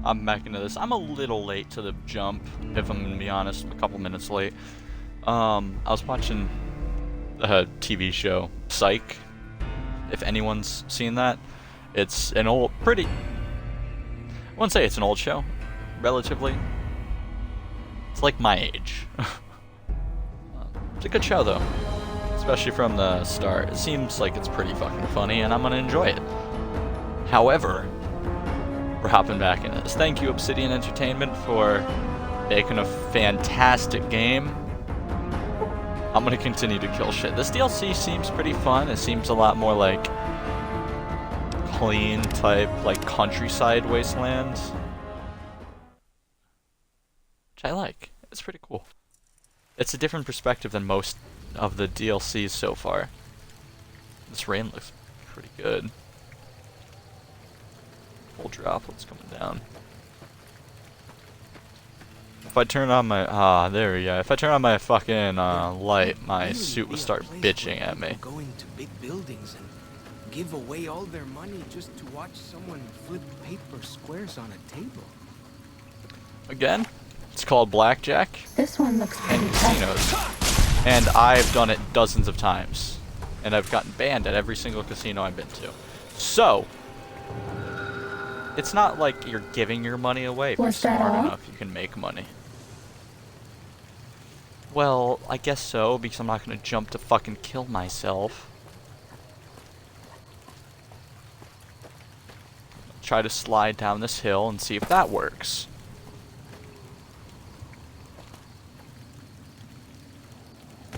I'm back into this. I'm a little late to the jump, if I'm gonna be honest. I'm a couple minutes late. I was watching a TV show, Psych. If anyone's seen that, it's an old, I wouldn't say it's an old show, relatively. It's like my age. It's a good show though, especially from the start. It seems like it's pretty fucking funny, and I'm gonna enjoy it. However, we're hopping back into this. Thank you, Obsidian Entertainment, for making a fantastic game. I'm gonna continue to kill shit. This DLC seems pretty fun. It seems a lot more like clean type, like countryside wastelands, which I like. It's pretty cool. It's a different perspective than most of the DLCs so far. This rain looks pretty good. Full droplets coming down. If I turn on my there we go. If I turn on my fucking light, my suit will start bitching at me. Going to big buildings and give away all their money just to watch someone flip paper squares on a table. Again, it's called blackjack This one looks and pretty tough. casinos, and I've done it dozens of times, and I've gotten banned at every single casino I've been to. So it's not like you're giving your money away. If you're Was that smart all? enough, you can make money. Well, I guess so, because I'm not gonna jump to fucking kill myself. Try to slide down this hill and see if that works.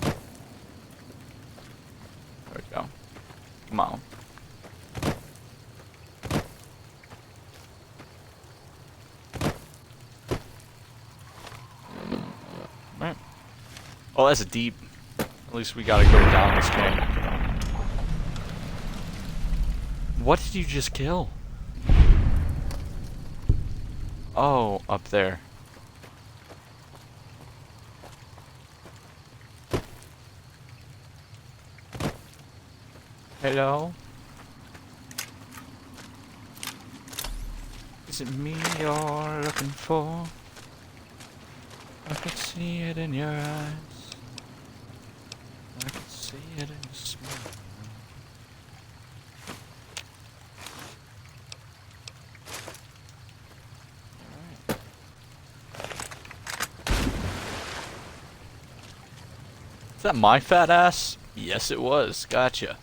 There we go. Come on. Right. Oh, that's a deep. At least we gotta go down this way. What did you just kill? Oh, up there. Hello? Is it me you're looking for? I can see it in your eyes. I can see it in your smile. Alright. Is that my fat ass? Yes, it was. Gotcha.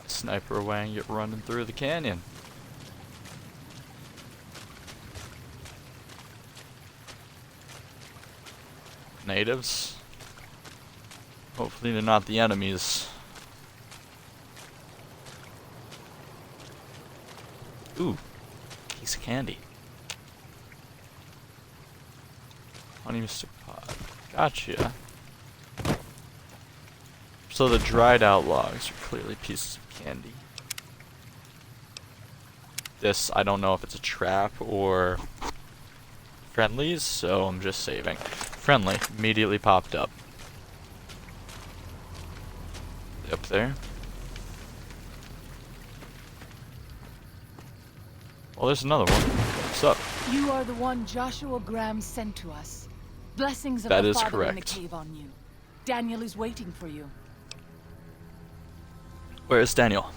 Sniper Wang get running through the canyon. Natives. Hopefully they're not the enemies. Ooh, piece of candy. Honey Mr. Pod. Gotcha. So the dried out logs are clearly pieces of candy. This, I don't know if it's a trap or friendlies, so I'm just saving. Friendly, immediately popped up. Up there. Well, there's another one. What's up? You are the one Joshua Graham sent to us. Blessings of That the is Father in the correct. cave on you. Daniel is waiting for you. Where is Daniel?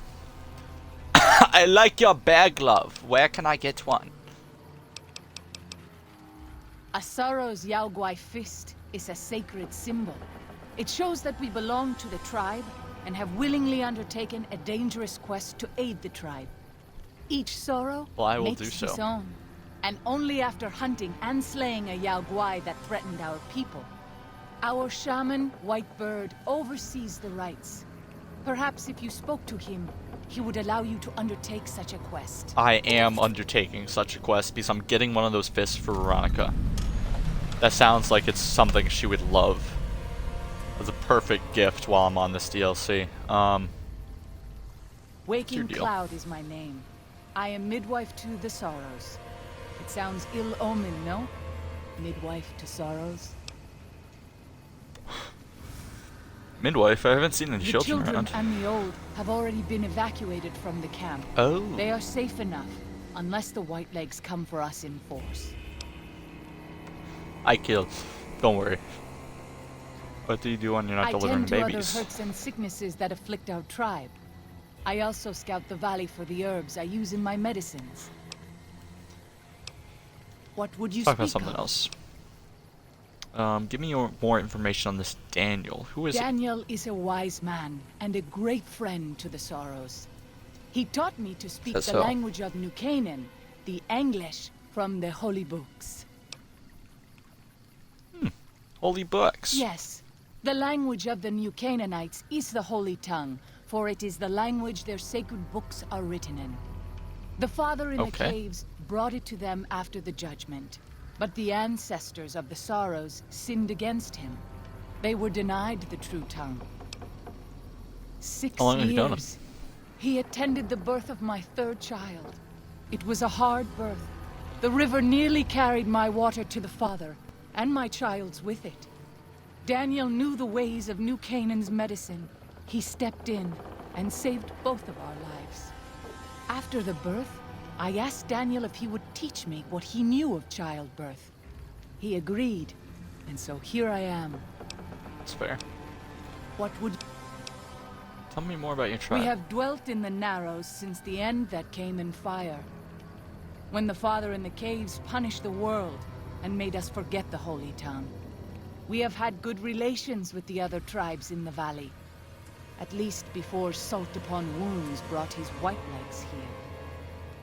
I like your bear glove. Where can I get one? Asaro's Yaoguai fist is a sacred symbol. It shows that we belong to the tribe and have willingly undertaken a dangerous quest to aid the tribe. Each sorrow Well, I will makes do so. his own. And only after hunting and slaying a Yaoguai that threatened our people. Our shaman, Whitebird, oversees the rites. Perhaps if you spoke to him, he would allow you to undertake such a quest. I am undertaking such a quest because I'm getting one of those fists for Veronica. That sounds like it's something she would love. As a perfect gift while I'm on this DLC. Waking deal? Cloud is my name. I am midwife to the sorrows. It sounds ill omen, no? Midwife to sorrows. Midwife? I haven't seen any The children children around. and the old have already been evacuated from the camp. Oh. They are safe enough, unless the Whitelegs come for us in force. I kill. Don't worry. What do you do when you're not I delivering tend to babies? other hurts and sicknesses that afflict our tribe. I also scout the valley for the herbs I use in my medicines. What would you Talk speak about something of? else. Give me more information on this Daniel. Who is it? Daniel is a wise man and a great friend to the Sorrows. He taught me to speak That's the so. language of New Canaan, the English from the holy books. Holy books. Yes, the language of the New Canaanites is the holy tongue, for it is the language their sacred books are written in. The Father in the Okay. caves brought it to them after the judgment, but the ancestors of the Sorrows sinned against him. They were denied the true tongue. 6 How long have you known him? years. He attended the birth of my third child. It was a hard birth. The river nearly carried my water to the Father, and my child's with it. Daniel knew the ways of New Canaan's medicine. He stepped in and saved both of our lives. After the birth, I asked Daniel if he would teach me what he knew of childbirth. He agreed, and so here I am. That's fair. What would Tell me more about your tribe. We have dwelt in the Narrows since the end that came in fire. When the Father in the caves punished the world and made us forget the holy tongue. We have had good relations with the other tribes in the valley. At least before Salt Upon Wounds brought his Whitelegs here.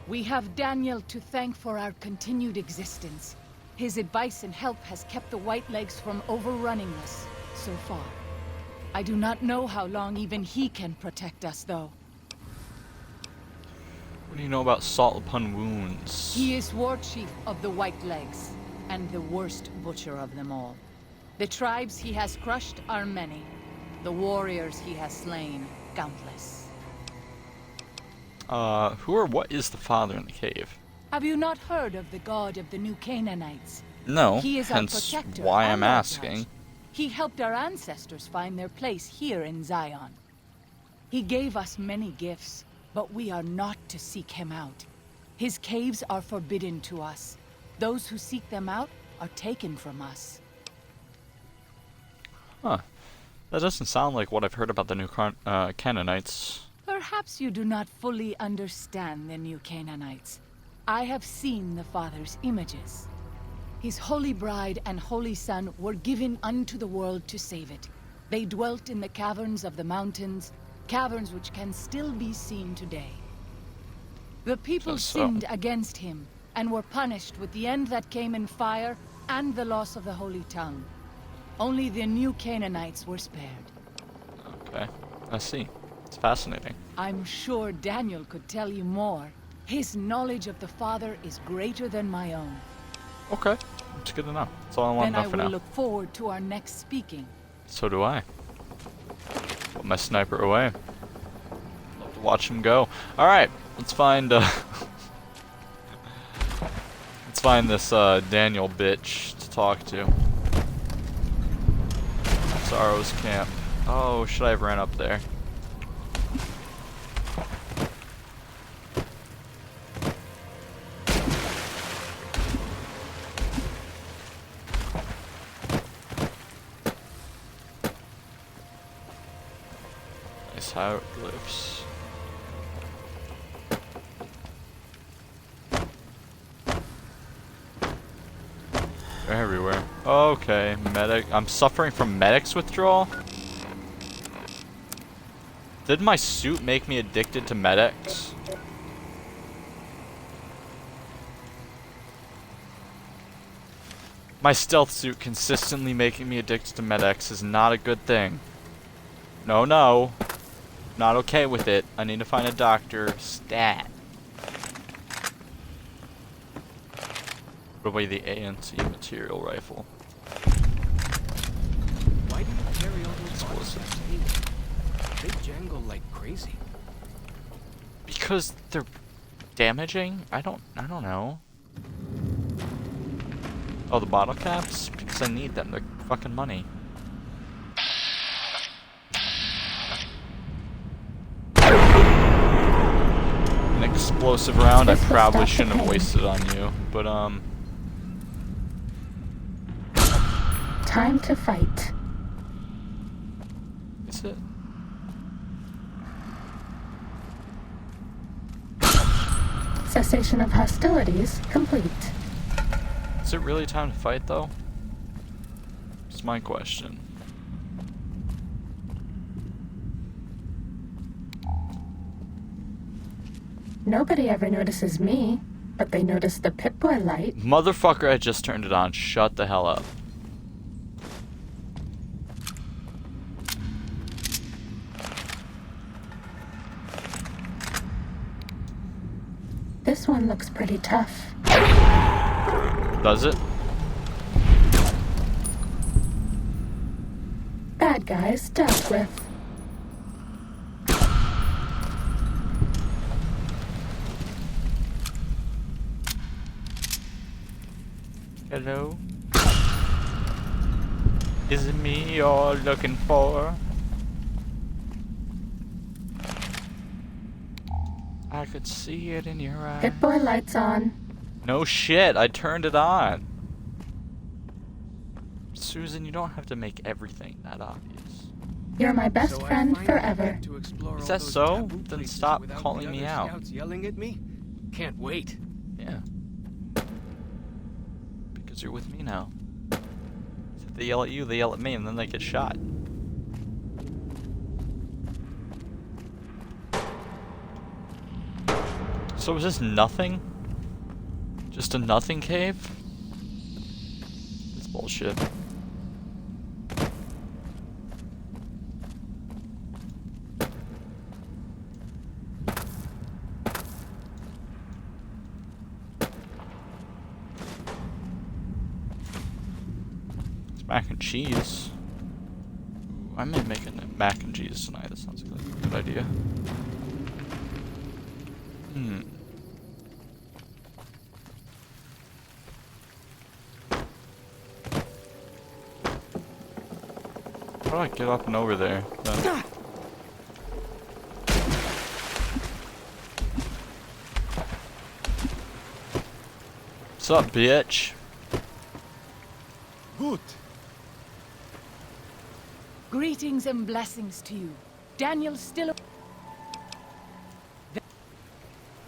We have Daniel to thank for our continued existence. His advice and help has kept the Whitelegs from overrunning us so far. I do not know how long even he can protect us, though. What do you know about Salt Upon Wounds? He is war chief of the Whitelegs, and the worst butcher of them all. The tribes he has crushed are many. The warriors he has slain, countless. Who or what is the father in the cave? Have you not heard of the god of the New Canaanites? No, He is our hence protector why and I'm our asking. judge. He helped our ancestors find their place here in Zion. He gave us many gifts, but we are not to seek him out. His caves are forbidden to us. Those who seek them out are taken from us. Huh. That doesn't sound like what I've heard about the new Canaanites. Perhaps you do not fully understand the New Canaanites. I have seen the Father's images. His holy bride and holy son were given unto the world to save it. They dwelt in the caverns of the mountains, caverns which can still be seen today. The people So. sinned against him, and were punished with the end that came in fire and the loss of the holy tongue. Only the New Canaanites were spared. Okay, I see. It's fascinating. I'm sure Daniel could tell you more. His knowledge of the Father is greater than my own. Okay, it's good to know. That's all I want Then to I know for will now. look forward to our next speaking. So do I. Put my sniper away. Love to watch him go. Alright, let's find let's find this Daniel bitch to talk to. Sorrow's camp. Oh, should I have ran up there? Nice hieroglyphs. They're everywhere. Okay, medic. I'm suffering from medic's withdrawal? Did my suit make me addicted to medics? My stealth suit consistently making me addicted to medics is not a good thing. No, no. Not okay with it. I need to find a doctor. Stat. Put away the ANC material rifle. Why do you carry all those boxes Explosive. of tape? They jangle like crazy. Because they're damaging? I don't know. Oh, the bottle caps? Because I need them. They're fucking money. explosive round I This will probably stop the shouldn't have pain. wasted on you, but Time to fight. is it? Cessation of hostilities complete. Is it really time to fight though? It's my question. Nobody ever notices me, but they notice the Pip-Boy light. Motherfucker, I just turned it on. Shut the hell up. This one looks pretty tough. Does it? Bad guys dealt with. Hello? Is it me you're looking for? I could see it in your eyes. Pip-Boy lights on. No shit, I turned it on. Susan, you don't have to make everything that obvious. You're my best So I friend finally forever. get to explore Is all that those so? taboo Then places stop without the calling me other out. Scouts yelling at me. Can't wait. Yeah. Because you're with me now. If they yell at you, they yell at me, and then they get shot. So is this nothing? Just a nothing cave? It's bullshit. It's mac and cheese. Ooh, I may make a mac and cheese tonight. That sounds like a good idea. How do I get up and over there? Then? What's up, bitch? Good. Greetings and blessings to you. Daniel still...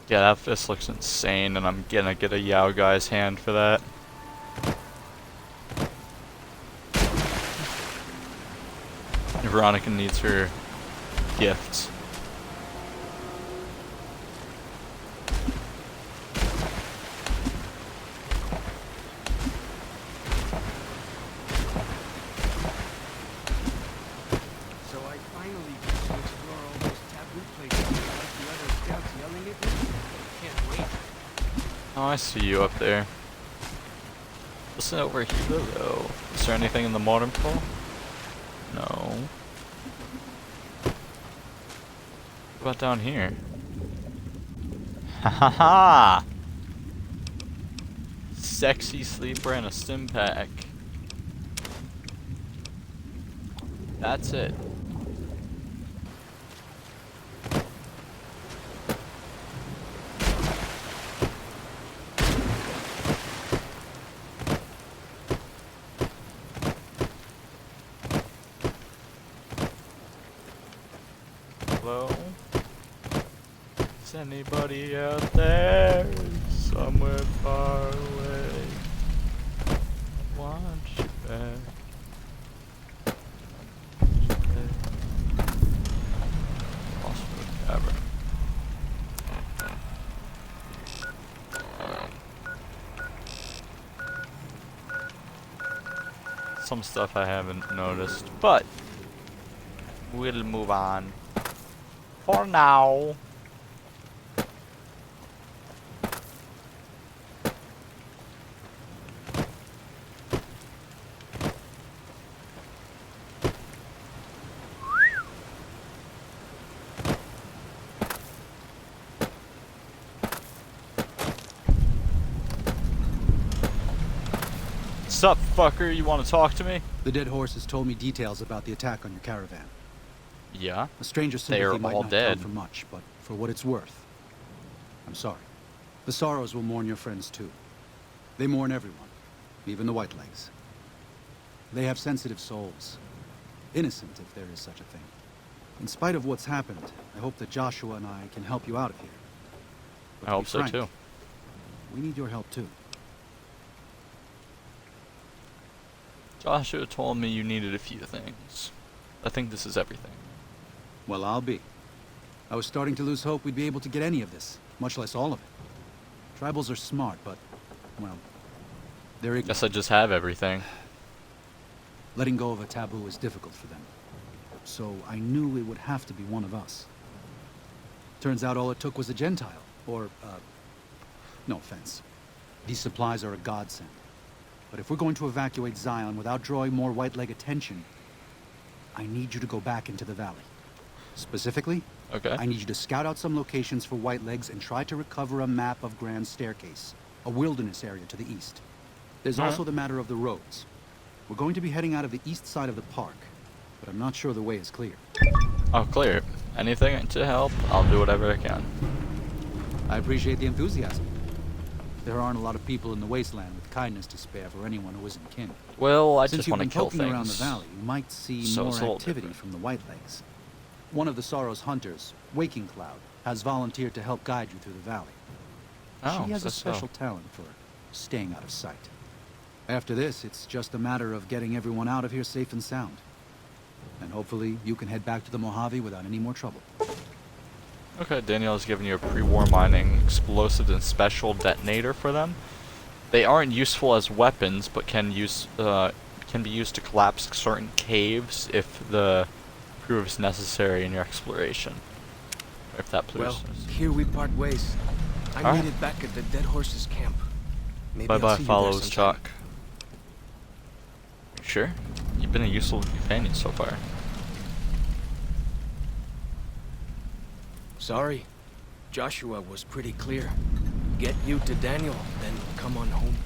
Yeah, that fist looks insane, and I'm gonna get a Yao guy's hand for that. Veronica needs her gifts. So I finally get to explore all those taboo places without the other scouts yelling at me. Can't wait. Oh, I see you up there. Listen over here, though. Is there anything in the modern pool? No. What about down here? Ha ha ha! Sexy sleeper and a stim pack. That's it. Hello? Is anybody out there? Somewhere far away. I want you back. Lost Cavern. Some stuff I haven't noticed, but we'll move on. For now. Sup, fucker? You want to talk to me? The dead horse has told me details about the attack on your caravan. Yeah. A stranger's They are sympathy might all not dead. count for much, but for what it's worth, I'm sorry. The Sorrows will mourn your friends too. They mourn everyone, even the Whitelegs. They have sensitive souls. Innocent, if there is such a thing. In spite of what's happened, I hope that Joshua and I can help you out of here. But I to be hope so frank, too. We need your help too. Joshua told me you needed a few things. I think this is everything. Well, I'll be. I was starting to lose hope we'd be able to get any of this, much less all of it. Tribals are smart, but, well, they're ignorant. Guess I just have everything. Letting go of a taboo is difficult for them. So I knew it would have to be one of us. Turns out all it took was a Gentile, or, no offense. These supplies are a godsend. But if we're going to evacuate Zion without drawing more Whiteleg attention, I need you to go back into the valley. Specifically, Okay. I need you to scout out some locations for Whitelegs and try to recover a map of Grand Staircase, a wilderness area to the east. There's Alright. also the matter of the roads. We're going to be heading out of the east side of the park, but I'm not sure the way is clear. Oh, clear. Anything to help, I'll do whatever I can. I appreciate the enthusiasm. There aren't a lot of people in the wasteland with kindness to spare for anyone who isn't kin. Well, I Since just you've want to been kill poking things. around the valley, you might see So it's a more little activity different. from the Whitelegs. One of the Sorrow's hunters, Waking Cloud, has volunteered to help guide you through the valley. Oh, She has so a special talent for staying out of sight. After this, it's just a matter of getting everyone out of here safe and sound. And hopefully, you can head back to the Mojave without any more trouble. Okay, Danielle's giving you a pre-war mining explosive and special detonator for them. They aren't useful as weapons, but can be used to collapse certain caves if the proves necessary in your exploration. Or if that proves. Well, here we part ways. I'm Alright. needed back at the Dead Horses camp. Maybe I'll Bye-bye, see you there follows sometime. Chuck. You sure? You've been a useful companion so far. Sorry. Joshua was pretty clear. Get you to Daniel, then come on home.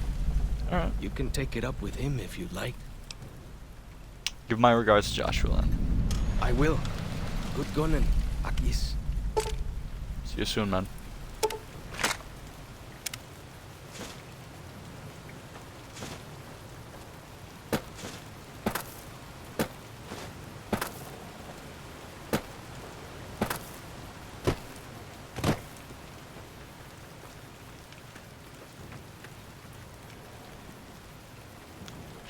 Alright. You can take it up with him if you'd like. Give my regards to Joshua then. I will. Good gunning, Akis. See you soon, man.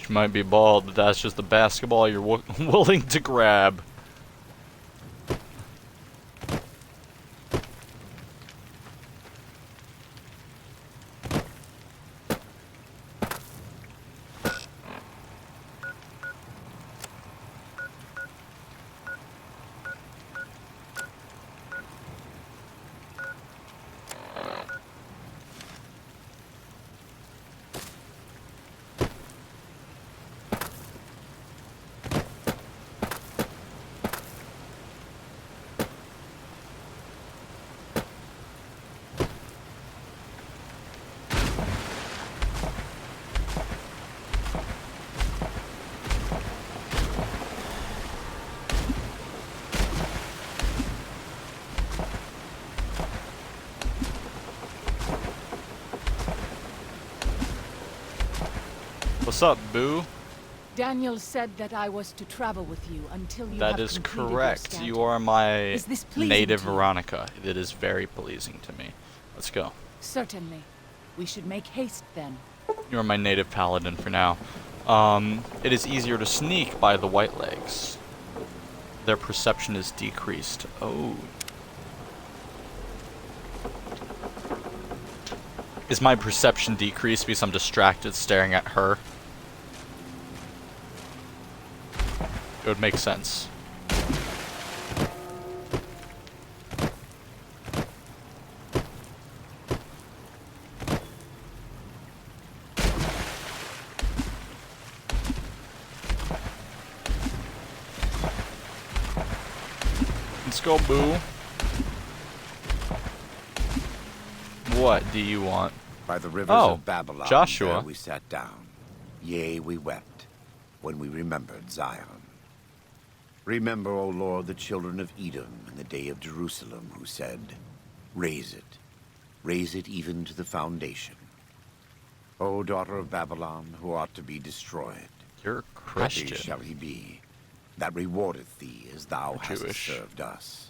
She might be bald, but that's just the basketball you're willing to grab. What's up, Boo? Daniel said that I was to travel with you until you That have is completed your correct. scouting. You are my Is this pleasing native to you? Veronica. It is very pleasing to me. Let's go. Certainly. We should make haste then. You're my native paladin for now. It is easier to sneak by the Whitelegs. Their perception is decreased. Oh. Is my perception decreased because I'm distracted staring at her? It would make sense. Let's go, Boo. What do you want? By the rivers Oh, of Babylon, Joshua. there we sat down. Yea, we wept, when we remembered Zion. Remember, O Lord, the children of Edom in the day of Jerusalem, who said, Raise it, raise it even to the foundation. O daughter of Babylon, who art to be destroyed, You're a happy Christian. shall he be, that rewardeth thee as thou You're hast Jewish. served us.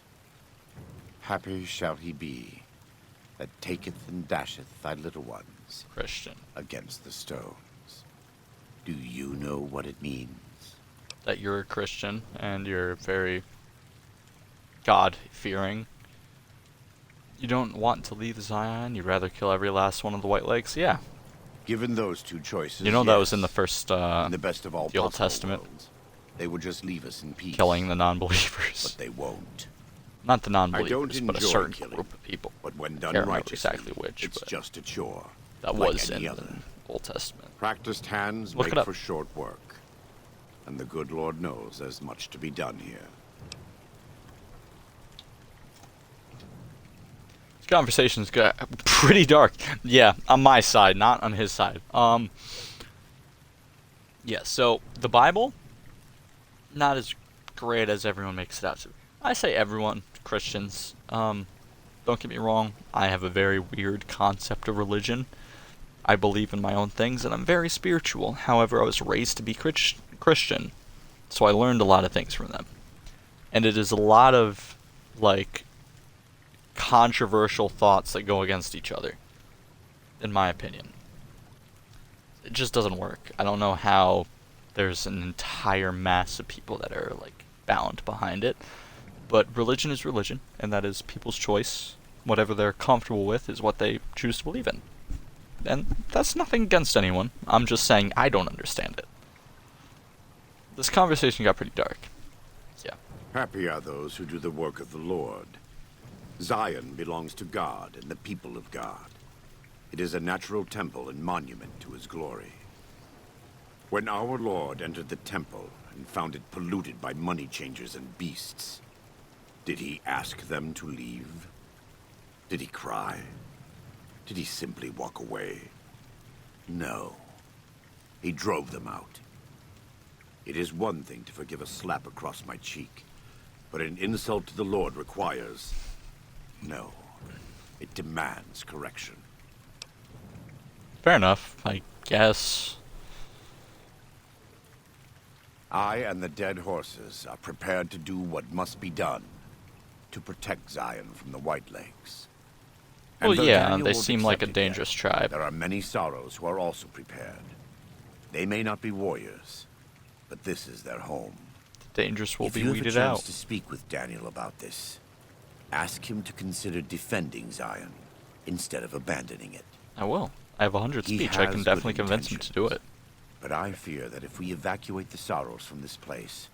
Happy shall he be, that taketh and dasheth thy little ones Christian. against the stones. Do you know what it means? That you're a Christian and you're very God-fearing. You don't want to leave Zion. You'd rather kill every last one of the White Lakes. Yeah. Given those two choices, You know that was yes. in the first, In the best of all the Old possible Testament. worlds, they would just leave us in peace. killing the non-believers. But they won't. Not the I don't non-believers, but a enjoy certain killing, group of people. But when done Can't remember righteously, exactly which, it's but just a chore. that like was any in other. the Old Testament. Practiced hands Look make it up. for short work. And the good Lord knows there's much to be done here. This conversation's got pretty dark. Yeah, on my side, not on his side. Yeah, so the Bible, not as great as everyone makes it out to. I say everyone, Christians. Don't get me wrong, I have a very weird concept of religion. I believe in my own things, and I'm very spiritual. However, I was raised to be Christian, so I learned a lot of things from them. And it is a lot of, like, controversial thoughts that go against each other, in my opinion. It just doesn't work. I don't know how there's an entire mass of people that are, like, bound behind it. But religion is religion, and that is people's choice. Whatever they're comfortable with is what they choose to believe in. And that's nothing against anyone. I'm just saying I don't understand it. This conversation got pretty dark. Yeah. Happy are those who do the work of the Lord. Zion belongs to God and the people of God. It is a natural temple and monument to his glory. When our Lord entered the temple and found it polluted by money changers and beasts, did he ask them to leave? Did he cry? Did he simply walk away? No. He drove them out. It is one thing to forgive a slap across my cheek, but an insult to the Lord requires... No. It demands correction. Fair enough, I guess. I and the dead horses are prepared to do what must be done to protect Zion from the White Lakes. And Well, though yeah, Daniel they won't seem like a accept it yet, dangerous tribe. There are many sorrows who are also prepared. They may not be warriors, but this is their home. The dangerous will If be you have a weeded chance out. to speak with Daniel about this, ask him to consider defending Zion instead of abandoning it. I will. I have 100 He speech. I has can good definitely convince him to do it. But I fear that if we evacuate the sorrows from this place,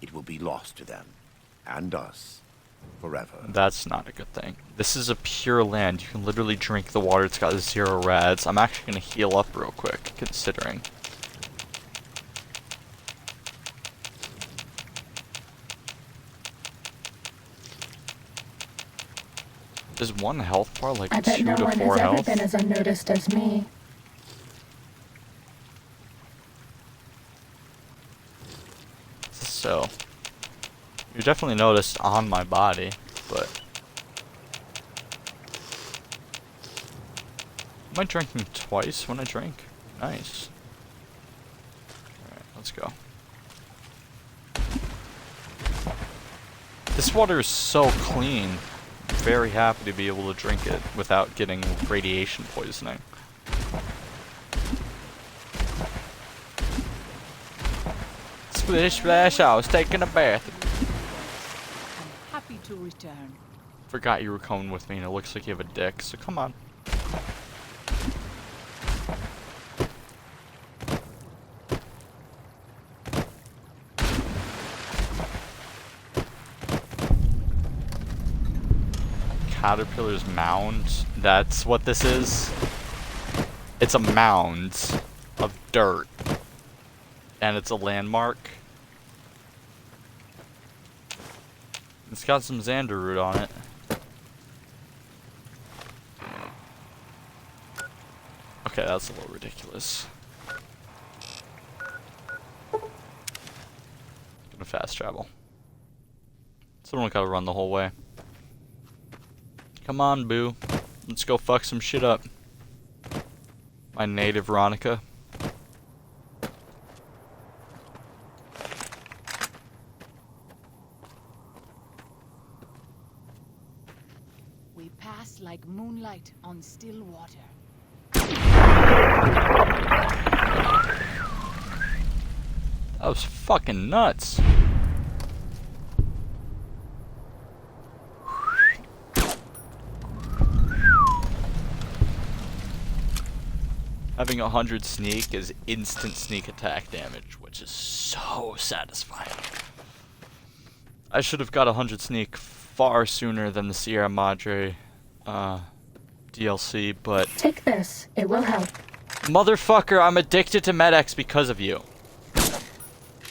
it will be lost to them, and us, forever. That's not a good thing. This is a pure land. You can literally drink the water. It's got 0 rads. I'm actually going to heal up real quick, considering. Is 1 health bar like I bet 2 no to one 4 has ever health? been as unnoticed as me. So, you're definitely noticed on my body, but... Am I drinking twice when I drink? Nice. Alright, let's go. This water is so clean. I'm very happy to be able to drink it without getting radiation poisoning. Splish splash, I was taking a bath. I'm happy to return. Forgot you were coming with me and it looks like you have a dick, so come on. Caterpillar's mound. That's what this is. It's a mound of dirt. And it's a landmark. It's got some Xander root on it. Okay, that's a little ridiculous. Gonna fast travel. Someone gotta run the whole way. Come on, Boo. Let's go fuck some shit up. My native Veronica. We pass like moonlight on still water. That was fucking nuts. Having 100 sneak is instant sneak attack damage, which is so satisfying. I should have got 100 sneak far sooner than the Sierra Madre DLC, but Take this. It will help. motherfucker, I'm addicted to Med-X because of you.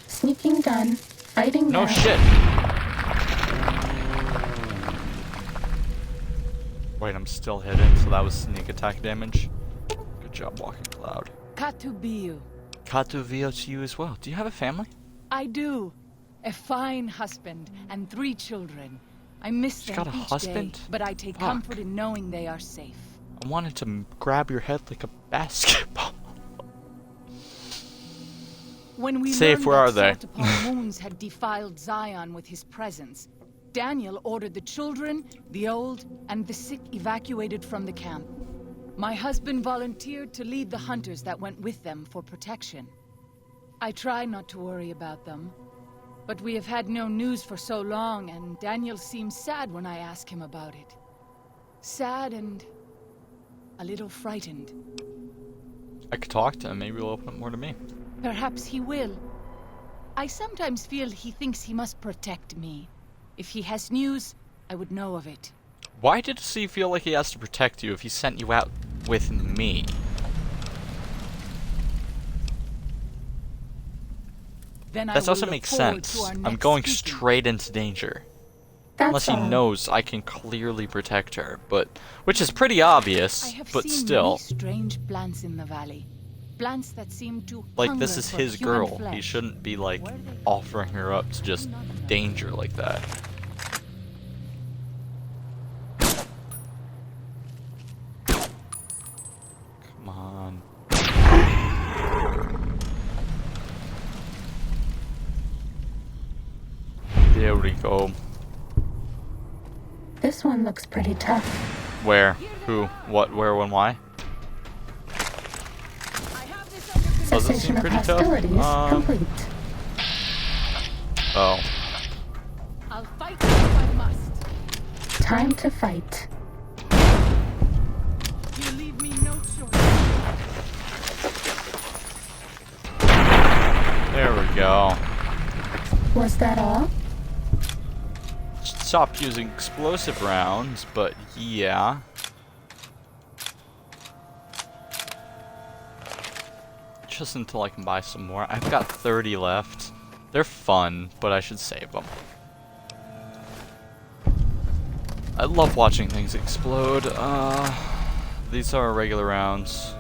Sneaking done. Fighting No now. shit. Wait, I'm still hidden, so that was sneak attack damage. Good job, Walking Cloud. Katubiu. Katuvio to you as well. Do you have a family? I do. A fine husband and 3 children. I miss She's them got a each husband? day, but I take Fuck. comfort in knowing they are safe. I wanted to grab your head like a basketball. When we Safe, learned where are that they? Salt Upon Moons had defiled Zion with his presence, Daniel ordered the children, the old, and the sick evacuated from the camp. My husband volunteered to lead the hunters that went with them for protection. I try not to worry about them, but we have had no news for so long, and Daniel seems sad when I ask him about it. Sad and a little frightened. I could talk to him. Maybe he'll open up more to me. Perhaps he will. I sometimes feel he thinks he must protect me. If he has news, I would know of it. Why does he feel like he has to protect you if he sent you out with me? Then I That will doesn't look make forward sense. to our I'm next going speaking. straight into danger. That's Unless he all. knows I can clearly protect her, but which is pretty obvious, I have but seen still. many strange plants in the valley. Plants that seem to Like, hunger this is for his human girl. He flesh. shouldn't be, like, Where they- offering her up to just danger like that. Come on. There we go. This one looks pretty tough. Where? Who? What? Where? When? Why? I have this under control. Does it seem Cessation of pretty tough? hostilities complete. Oh. I'll fight if I must. Time to fight. You leave me no choice. There we go. Was that all? Stopped using explosive rounds, but yeah. Just until I can buy some more. I've got 30 left. They're fun, but I should save them. I love watching things explode. These are regular rounds.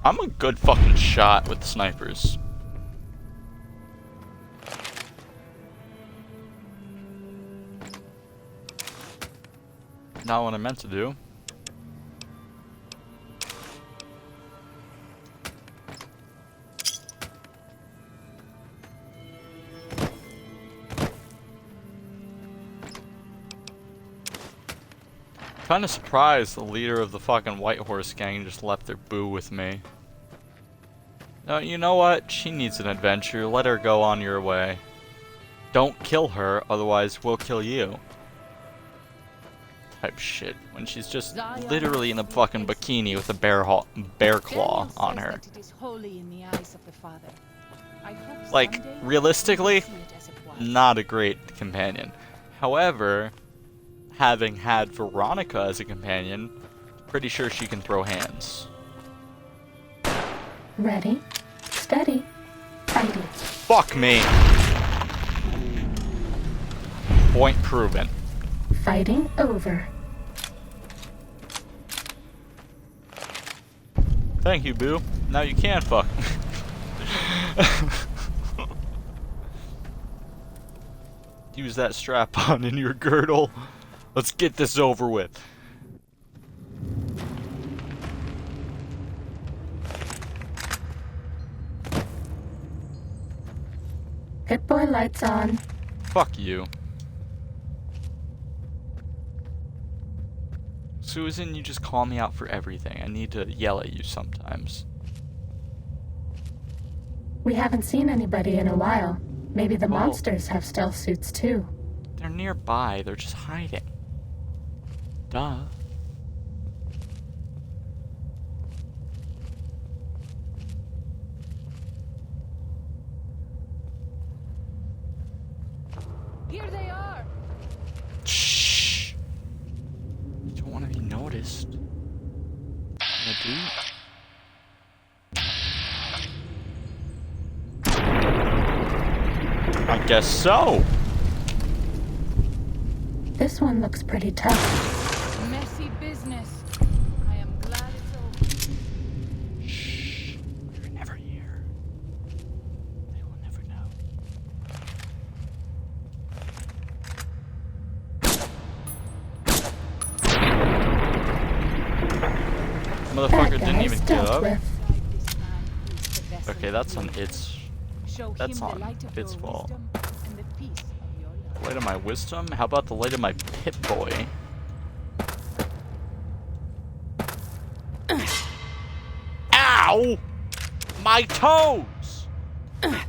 I'm a good fucking shot with the snipers. Not what I meant to do. Kinda surprised the leader of the fucking White Horse gang just left their boo with me. No, you know what? She needs an adventure. Let her go on your way. Don't kill her, otherwise we'll kill you. Type shit. When she's just literally in a fucking bikini with a bear claw Daniel on says her. that it is holy in the eyes of the Father. I hope Like, someday realistically, you see it as it was. not a great companion. However, having had Veronica as a companion, pretty sure she can throw hands. Ready, steady, fighting. Fuck me! Point proven. Fighting over. Thank you, boo. Now you can fuck. use that strap on in your girdle. Let's get this over with. Pip-Boy lights on. Fuck you. Susan, you just call me out for everything. I need to yell at you sometimes. We haven't seen anybody in a while. Maybe the Well- monsters have stealth suits too. They're nearby. They're just hiding. Duh. Here they are! Shh. You don't want to be noticed. I do. I guess so. This one looks pretty tough. Messy business. I am glad it's over. Shh. You're never here. They will never know. Motherfucker That didn't guy's even get dealt up. with. Guide this man who is the vessel Okay, of that's your on love. its Show that's him on the light of its your fault. wisdom and the peace of your love. light of my wisdom. How about the light of my Pip-Boy? Ow! My toes! Yes.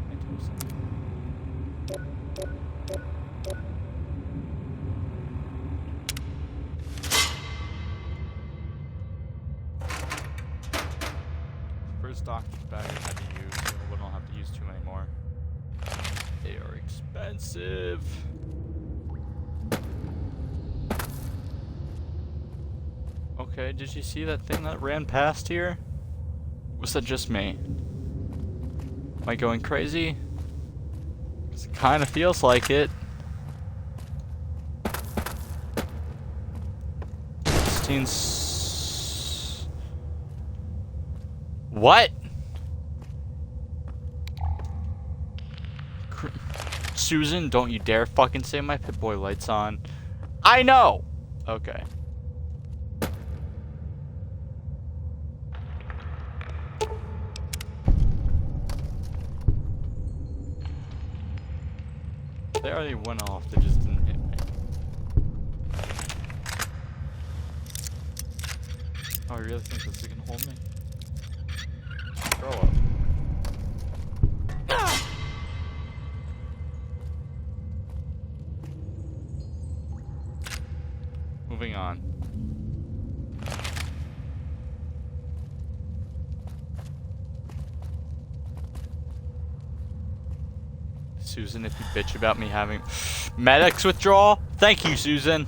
My toes. First doctor's bag I had to use, so we don't have to use too many more. They are expensive. Okay, did you see that thing that ran past here? Was that just me? Am I going crazy? 'Cause it kind of feels like it. 16 What? Susan, don't you dare fucking say my Pip-Boy light's on. I know! Okay. They already went off, they just didn't hit me. Oh, I really think this is gonna hold me? Grow up. Moving on. Susan, if you bitch about me having Med-X withdrawal, thank you, Susan.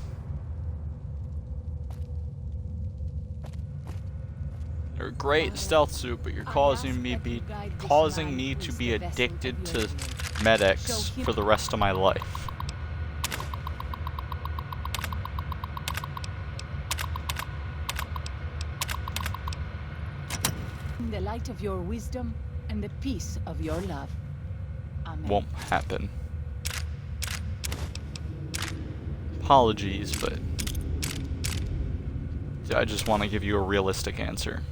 You're a great stealth suit, but you're causing me to be addicted to Med-X for the rest of my life. The light of your wisdom and the peace of your love. Amen. Won't happen. Apologies, but I just want to give you a realistic answer.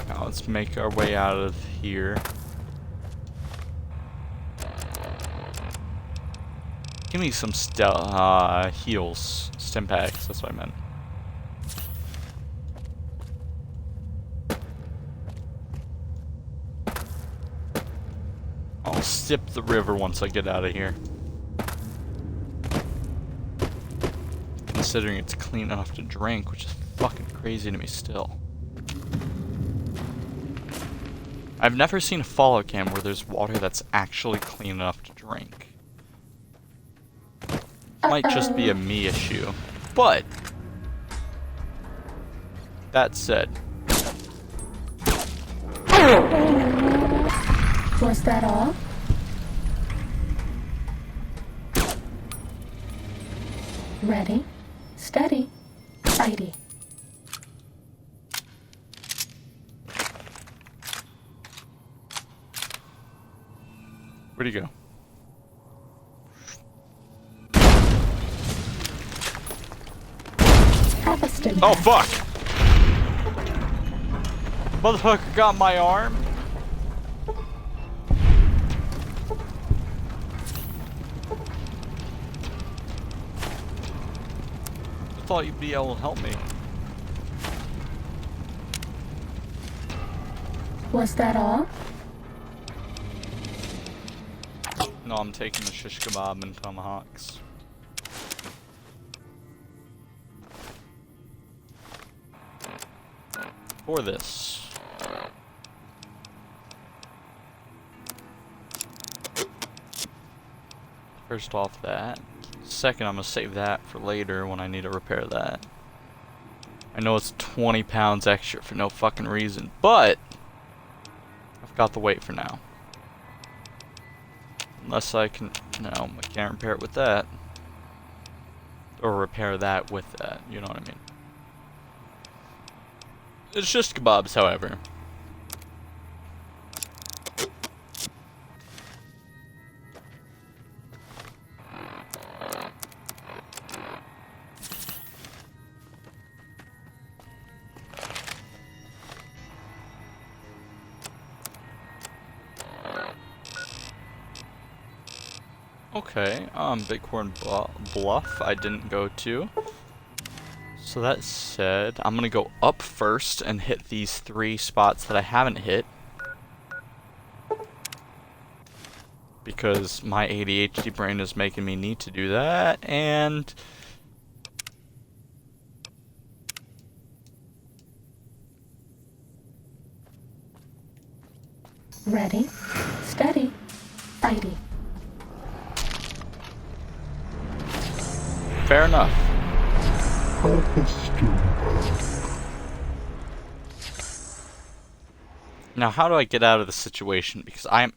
Now let's make our way out of here. Give me some heals, stim packs, that's what I meant. I'll sip the river once I get out of here. Considering it's clean enough to drink, which is fucking crazy to me still. I've never seen a follow cam where there's water that's actually clean enough to drink. Might just be a me issue, but that said, Was that all? Ready, steady, fighty. Where'd he go? Harvested. Oh, fuck! Motherfucker got my arm. I thought you'd be able to help me. Was that all? No, I'm taking the shish kebab and tomahawks. For this. First off that. Second, I'm gonna save that for later when I need to repair that. I know it's 20 pounds extra for no fucking reason, but I've got the weight for now. Unless I can, no, I can't repair it with that. Or repair that with that, you know what I mean. It's just kebabs, however. Okay, Bighorn Bluff I didn't go to. So that said, I'm gonna go up first and hit these 3 spots that I haven't hit. Because my ADHD brain is making me need to do that, and... Ready, steady, fighty. Fair enough. Now, how do I get out of the situation? Because I'm...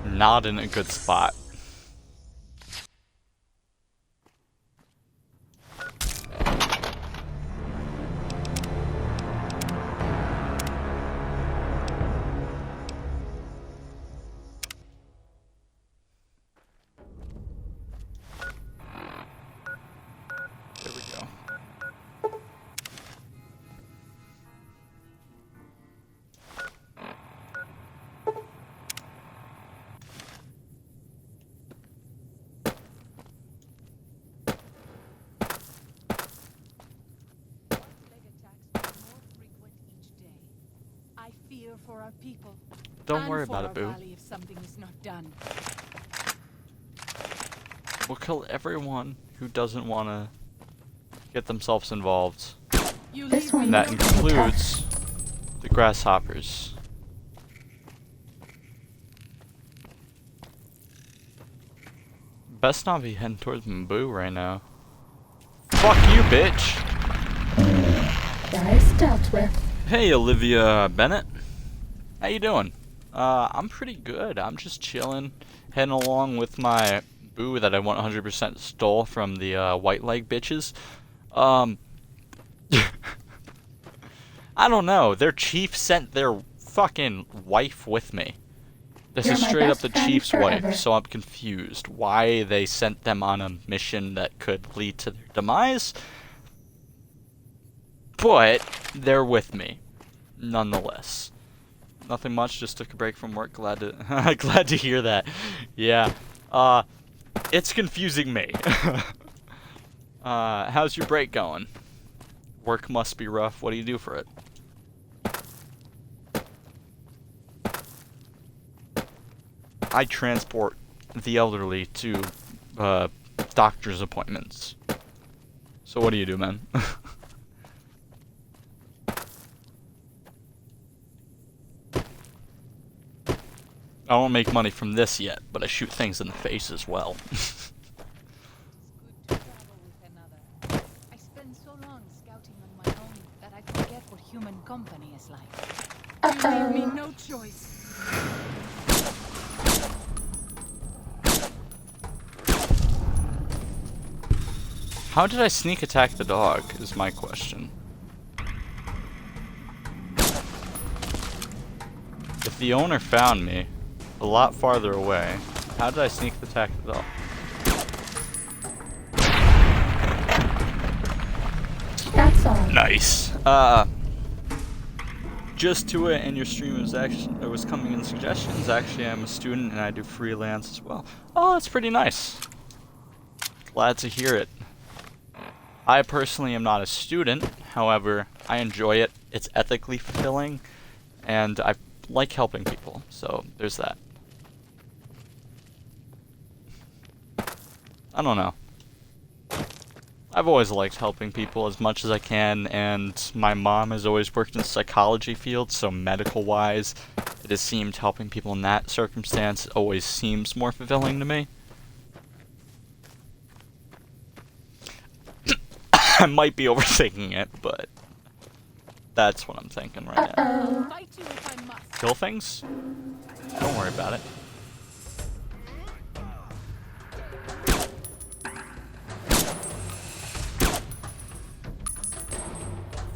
not in a good spot. There we go. I fear for our people. Don't worry about it, Boo. If something is not done. We'll kill everyone who doesn't want to get themselves involved. You This leave one- me And that no- includes the grasshoppers. Best not be heading towards Boo right now. Fuck you, bitch! Dice dealt with. Hey, Olivia Bennett. How you doing? I'm pretty good. I'm just chilling, heading along with my Boo that I 100% stole from the white leg bitches. I don't know. Their chief sent their fucking wife with me. This You're is my straight up best the friend chief's forever. wife, so I'm confused why they sent them on a mission that could lead to their demise. But they're with me, nonetheless. Nothing much. Just took a break from work. Glad to glad to hear that. Yeah. It's confusing me. How's your break going? Work must be rough. What do you do for it? I transport the elderly to doctor's appointments. So what do you do, man? I don't make money from this yet, but I shoot things in the face as well. It's good to travel with another. I spend so long scouting on my own that I forget what human company is like. You leave me Uh-oh. no choice. How did I sneak attack the dog, is my question. If the owner found me a lot farther away, how did I sneak attack the dog? That's all. Nice. Just to it, and your stream was coming in suggestions. Actually, I'm a student and I do freelance as well. Oh, that's pretty nice. Glad to hear it. I personally am not a student, however, I enjoy it. It's ethically fulfilling, and I like helping people, so there's that. I don't know. I've always liked helping people as much as I can, and my mom has always worked in the psychology field, so medical-wise, it has seemed helping people in that circumstance always seems more fulfilling to me. I might be overthinking it, but that's what I'm thinking right now. Fight you if I must. Kill things? Don't worry about it.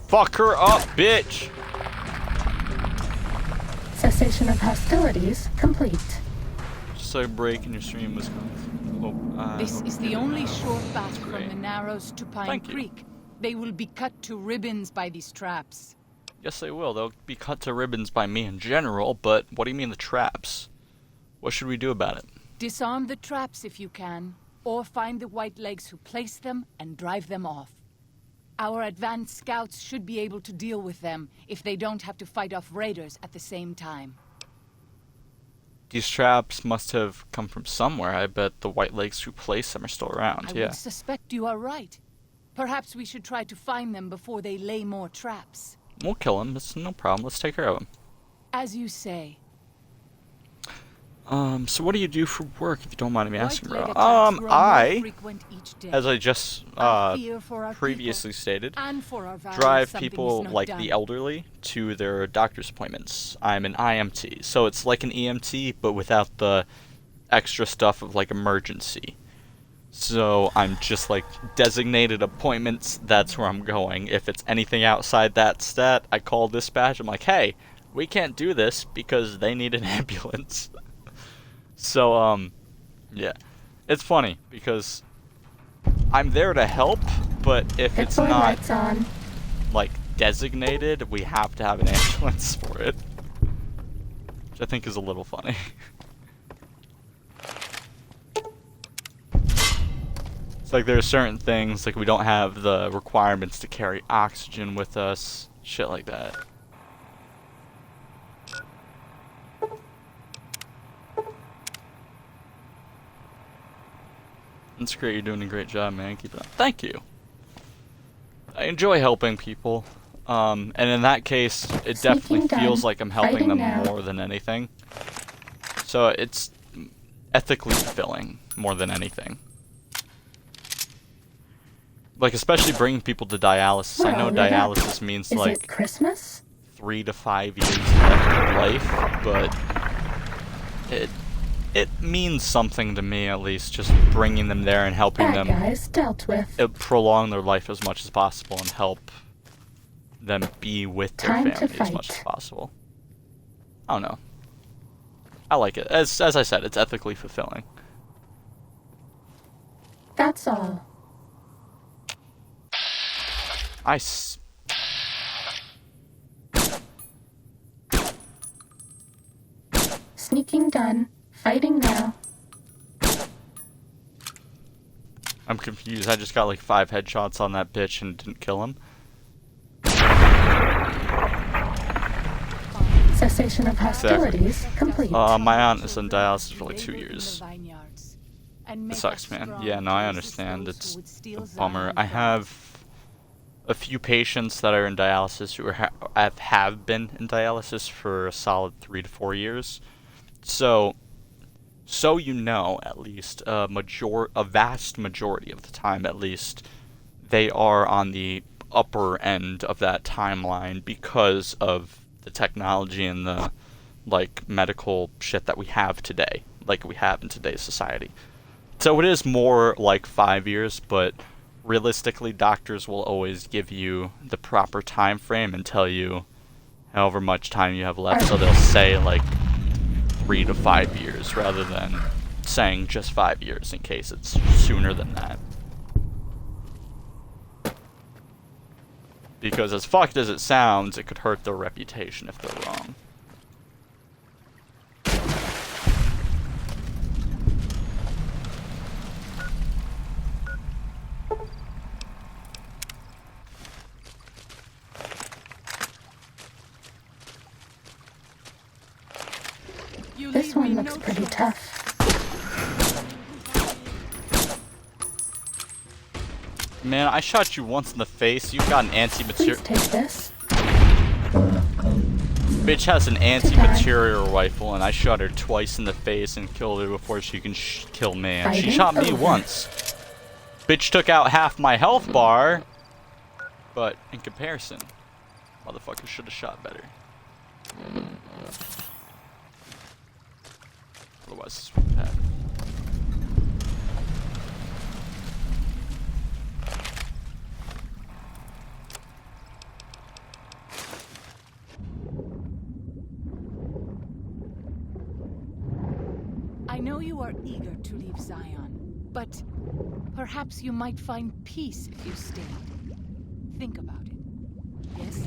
Fuck her up, bitch! Cessation of hostilities complete. Just like a break in your stream was coming. This is the only short path from Great. the Narrows to Pine Thank you. Creek. They will be cut to ribbons by these traps. Yes, they will. They'll be cut to ribbons by me in general, but what do you mean the traps? What should we do about it? Disarm the traps if you can, or find the White Legs who placed them and drive them off. Our advanced scouts should be able to deal with them if they don't have to fight off raiders at the same time. These traps must have come from somewhere. I bet the White Legs who placed them are still around, I yeah. would suspect you are right. Perhaps we should try to find them before they lay more traps. We'll kill them. It's no problem. Let's take care of them. As you say. So what do you do for work, if you don't mind me asking, bro? White Leg attacks grow more I, frequent each day. as I just I fear for our previously people, stated, and for our value drive something people is not like done. the elderly to their doctor's appointments. I'm an IMT, so it's like an EMT, but without the extra stuff of like emergency. So I'm just like designated appointments, that's where I'm going. If it's anything outside that stat, I call dispatch, I'm like, hey, we can't do this because they need an ambulance. So, yeah. It's funny because I'm there to help, but if it's Deploy not lights on. like designated, we have to have an ambulance for it. Which I think is a little funny. It's like there are certain things, like we don't have the requirements to carry oxygen with us, shit like that. That's great, you're doing a great job, man. Keep it up. Thank you. I enjoy helping people. And in that case, it definitely Sneaking feels done. like I'm helping Fighting them now. more than anything. So it's ethically fulfilling more than anything. Like, especially bringing people to dialysis. I know Well, you're not- dialysis means Is like it Christmas? 3 to 5 years left of life, but it means something to me, at least, just bringing them there and helping Bad them guys dealt with. prolong their life as much as possible and help them be with their Time to family as much as fight. possible. I don't know. I like it. As I said, it's ethically fulfilling. That's all. Sneaking done. Fighting now. I'm confused. I just got like 5 headshots on that bitch and didn't kill him. Cessation of hostilities complete. My aunt is on dialysis for like 2 years. It sucks, man. Yeah, no, I understand. It's a bummer. I have a few patients that are in dialysis who have been in dialysis for a solid 3 to 4 years. So you know, at least, a vast majority of the time, at least, they are on the upper end of that timeline because of the technology and the like medical shit that we have today, like we have in today's society. So it is more like 5 years, but realistically, doctors will always give you the proper time frame and tell you however much time you have left. So they'll say like 3 to 5 years rather than saying just 5 years in case it's sooner than that. Because as fucked as it sounds, it could hurt their reputation if they're wrong. This one looks pretty tough. Man, I shot you once in the face. You've got an Please anti-material. take this. Bitch has an anti-material rifle, and I shot her twice in the face and killed her before she can kill me. And she Fighting shot me over. once. Bitch took out half my health bar, but in comparison, motherfucker should have shot better. Otherwise, this would have happened. I know you are eager to leave Zion, but perhaps you might find peace if you stayed. Think about it. Yes?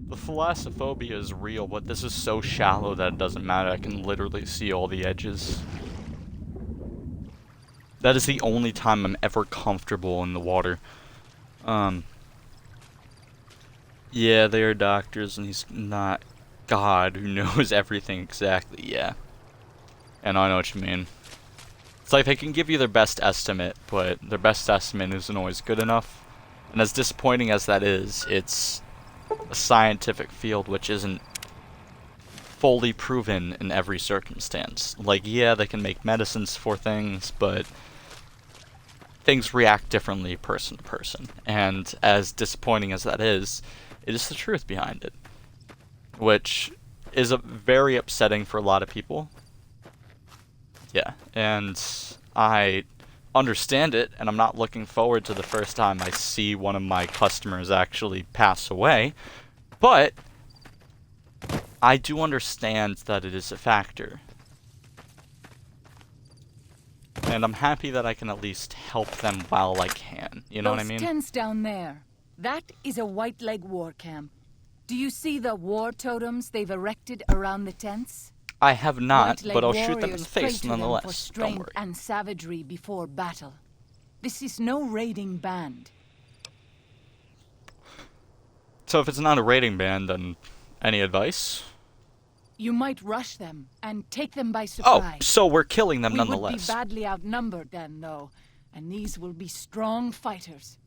The thalassophobia is real, but this is so shallow that it doesn't matter. I can literally see all the edges. That is the only time I'm ever comfortable in the water. Yeah, they are doctors, and he's not God who knows everything exactly, yeah. And I know what you mean. It's like they can give you their best estimate, but their best estimate isn't always good enough. And as disappointing as that is, it's a scientific field which isn't fully proven in every circumstance. Like, yeah, they can make medicines for things, but things react differently person to person. And as disappointing as that is, it is the truth behind it. Which is very upsetting for a lot of people. Yeah, and I understand it, and I'm not looking forward to the first time I see one of my customers actually pass away, but I do understand that it is a factor. And I'm happy that I can at least help them while I can, you know what I mean? Those tents down there, that is a White Leg war camp. Do you see the war totems they've erected around the tents? I have not, White-leg but I'll shoot them in the warriors pray face to them for nonetheless, don't strength worry. and savagery before battle. This is no raiding band. So if it's not a raiding band, then any advice? You might rush them and take them by Oh, surprise. so we're killing them We would be nonetheless. badly outnumbered then, though, and these will be strong fighters.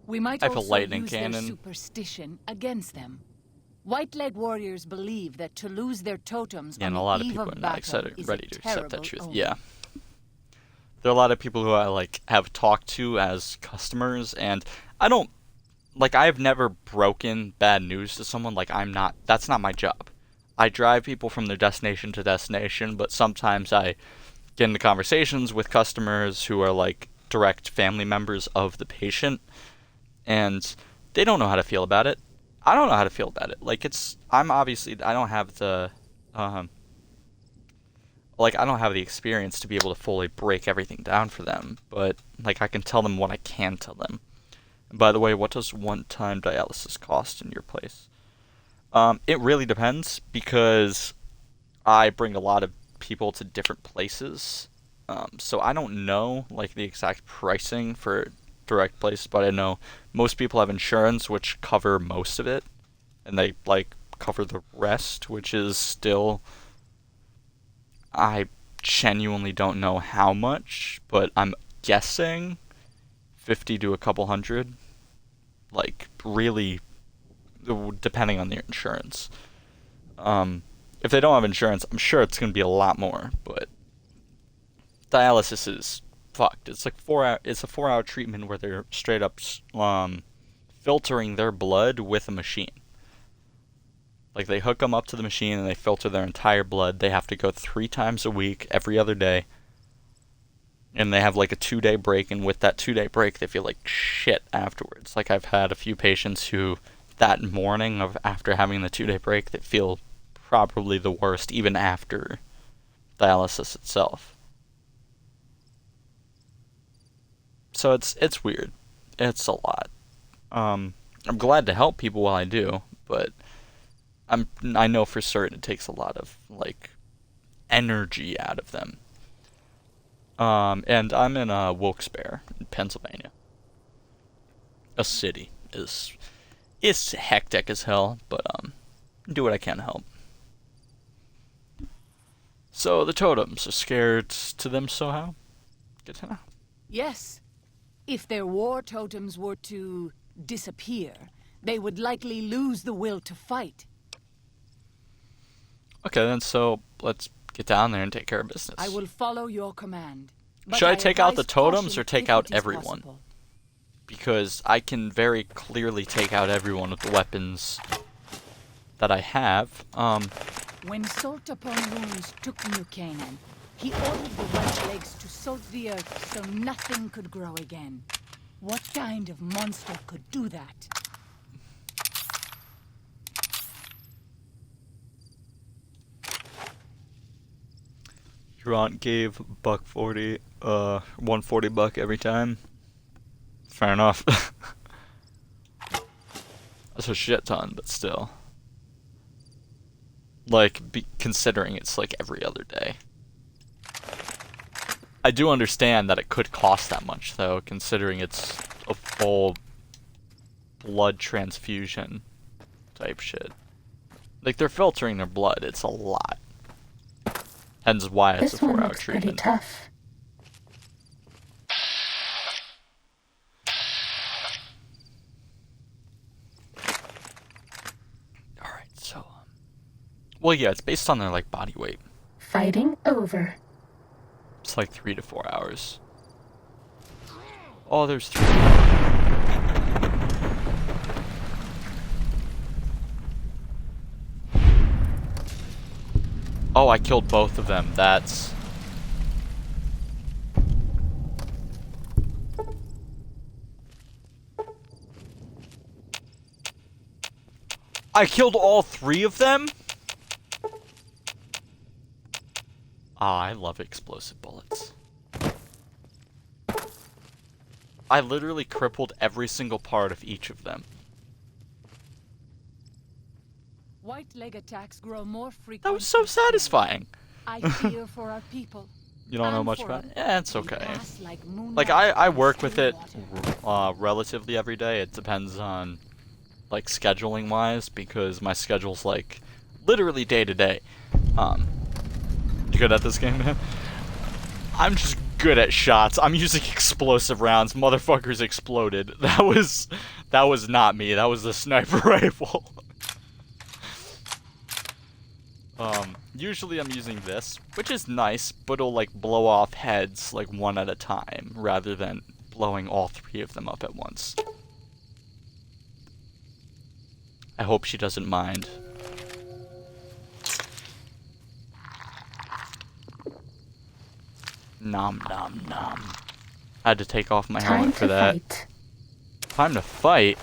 We might I have a also lightning use cannon. their superstition against them. White Leg warriors believe that to lose their totems Yeah, on and a the lot of eve people of are not battle is ready a to accept that terrible truth. omen. Yeah. There are a lot of people who I have talked to as customers, and I've never broken bad news to someone. That's not my job. I drive people from their destination to destination, but sometimes I get into conversations with customers who are direct family members of the patient, and they don't know how to feel about it. I don't know how to feel about it. I don't have the I don't have the experience to be able to fully break everything down for them, but I can tell them what I can tell them. And by the way, what does one-time dialysis cost in your place? It really depends, because I bring a lot of people to different places, so I don't know the exact pricing for direct places, but I know most people have insurance which cover most of it, and they cover the rest, which is still, I genuinely don't know how much, but I'm guessing 50 to a couple hundred. Like, really, depending on their insurance. If they don't have insurance, I'm sure it's going to be a lot more, but dialysis is fucked. It's like it's a 4-hour treatment where they're straight up filtering their blood with a machine. Like, they hook them up to the machine and they filter their entire blood. They have to go 3 times a week, every other day. And they have like a 2-day break, and with that 2-day break, they feel like shit afterwards. Like, I've had a few patients who, that morning of after having the 2-day break, they feel probably the worst, even after dialysis itself. So it's weird. It's a lot. I'm glad to help people while I do, but I know for certain it takes a lot of, like, energy out of them. And I'm in Wilkes-Barre, in Pennsylvania. A city. It's hectic as hell, but do what I can to help. So the totems are scared to them somehow? Good to know. Yes. If their war totems were to disappear, they would likely lose the will to fight. Okay, then, so let's get down there and take care of business. I will follow your command. But Should I take out the advise totems caution or take if out it is everyone? possible. Because I can very clearly take out everyone with the weapons that I have. When Salt upon Wounds took New Canaan, he ordered the White Legs to salt the earth so nothing could grow again. What kind of monster could do that? Your aunt gave $140, 140 buck every time. Fair enough. That's a shit ton, but still. Like, considering it's like every other day. I do understand that it could cost that much, though, considering it's a full blood transfusion type shit. Like, they're filtering their blood. It's a lot. Hence why it's This a one 4-hour looks pretty treatment. tough. Alright, so... well, yeah, it's based on their, like, body weight. Fighting over. It's like 3 to 4 hours. Oh, there's 3. Oh, I killed both of them. That's... I killed all 3 of them? Ah, I love explosive bullets. I literally crippled every single part of each of them. White leg attacks grow more frequent. That was so each day. satisfying. I fear for our people. You don't know And much for about us. it? Yeah, it's We okay. pass like moonlight Like, I on work with still it water. relatively every day. It depends on, like, scheduling wise, because my schedule's, like, literally day to day. You good at this game, man? I'm just good at shots. I'm using explosive rounds. Motherfuckers exploded. That was not me. That was the sniper rifle. Usually I'm using this, which is nice, but it'll, like, blow off heads, like, one at a time, rather than blowing all 3 of them up at once. I hope she doesn't mind. Nom nom nom. I had to take off my Time helmet to for that. fight. Time to fight?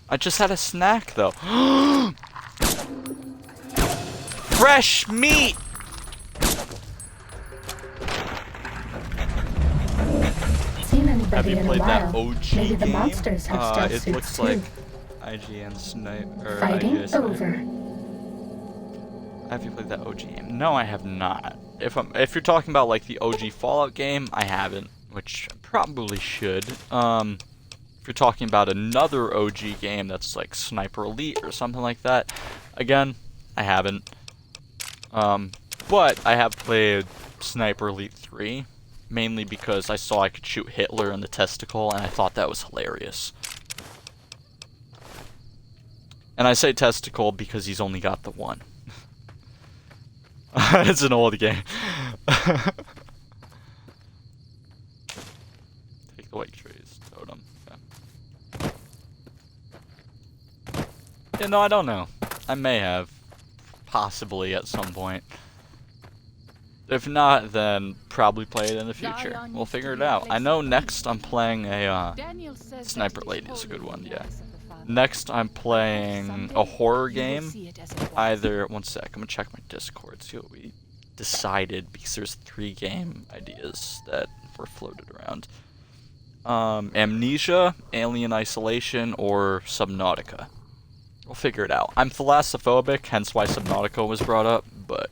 I just had a snack, though. Fresh meat! Seen Have anybody you in a played that while. OG Maybe the game? monsters have stealth It suits looks too. like IGN Sniper. Fighting IGN Sniper. over. Have you played that OG game? No, I have not. If you're talking about, like, the OG Fallout game, I haven't, which I probably should. If you're talking about another OG game that's like Sniper Elite or something like that, again, I haven't. But I have played Sniper Elite 3 mainly because I saw I could shoot Hitler in the testicle, and I thought that was hilarious. And I say testicle because he's only got the one. It's an old game. Take the white trees, totem. Okay. Yeah, no, I don't know. I may have. Possibly at some point. If not, then probably play it in the future. We'll figure it out. I know next I'm playing a, Sniper Lady is a good one, yeah. Next I'm playing a horror game. Either, one sec, I'm gonna check my Discord, see what we decided, because there's 3 game ideas that were floated around. Amnesia, Alien Isolation, or Subnautica. We'll figure it out. I'm thalassophobic, hence why Subnautica was brought up, but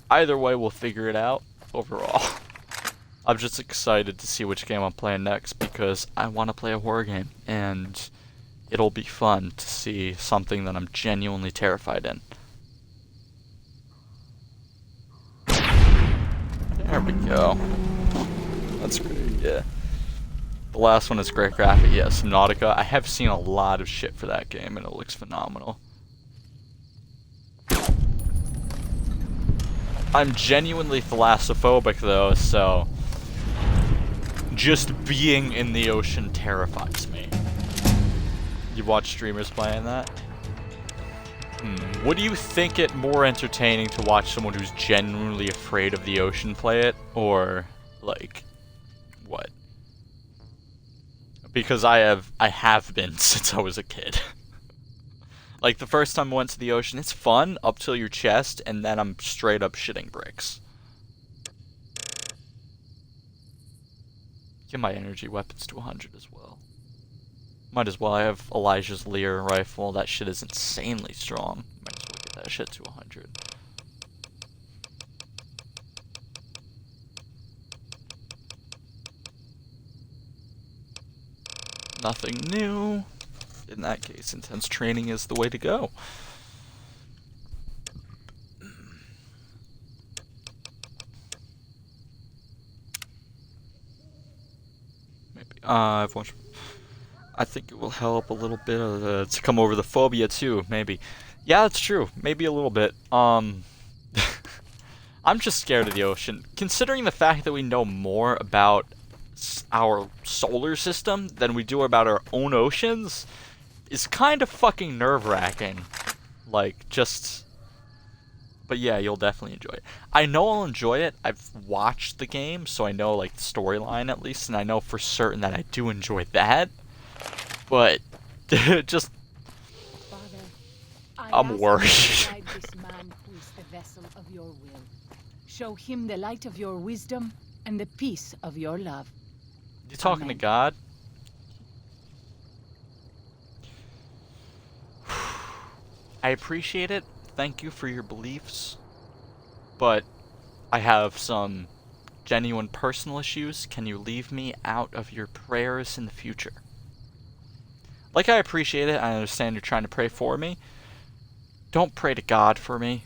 either way, we'll figure it out overall. I'm just excited to see which game I'm playing next, because I want to play a horror game, and it'll be fun to see something that I'm genuinely terrified in. There we go. That's great, yeah. The last one is great graphic, yeah, Subnautica. I have seen a lot of shit for that game, and it looks phenomenal. I'm genuinely thalassophobic, though, so just being in the ocean terrifies me. You watch streamers playing that? Would you think it more entertaining to watch someone who's genuinely afraid of the ocean play it, or, like, what? Because I have been since I was a kid. Like, the first time I went to the ocean, it's fun up till your chest, and then I'm straight up shitting bricks. Get my energy weapons to 100 as well. Might as well. I have Elijah's Lear rifle. That shit is insanely strong. Might as well get that shit to 100. Nothing new. In that case, intense training is the way to go. Maybe. I've watched. I think it will help a little bit to come over the phobia too. Maybe. Yeah, that's true. Maybe a little bit. I'm just scared of the ocean, considering the fact that we know more about our solar system than we do about our own oceans. Is kind of fucking nerve-wracking. Like, just... But yeah, you'll definitely enjoy it. I know I'll enjoy it. I've watched the game, so I know, like, the storyline at least, and I know for certain that I do enjoy that. But, just... I'm worried. This man who is the vessel of your will. Show him the light of your wisdom and the peace of your love. You talking to God? I appreciate it. Thank you for your beliefs. But I have some genuine personal issues. Can you leave me out of your prayers in the future? Like, I appreciate it. I understand you're trying to pray for me. Don't pray to God for me.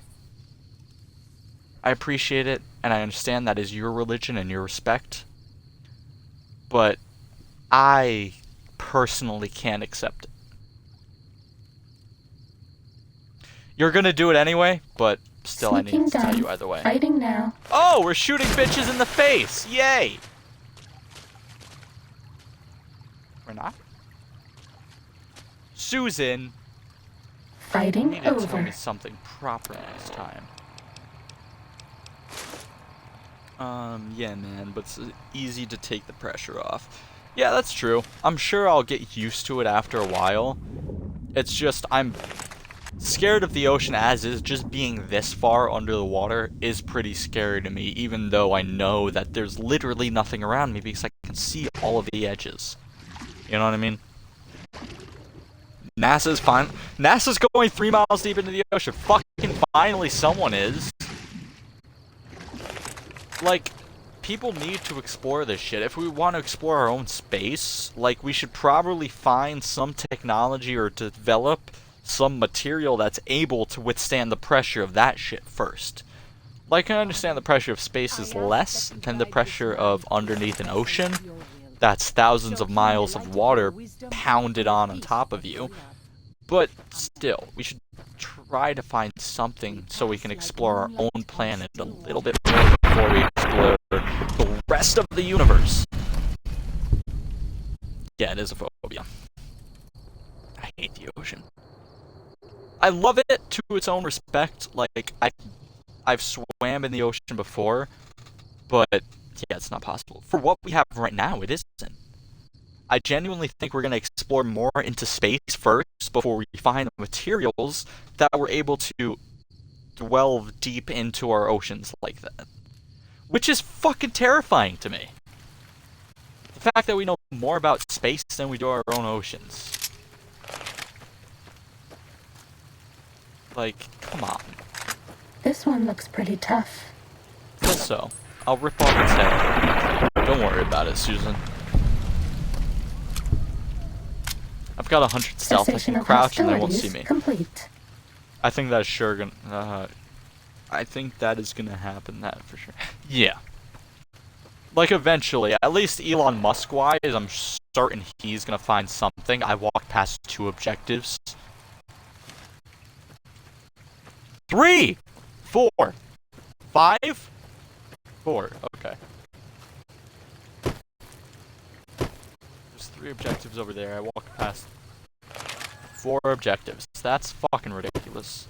I appreciate it, and I understand that is your religion and your respect. But I personally can't accept it. You're gonna do it anyway, but still I need to tell you either way. Fighting now. Oh, we're shooting bitches in the face! Yay! We're not? Susan! You Fighting need to tell over. me something proper next time. Yeah, man, but it's easy to take the pressure off. Yeah, that's true. I'm sure I'll get used to it after a while. It's just, I'm scared of the ocean as is. Just being this far under the water is pretty scary to me, even though I know that there's literally nothing around me because I can see all of the edges. You know what I mean? NASA's going 3 miles deep into the ocean. Fucking finally someone is. Like, people need to explore this shit. If we want to explore our own space, like, we should probably find some technology or develop some material that's able to withstand the pressure of that shit first. Like, I understand the pressure of space is less than the pressure of underneath an ocean. That's thousands of miles of water pounded on top of you. But still, we should try to find something so we can explore our own planet a little bit more before we explore the rest of the universe. Yeah, it is a phobia. I hate the ocean. I love it to its own respect. Like, I've swam in the ocean before, but yeah, it's not possible. For what we have right now, it isn't. I genuinely think we're going to explore more into space first before we find the materials that we're able to delve deep into our oceans like that. Which is fucking terrifying to me. The fact that we know more about space than we do our own oceans. Like, come on. This one looks pretty tough. Guess so. I'll rip off its head. Don't worry about it, Susan. I've got 100 stealth. I Cessation can of crouch and they won't see hostilities me. complete. I think that's sure gonna. I think that is gonna happen. That for sure. Yeah. Like eventually, at least Elon Musk-wise, I'm certain he's gonna find something. I walked past 2 objectives. 3, 4, 5, 4. Okay. There's 3 objectives over there. I walked past 4 objectives. That's fucking ridiculous.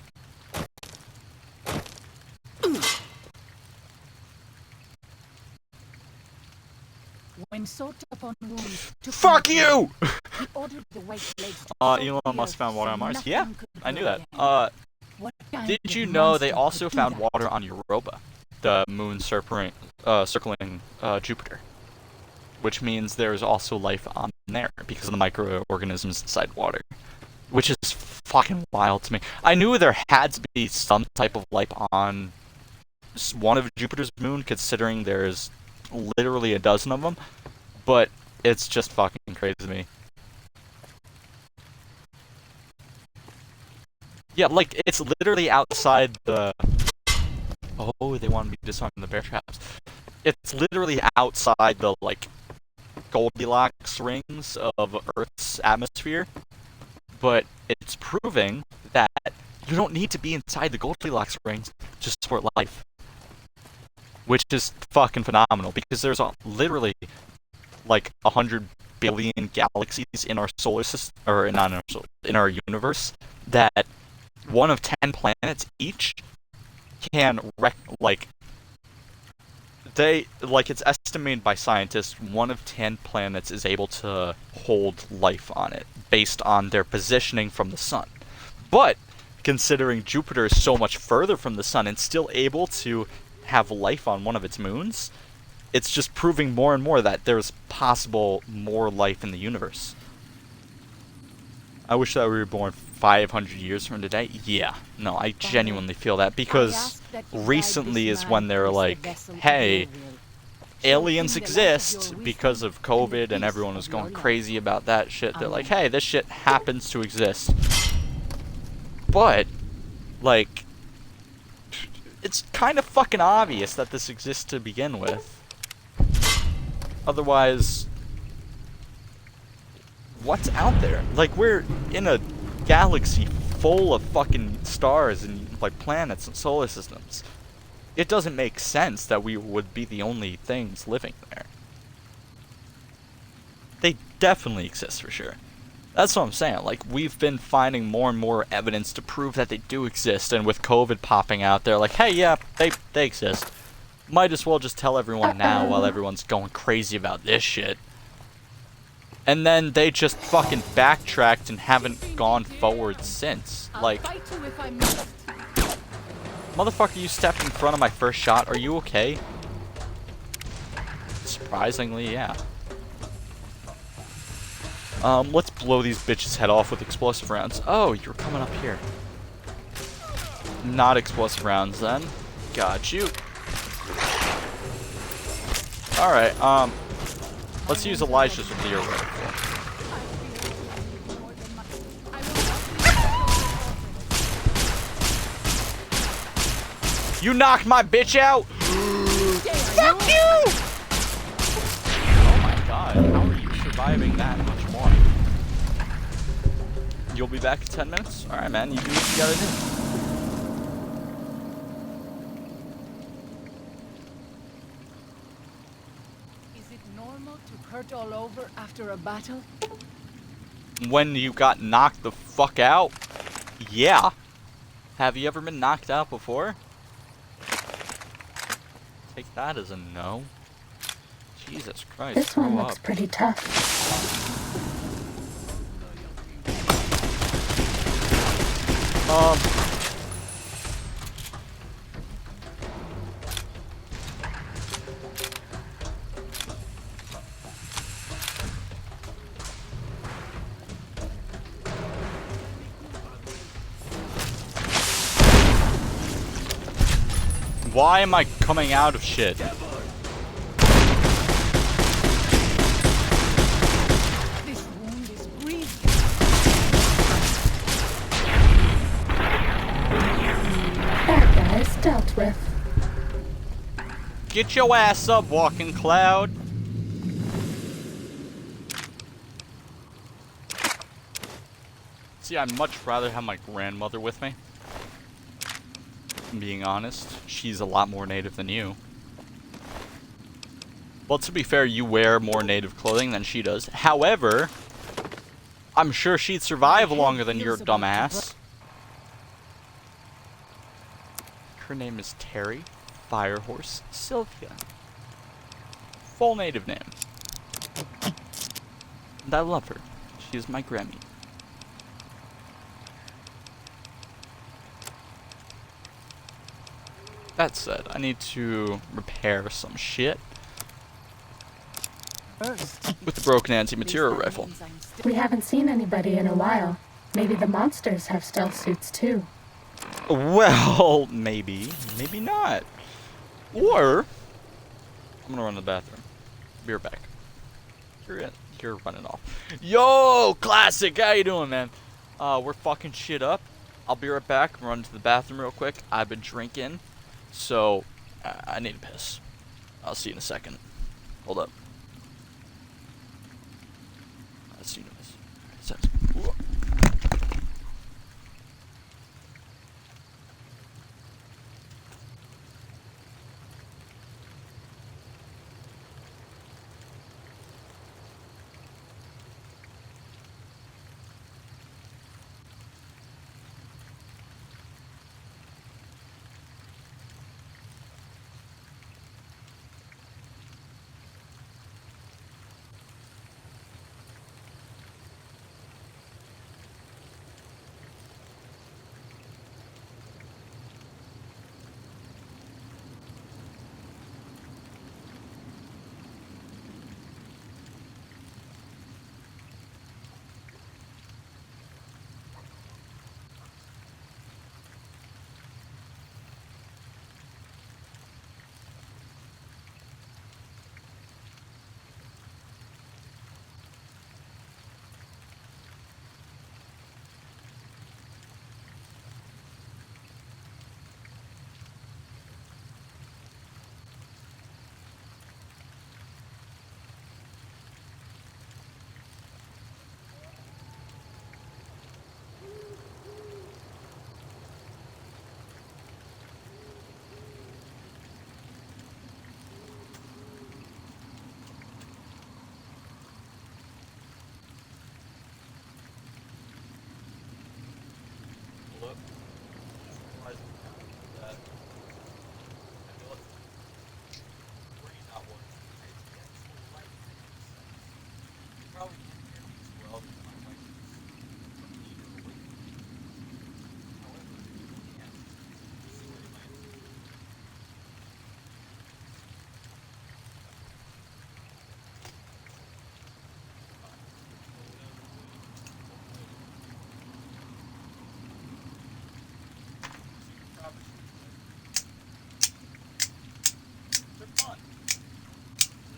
When sought upon wounds to Fuck you! he ordered the white blades to Elon probe the Musk earth found water so on Mars? nothing Yeah, could I knew grow that. again. What kind Did of you know they monster also could do found that? water on Europa, the moon circling Jupiter? Which means there is also life on there because of the microorganisms inside water. Which is fucking wild to me. I knew there had to be some type of life on one of Jupiter's moon, considering there's literally a dozen of them. But it's just fucking crazy to me. Yeah, like, it's literally outside the... Oh, they want me to disarm the bear traps. It's literally outside the, like, Goldilocks rings of Earth's atmosphere. But it's proving that you don't need to be inside the Goldilocks rings to support life. Which is fucking phenomenal, because there's literally, like, 100 billion galaxies in our solar system, or not in our solar, in our universe, that one of 10 planets each can it's estimated by scientists 1 of 10 planets is able to hold life on it based on their positioning from the sun. But considering Jupiter is so much further from the sun and still able to have life on one of its moons, it's just proving more and more that there's possible more life in the universe. I wish that we were born 500 years from today. Yeah, no, I genuinely feel that, because recently is when they're like, hey, aliens exist because of COVID and everyone was going crazy about that shit. They're like, hey, this shit happens to exist. But, like, it's kind of fucking obvious that this exists to begin with. Otherwise, what's out there? Like, we're in a galaxy full of fucking stars and, like, planets and solar systems. It doesn't make sense that we would be the only things living there. They definitely exist for sure. That's what I'm saying. Like, we've been finding more and more evidence to prove that they do exist, and with COVID popping out, they're like, hey, yeah, they exist. Might as well just tell everyone now while everyone's going crazy about this shit. And then they just fucking backtracked and haven't gone forward since. Like, I'll fight you if I must. motherfucker, you stepped in front of my first shot. Are you okay? Surprisingly, yeah. Let's blow these bitches' head off with explosive rounds. Oh, you're coming up here. Not explosive rounds, then. Got you. Alright, let's use Elijah's with the air rifle. You knocked my bitch out! Fuck you! Oh my god, how are you surviving that much more? You'll be back in 10 minutes? Alright, man, you do what you gotta do. Is it normal to hurt all over after a battle? When you got knocked the fuck out? Yeah. Have you ever been knocked out before? Take that as a no. Jesus Christ, This one grow looks up. pretty tough. Why am I coming out of shit? This wound is grievous. That guy's dealt with. Get your ass up, Walking Cloud. See, I'd much rather have my grandmother with me. Being honest, she's a lot more native than you. Well, to be fair, you wear more native clothing than she does. However, I'm sure she'd survive longer than your dumbass. Her name is Terry Firehorse Sylvia. Full native name. And I love her. She is my Grammy. That said, I need to repair some shit First, with the broken anti-material this rifle. means I'm still We haven't seen anybody in a while. Maybe the monsters have stealth suits too. Well, maybe. Maybe not. Or, I'm gonna run to the bathroom. Be right back. You're running off. Yo, Classic, how you doing, man? We're fucking shit up. I'll be right back. Run to the bathroom real quick. I've been drinking, so I need to piss. I'll see you in a second. Hold up. I'll see you in a second.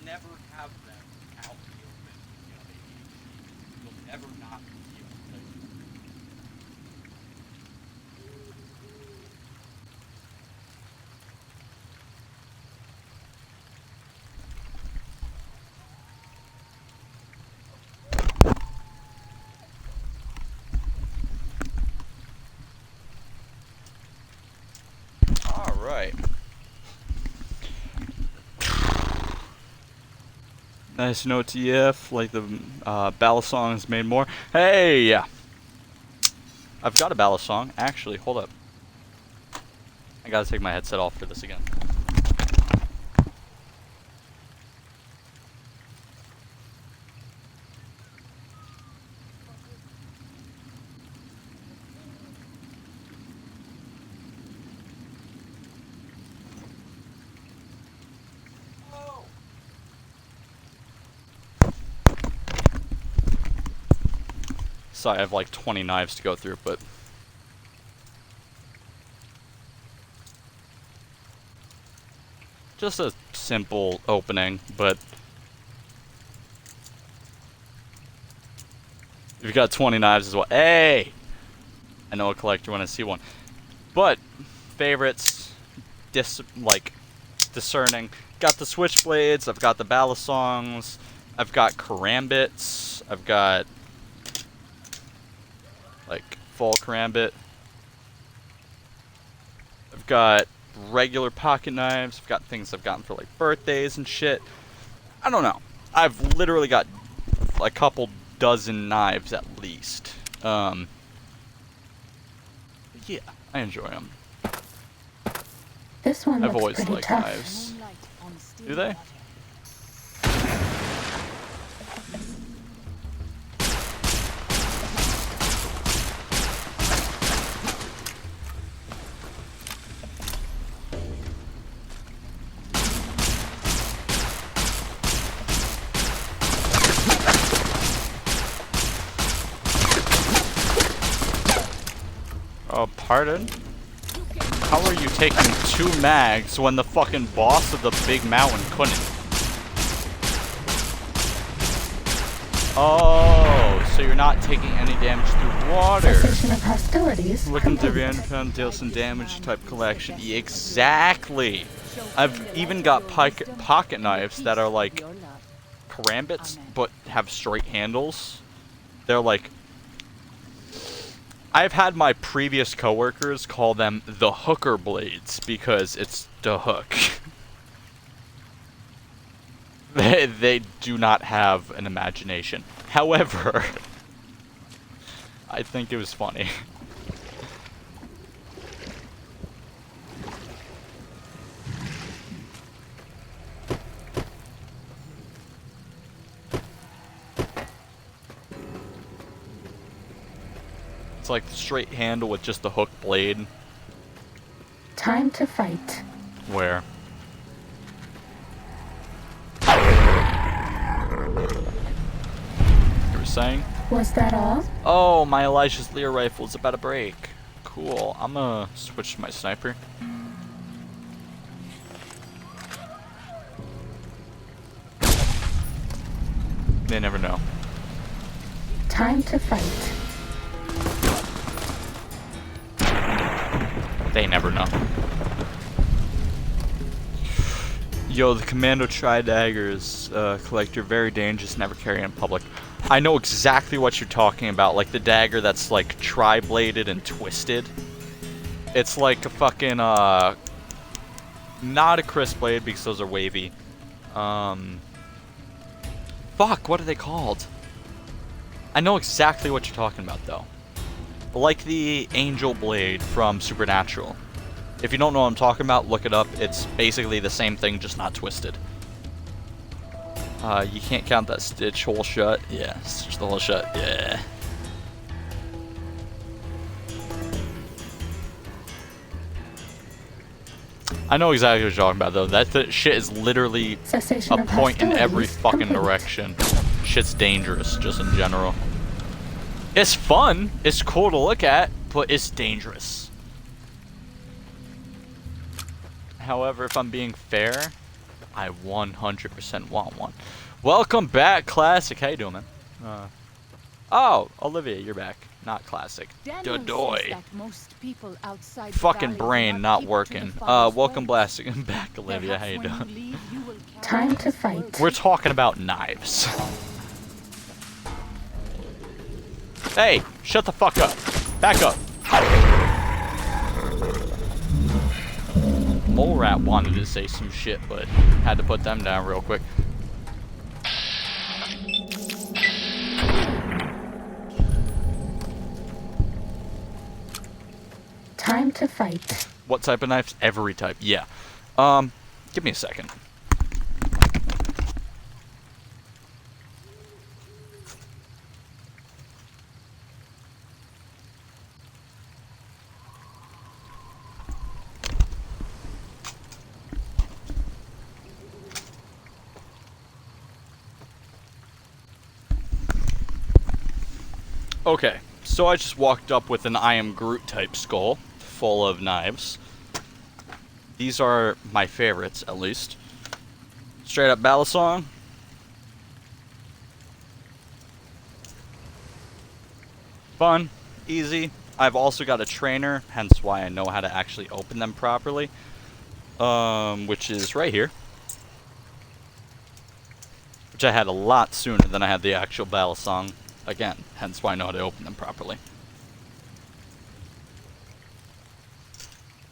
Never have them out in the open, you know, ADHD. You'll never not be able to play with them. Alright. Nice note TF, like the ballad song is made more. Hey! I've got a ballad song. Actually, hold up. I gotta take my headset off for this again. Sorry, I have like 20 knives to go through, but... just a simple opening, but... if you've got 20 knives as well, hey! I know a collector when I see one. But, favorites, discerning. Got the switchblades, I've got the balisongs, I've got karambits, I've got... like full karambit. I've got regular pocket knives. I've got things I've gotten for like birthdays and shit. I don't know. I've literally got a couple dozen knives at least. Yeah, I enjoy them. This one I've looks always pretty liked tough. knives. Moonlight on still Do they? water. Oh, pardon? How are you taking 2 mags when the fucking boss of the big mountain couldn't? Oh, so you're not taking any damage through water. Cessation of hostilities. Looking to complete. reincarnate deal some damage type collection. Yeah, exactly. I've even got pocket knives that are like karambits, but have straight handles. They're like... I've had my previous coworkers call them the hooker blades because it's the hook. They do not have an imagination. However, I think it was funny. It's like the straight handle with just the hook blade. Time to fight. Where? You were saying? Was that all? Oh, my Elijah's Lear rifle is about to break. Cool. I'm gonna switch to my sniper. They never know. Time to fight. They never know. Yo, the Commando Tri-Daggers collector, very dangerous, never carry in public. I know exactly what you're talking about, like the dagger that's like tri-bladed and twisted. It's like a fucking, not a crisp blade because those are wavy. Fuck, what are they called? I know exactly what you're talking about though. Like the Angel Blade from Supernatural. If you don't know what I'm talking about, look it up. It's basically the same thing, just not twisted. You can't count that stitch hole shut. Yeah, stitch the hole shut. Yeah. I know exactly what you're talking about, though. That shit is literally Cessation a of point in every hostilities fucking complete. direction. Shit's dangerous, just in general. It's fun. It's cool to look at, but it's dangerous. However, if I'm being fair, I 100% want one. Welcome back, Classic. How you doing, man? Oh, Olivia, you're back. Not Classic. Daniel Dadoy. says that most people outside the Fucking valley do brain not keep to working. the Father's Welcome ways. back, Olivia. How you Perhaps when doing? you leave, you will carry Time to his fight. words. We're talking about knives. Hey, shut the fuck up. Back up. Mole Rat wanted to say some shit, but had to put them down real quick. Time to fight. What type of knives? Every type, yeah. Give me a second. Okay, so I just walked up with an I Am Groot type skull, full of knives. These are my favorites, at least. Straight up Balisong. Fun, easy. I've also got a trainer, hence why I know how to actually open them properly. Which is right here. Which I had a lot sooner than I had the actual Balisong. Again, hence why I know how to open them properly.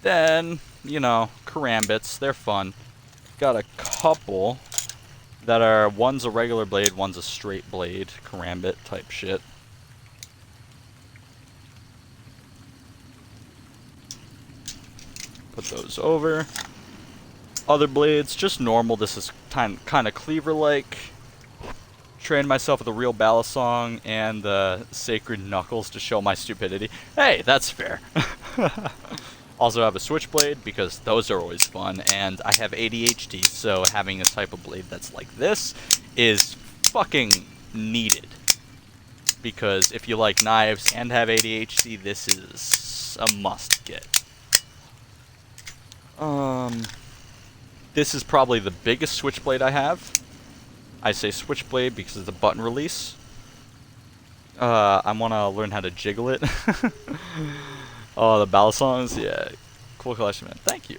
Then, you know, karambits, they're fun. Got a couple that are, one's a regular blade, one's a straight blade, karambit type shit. Put those over. Other blades, just normal. This is kind of cleaver-like. Trained myself with a real Balisong and the Sacred Knuckles to show my stupidity. Hey, that's fair. Also have a switchblade because those are always fun, and I have ADHD, so having a type of blade that's like this is fucking needed. Because if you like knives and have ADHD, this is a must get. This is probably the biggest switchblade I have. I say switchblade because it's a button release. I want to learn how to jiggle it. Oh, the Balisongs, yeah. Cool collection, man. Thank you.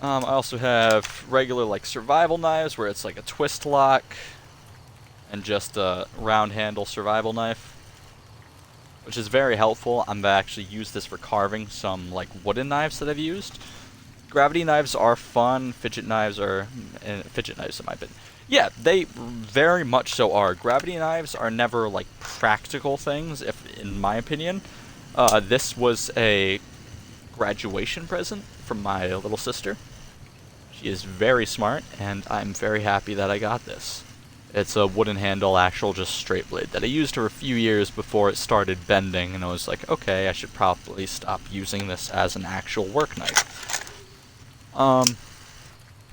I also have regular, like, survival knives where it's like a twist lock and just a round handle survival knife, which is very helpful. I'm gonna actually use this for carving some, like, wooden knives that I've used. Gravity knives are fun. Fidget knives are... fidget knives, in my opinion. Yeah, they very much so are. Gravity knives are never, like, practical things, in my opinion. This was a graduation present from my little sister. She is very smart, and I'm very happy that I got this. It's a wooden handle, actual just straight blade that I used for a few years before it started bending, and I was like, okay, I should probably stop using this as an actual work knife.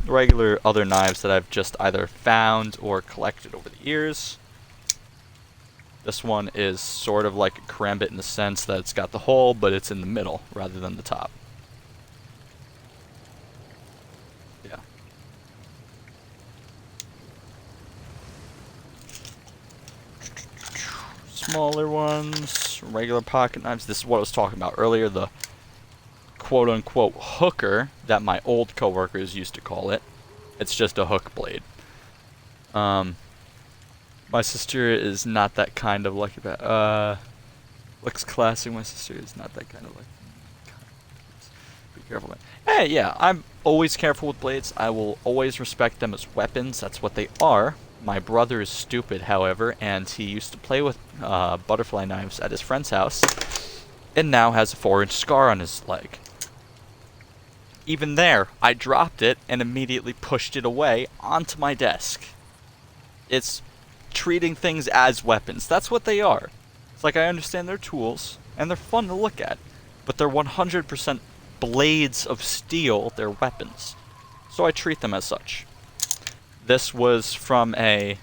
Regular other knives that I've just either found or collected over the years. This one is sort of like a karambit in the sense that it's got the hole, but it's in the middle rather than the top. Yeah. Smaller ones, regular pocket knives. This is what I was talking about earlier, the quote-unquote hooker that my old coworkers used to call it. It's just a hook blade. My sister is not that kind of lucky. Looks classy. My sister is not that kind of lucky. Be careful, man. Hey, yeah, I'm always careful with blades. I will always respect them as weapons. That's what they are. My brother is stupid, however, and he used to play with butterfly knives at his friend's house, and now has a 4-inch scar on his leg. Even there, I dropped it and immediately pushed it away onto my desk. It's treating things as weapons. That's what they are. It's like, I understand they're tools, and they're fun to look at, but they're 100% blades of steel. They're weapons. So I treat them as such. This was from a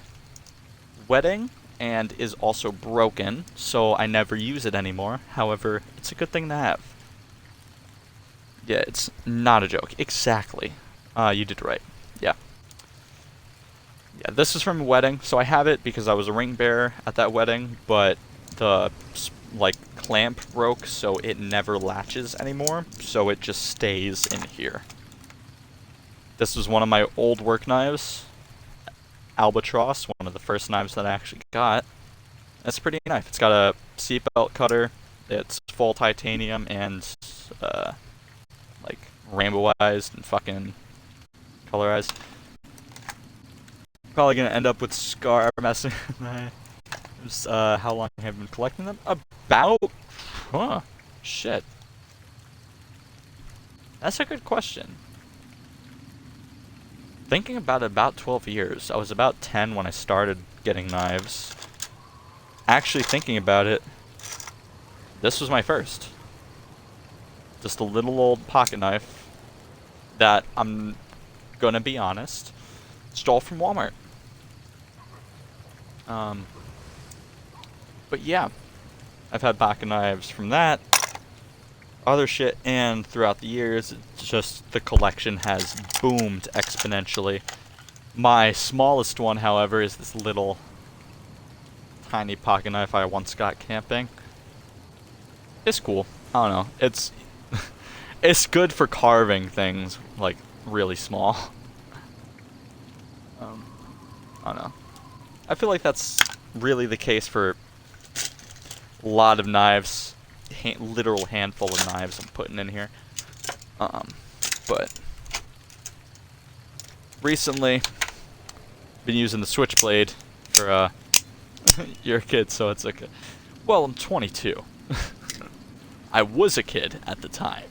wedding, and is also broken, so I never use it anymore. However, it's a good thing to have. Yeah, it's not a joke. Exactly. You did right. Yeah. Yeah, this is from a wedding, so I have it because I was a ring bearer at that wedding, but the, like, clamp broke, so it never latches anymore, so it just stays in here. This was one of my old work knives. Albatross, one of the first knives that I actually got. That's a pretty knife. It's got a seatbelt cutter, it's full titanium, and, like rainbowized and fucking colorized. Probably gonna end up with Scar messing with my. How long have I been collecting them? About. Huh. Shit. That's a good question. Thinking about it, about 12 years. I was about 10 when I started getting knives. Actually thinking about it, this was my first. Just a little old pocket knife that, I'm gonna be honest, stole from Walmart. But yeah, I've had pocket knives from that, other shit, and throughout the years, it's just the collection has boomed exponentially. My smallest one, however, is this little tiny pocket knife I once got camping. It's cool. I don't know. It's it's good for carving things like really small. I don't know. I feel like that's really the case for a lot of knives. Literal handful of knives I'm putting in here. But recently been using the Switchblade for you're a kid, so it's okay. Well, I'm 22. I was a kid at the time.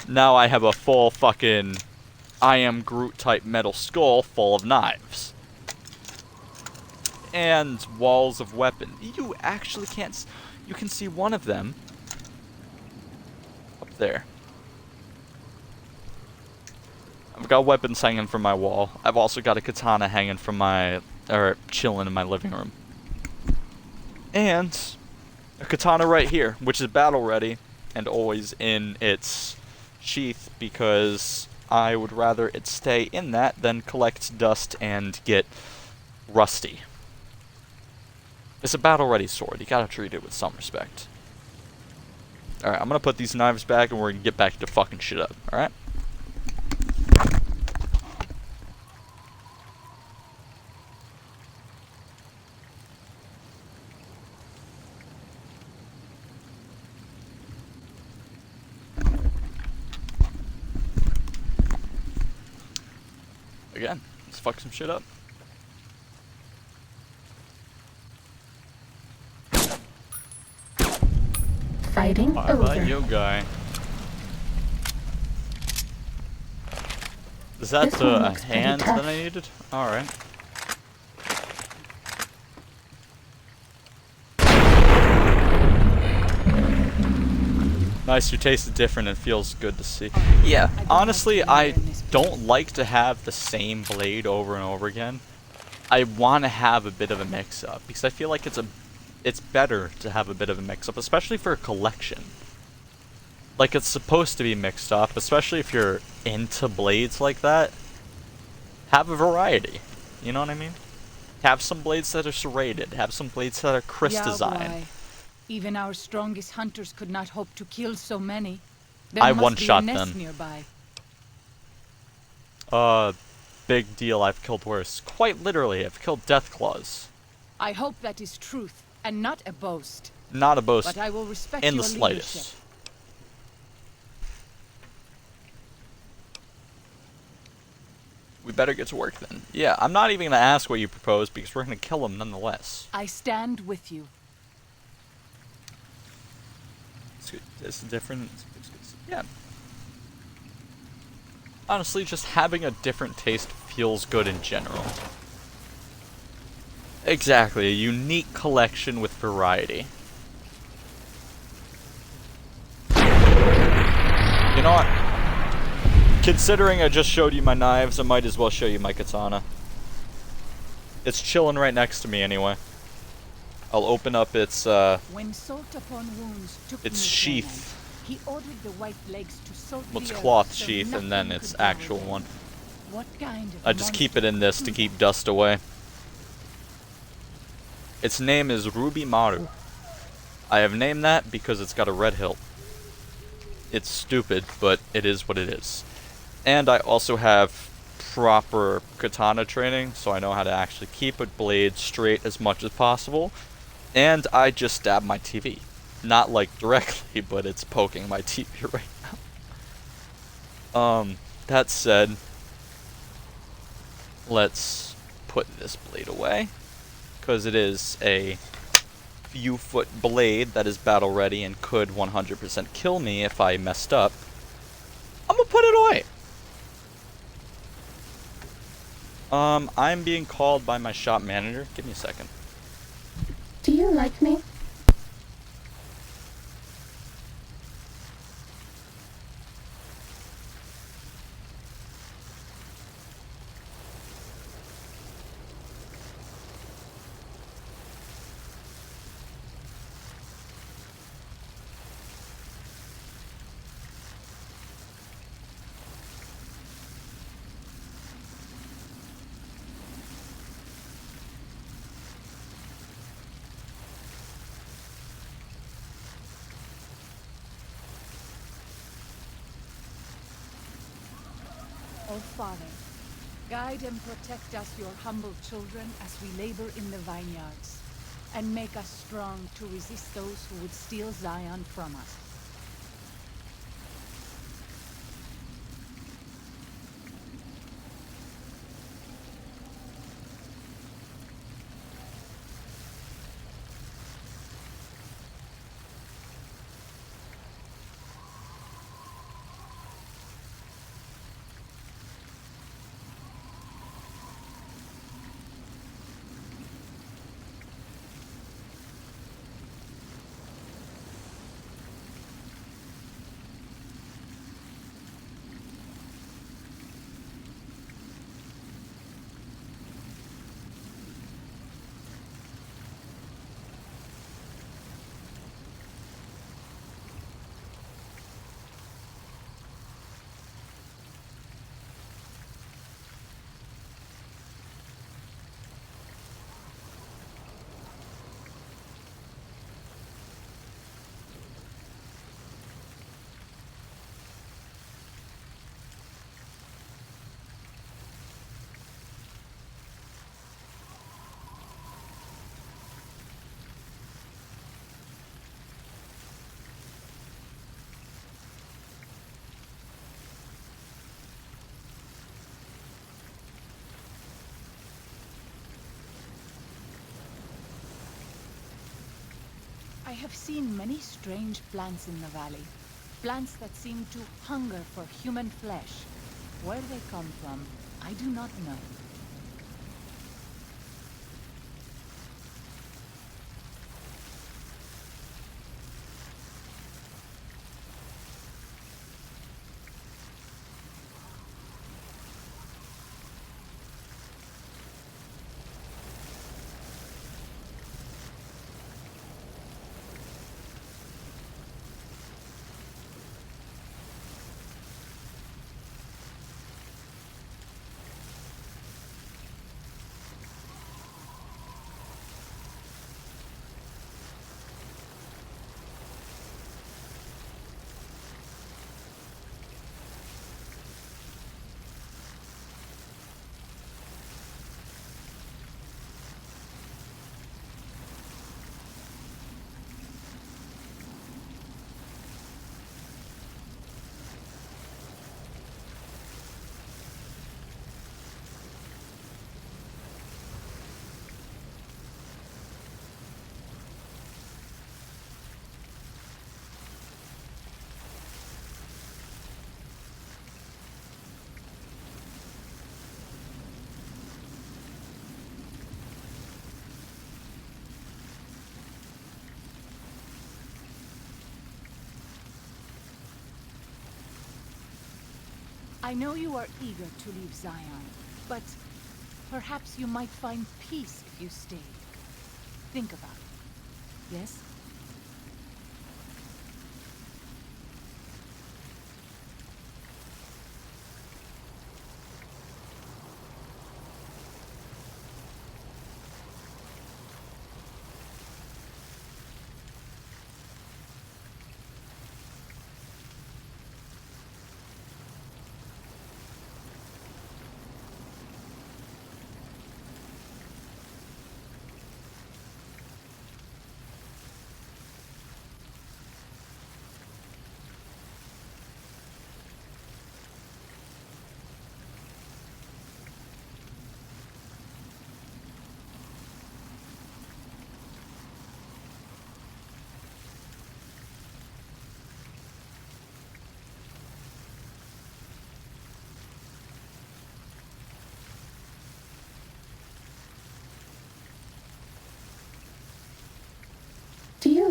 Now I have a full fucking I Am Groot type metal skull full of knives. And walls of weapons. You actually can't you can see one of them up there. I've got weapons hanging from my wall. I've also got a katana hanging from my, or chilling in my living room. And a katana right here, which is battle ready and always in its sheath because I would rather it stay in that than collect dust and get rusty. It's a battle ready sword. You gotta treat it with some respect. Alright, I'm gonna put these knives back and we're gonna get back to fucking shit up, alright? Again, let's fuck some shit up. Fighting Bye bye, over. yo guy. Is that This one a looks pretty hand tough. that I needed? Alright. Nice, your taste is different and feels good to see. Yeah, honestly, I don't like to have the same blade over and over again. I want to have a bit of a mix-up, because I feel like it's better to have a bit of a mix-up, especially for a collection. Like, it's supposed to be mixed up, especially if you're into blades like that. Have a variety, you know what I mean? Have some blades that are serrated, have some blades that are Chris Yao design. Guai. Even our strongest hunters could not hope to kill so many. I There must be a one-shot nest them. nearby. Big deal, I've killed worse. Quite literally, I've killed Deathclaws. I hope that is truth and not a boast. Not a boast But I will respect in your the slightest. leadership. We better get to work then. Yeah, I'm not even gonna ask what you propose because we're gonna kill him nonetheless. I stand with you. It's different. Yeah. Honestly, just having a different taste feels good in general. Exactly, a unique collection with variety. You know what? Considering I just showed you my knives, I might as well show you my katana. It's chilling right next to me anyway. I'll open up its When salt upon wounds took its me sheath. He ordered the white legs to salt Well, it's the earth cloth so sheath and then nothing its could go actual within. one. What kind of I just keep it monster in this to could keep dust away. Its name is Ruby Maru. I have named that because it's got a red hilt. It's stupid, but it is what it is. And I also have proper katana training, so I know how to actually keep a blade straight as much as possible. And I just stabbed my TV. Not like directly, but it's poking my TV right now. That said, let's put this blade away, because it is a few foot blade that is battle ready and could 100% kill me if I messed up. I'm gonna put it away. I'm being called by my shop manager. Give me a second. Do you like me? O Father, guide and protect us, your humble children, as we labor in the vineyards, and make us strong to resist those who would steal Zion from us. I have seen many strange plants in the valley. Plants that seem to hunger for human flesh. Where they come from, I do not know. I know you are eager to leave Zion, but perhaps you might find peace if you stayed. Think about it. Yes?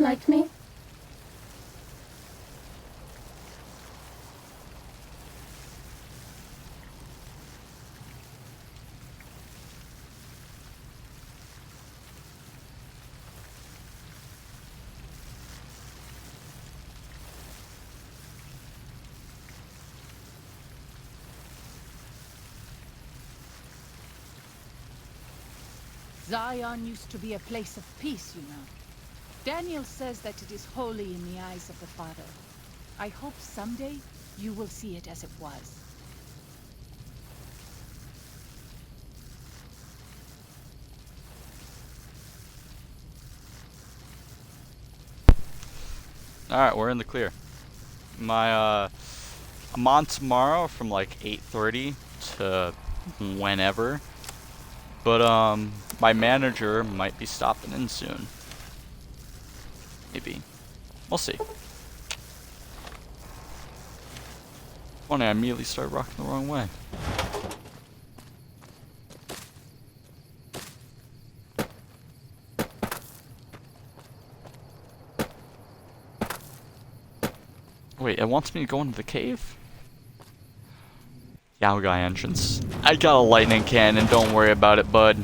anyone like me? Zion used to be a place of peace, you know. Daniel says that it is holy in the eyes of the Father. I hope someday you will see it as it was. Alright, we're in the clear. I'm on tomorrow from like 8:30 to whenever. But, my manager might be stopping in soon. Maybe. We'll see. Funny, I immediately started rocking the wrong way. Wait, it wants me to go into the cave? Yao Guai entrance. I got a lightning cannon, don't worry about it, bud.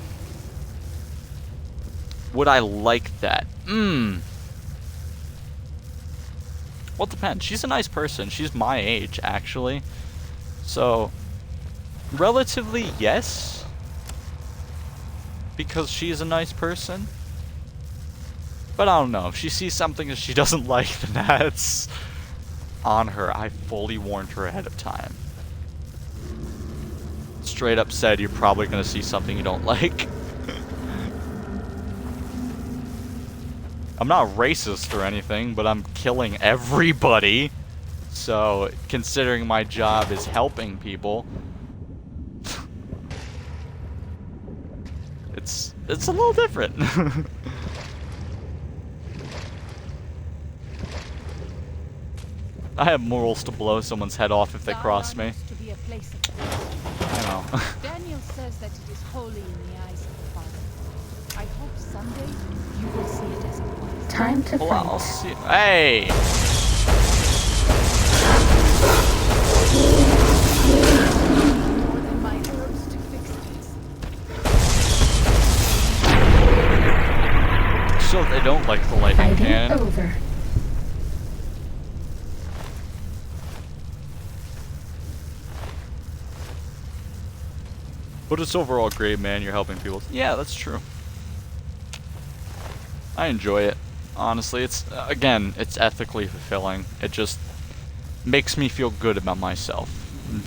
Would I like that? Well, it depends. She's a nice person. She's my age, actually. So, relatively, yes. Because she's a nice person. But I don't know. If she sees something that she doesn't like, then that's on her. I fully warned her ahead of time. Straight up said you're probably going to see something you don't like. I'm not racist or anything, but I'm killing everybody. So, considering my job is helping people, it's a little different. I have morals to blow someone's head off if they cross me. I know. Daniel says that it is holy in the eyes of the Father. I hope someday you will see it as it was. Time to Well, I'll fight. see. Hey! More than my herbs to fix things. So they don't like the lightning Fighting cannon. over. But it's overall great, man. You're helping people. Yeah, that's true. I enjoy it. Honestly, it's again, it's ethically fulfilling. It just makes me feel good about myself,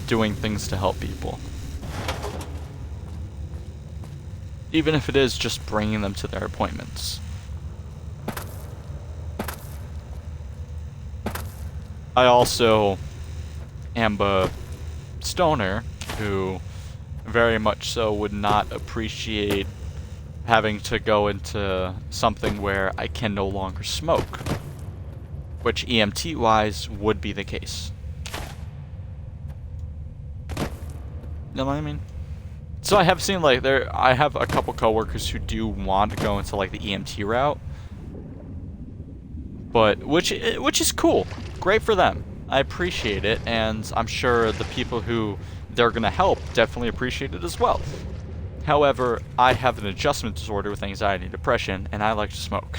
doing things to help people. Even if it is just bringing them to their appointments. I also am a stoner who very much so would not appreciate having to go into something where I can no longer smoke, which EMT-wise would be the case. You know what I mean? So I have seen like I have a couple coworkers who do want to go into like the EMT route, but which is cool, great for them. I appreciate it, and I'm sure the people who they're gonna help definitely appreciate it as well. However, I have an adjustment disorder with anxiety and depression, and I like to smoke.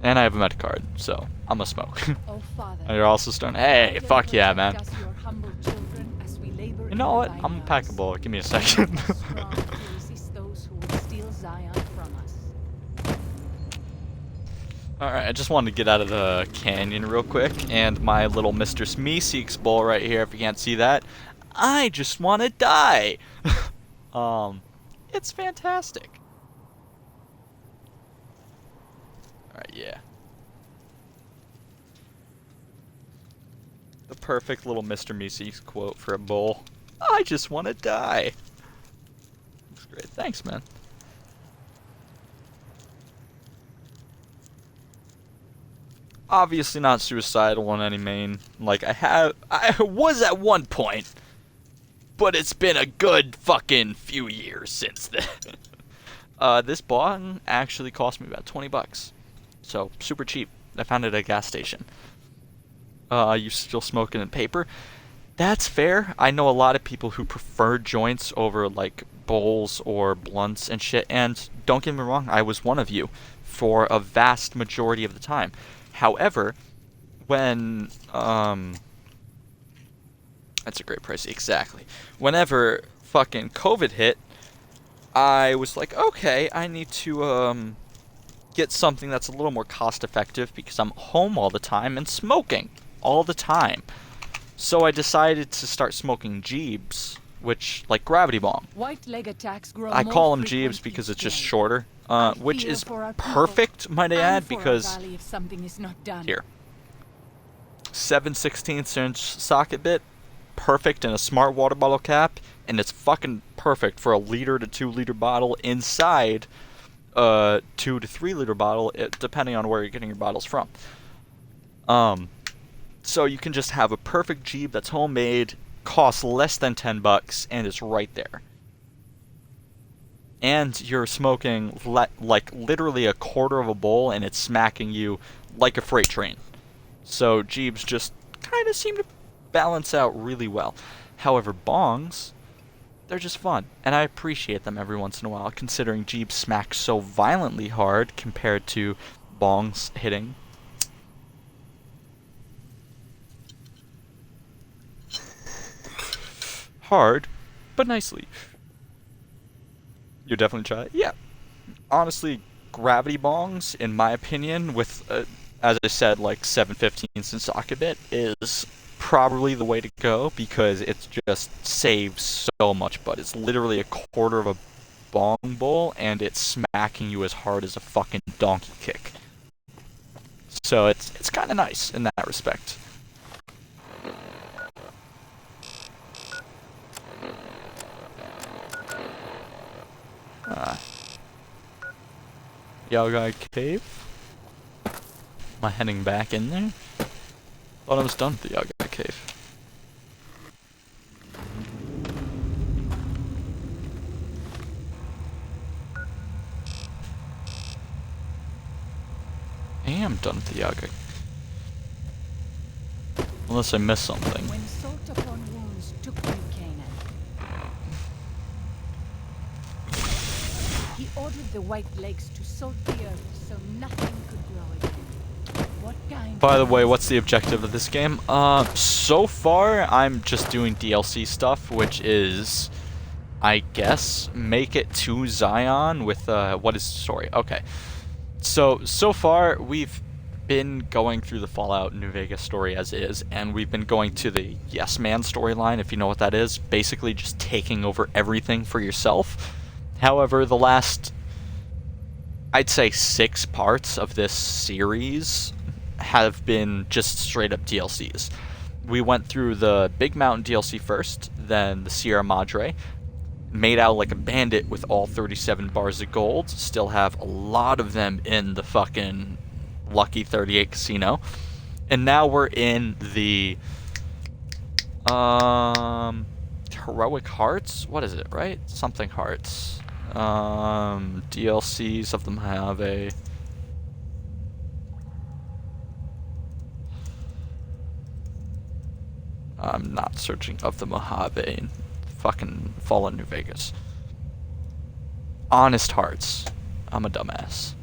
And I have a med card, so I'm a smoke. Oh, Father. And you're also stoned. Hey, fuck yeah, man. Protect us, your humble children, as we labor You know in what? your I'm vineyards. impeccable. Give me a second. Strong to resist those who would steal Zion from us. Alright, I just wanted to get out of the canyon real quick, and my little Mr. Smeeseeks bowl right here, if you can't see that. I just want to die! It's fantastic. Alright, yeah. The perfect little Mr. Meeseeks quote for a bowl. I just want to die! Looks great. Thanks, man. Obviously not suicidal in any main. Like, I was at one point, but it's been a good fucking few years since then. This bong actually cost me about 20 bucks. So, super cheap. I found it at a gas station. You still smoking in paper? That's fair. I know a lot of people who prefer joints over, like, bowls or blunts and shit, and don't get me wrong, I was one of you for a vast majority of the time. However, when, that's a great price, exactly. Whenever fucking COVID hit, I was like, okay, I need to, get something that's a little more cost effective because I'm home all the time and smoking all the time. So I decided to start smoking Jeebs, which, like Gravity Bomb. White leg attacks grow I more call them frequent Jeebs because each it's just day. shorter, I which fear is for our people perfect, might I and add, for our because valley if something is not done. here, 7/16" socket bit, perfect in a smart water bottle cap, and it's fucking perfect for a 1 to 2 liter bottle inside 2 to 3 liter bottle, depending on where you're getting your bottles from. So you can just have a perfect Jeeb that's homemade, costs less than 10 bucks, and it's right there. And you're smoking like literally a quarter of a bowl, and it's smacking you like a freight train. So Jeebs just kind of seem to balance out really well. However, bongs, they're just fun, and I appreciate them every once in a while, considering Jeebs smack so violently hard compared to bongs hitting. Hard, but nicely. You definitely try it? Yeah. Honestly, gravity bongs, in my opinion, with, as I said, like 7/15 and socket bit, is probably the way to go because it just saves so much butt. It's literally a quarter of a bong bowl, and it's smacking you as hard as a fucking donkey kick. So it's kind of nice in that respect. Yaogai Cave. Am I heading back in there? Thought I was done with the Yaogai Cave. I am done with the Yaogai. Unless I missed something. When salt upon wounds took you, Canaan, he ordered the white legs to salt the earth so nothing could grow again. What kind? By the way, what's the objective of this game? So far, I'm just doing DLC stuff, which is, I guess, make it to Zion with, what is the story? Okay. So far, we've been going through the Fallout New Vegas story as is, and we've been going to the Yes Man storyline, if you know what that is. Basically just taking over everything for yourself. However, the last, I'd say 6 parts of this series have been just straight up DLCs. We went through the Big Mountain DLC first, then the Sierra Madre, made out like a bandit with all 37 bars of gold, still have a lot of them in the fucking Lucky 38 casino, and now we're in the Heroic Hearts, what is it, right? Something Hearts. DLCs of the Mojave. I'm not searching of the Mojave. Fucking Fallout New Vegas. Honest Hearts. I'm a dumbass.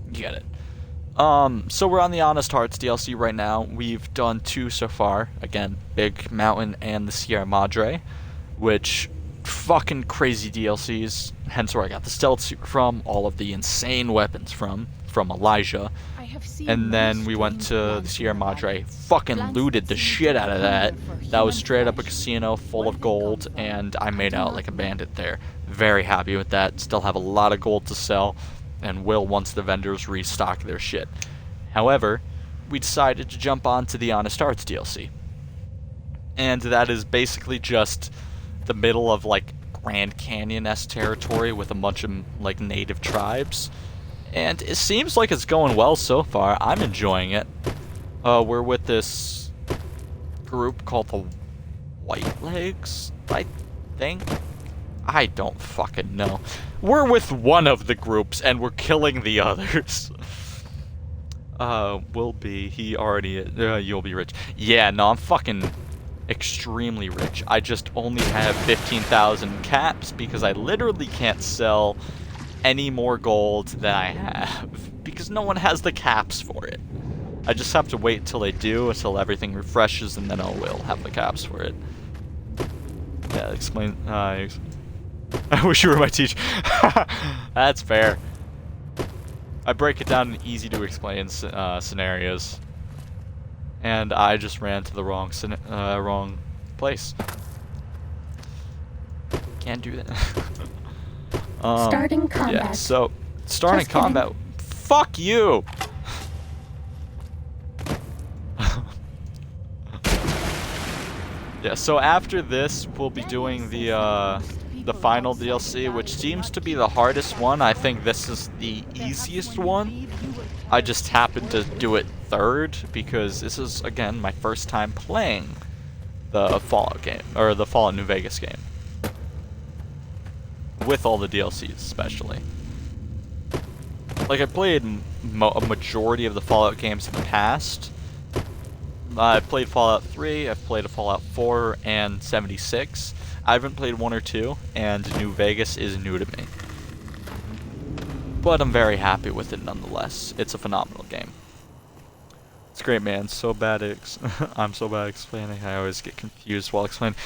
You get it. So we're on the Honest Hearts DLC right now. We've done 2 so far. Again, Big Mountain and the Sierra Madre, which fucking crazy DLCs. Hence where I got the stealth suit from, all of the insane weapons from Elijah. I have seen And then many we went strange to the plants Sierra in the Madre, valley. fucking Plants looted that the seem shit to out of hunger that. for That was human straight up a flesh. casino full Where of do they come gold, from? and I made do out not like a know. bandit there. Very happy with that. Still have a lot of gold to sell, and will once the vendors restock their shit. However, we decided to jump on to the Honest Hearts DLC. And that is basically just the middle of like Grand Canyon-esque territory with a bunch of like native tribes. And it seems like it's going well so far. I'm enjoying it. We're with this group called the White Legs, I think. I don't fucking know. We're with one of the groups and we're killing the others. Will be. He already is. You'll be rich. Yeah, no, I'm fucking extremely rich. I just only have 15,000 caps because I literally can't sell any more gold than I have. Because no one has the caps for it. I just have to wait until they do, until everything refreshes, and then I will have the caps for it. Yeah, explain. I wish you were my teacher. That's fair. I break it down in easy to explain scenarios. And I just ran to the wrong place. Can't do that. Starting combat. Yeah, so starting Just kidding. combat. Fuck you. Yeah, so after this, we'll be doing the final DLC, which seems to be the hardest one. I think this is the easiest one. I just happened to do it third because this is, again, my first time playing the Fallout game, or the Fallout New Vegas game. With all the DLCs, especially. Like, I played a majority of the Fallout games in the past. I've played Fallout 3, I've played a Fallout 4 and 76. I haven't played 1 or 2, and New Vegas is new to me. But I'm very happy with it nonetheless. It's a phenomenal game. It's great, man. So bad at I'm so bad at explaining. I always get confused while explaining.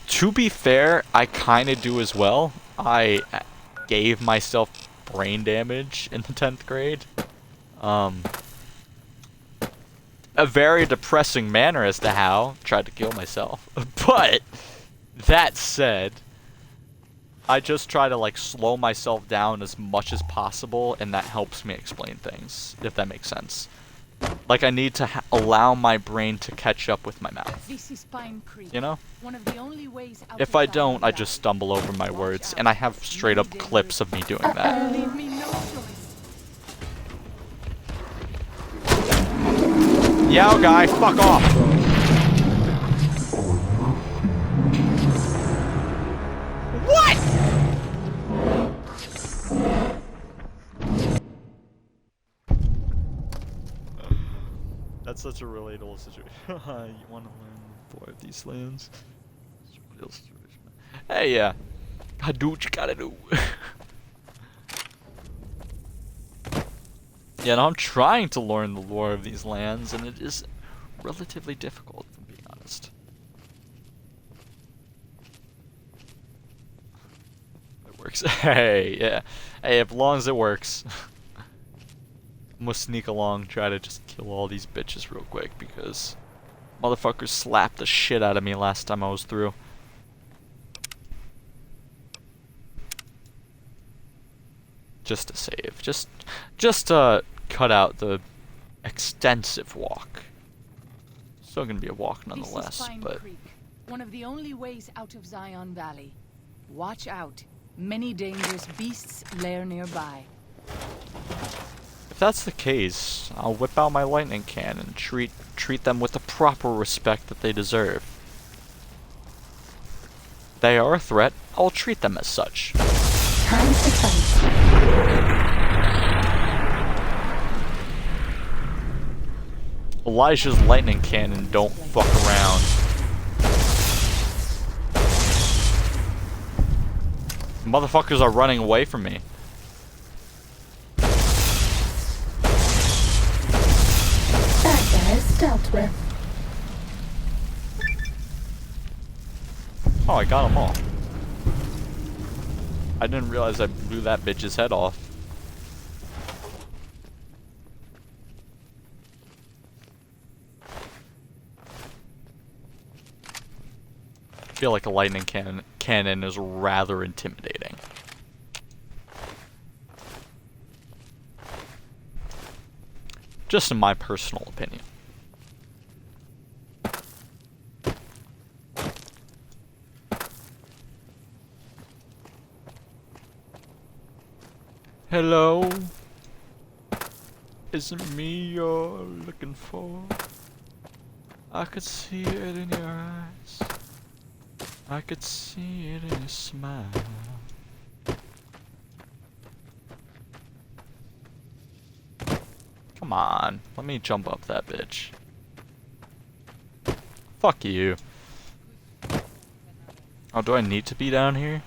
To be fair, I kind of do as well. I gave myself brain damage in the 10th grade. A very depressing manner as to how. Tried to kill myself. But, that said, I just try to, like, slow myself down as much as possible, and that helps me explain things, if that makes sense. Like, I need to allow my brain to catch up with my mouth. This is Pine Creek. You know? One of the only ways out If of I Zion don't, I Valley. just stumble over my words, and I have straight up clips of me doing that. Leave me no choice. Yo, guy, fuck off! What?! That's such a relatable situation. You want to learn 4 of these lands? Hey, yeah. Gotta do what you gotta do. Yeah, no, I'm trying to learn the lore of these lands, and it is relatively difficult, if I'm being honest. It works. Hey, yeah. Hey, as long as it works. I'm gonna sneak along, try to just kill all these bitches real quick, because motherfuckers slapped the shit out of me last time I was through. Just to save. Just cut out the extensive walk. Still gonna be a walk nonetheless, This is Pine but Creek, one of the only ways out of Zion Valley. Watch out. Many dangerous beasts lair nearby. if that's the case, I'll whip out my lightning cannon and treat them with the proper respect that they deserve. If they are a threat, I'll treat them as such. Time to fight. Elijah's lightning cannon don't fuck around. Motherfuckers are running away from me. That guy's dealt with. Oh, I got them all. I didn't realize I blew that bitch's head off. I feel like a lightning cannon is rather intimidating. Just in my personal opinion. Hello? Is it me you're looking for? I could see it in your eyes. I could see it in his smile. Come on, let me jump up that bitch. Fuck you. Oh, do I need to be down here?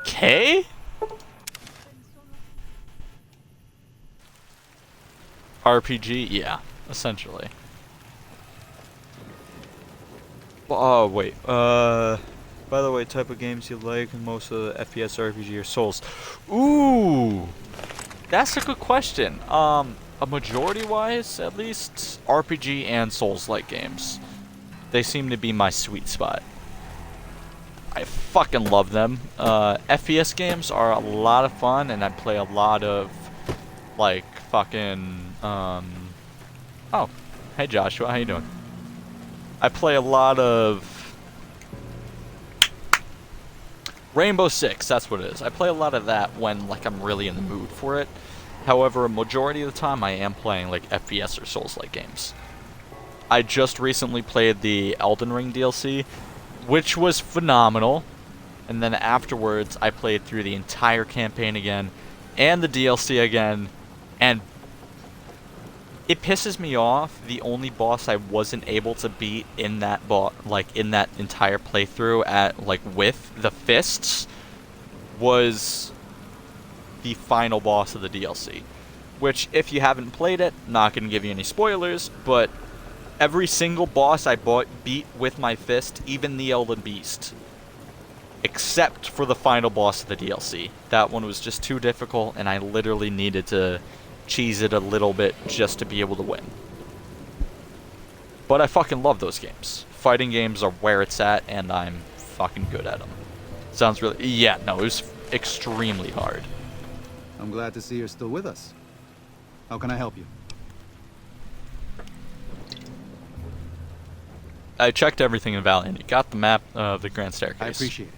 K? RPG? Yeah, essentially. Oh, wait. By the way, type of games you like, most of the FPS, RPG, or Souls. Ooh! That's a good question. A majority-wise, at least, RPG and Souls-like games. They seem to be my sweet spot. I fucking love them. FPS games are a lot of fun, and I play a lot of, like, fucking, Oh, hey Joshua, how you doing? I play a lot of Rainbow Six, that's what it is. I play a lot of that when, like, I'm really in the mood for it. However, a majority of the time I am playing, like, FPS or Souls-like games. I just recently played the Elden Ring DLC, which was phenomenal. And then afterwards, I played through the entire campaign again, and the DLC again, and it pisses me off. The only boss I wasn't able to beat in that in that entire playthrough with the fists was the final boss of the DLC. Which, if you haven't played it, not gonna give you any spoilers, but every single boss I beat with my fist, even the Elden Beast, except for the final boss of the DLC. That one was just too difficult, and I literally needed to cheese it a little bit just to be able to win. But I fucking love those games. Fighting games are where it's at, and I'm fucking good at them. Sounds really... Yeah, no, it was extremely hard. I'm glad to see you're still with us. How can I help you? I checked everything in Valiant. You got the map of the Grand Staircase. I appreciate it.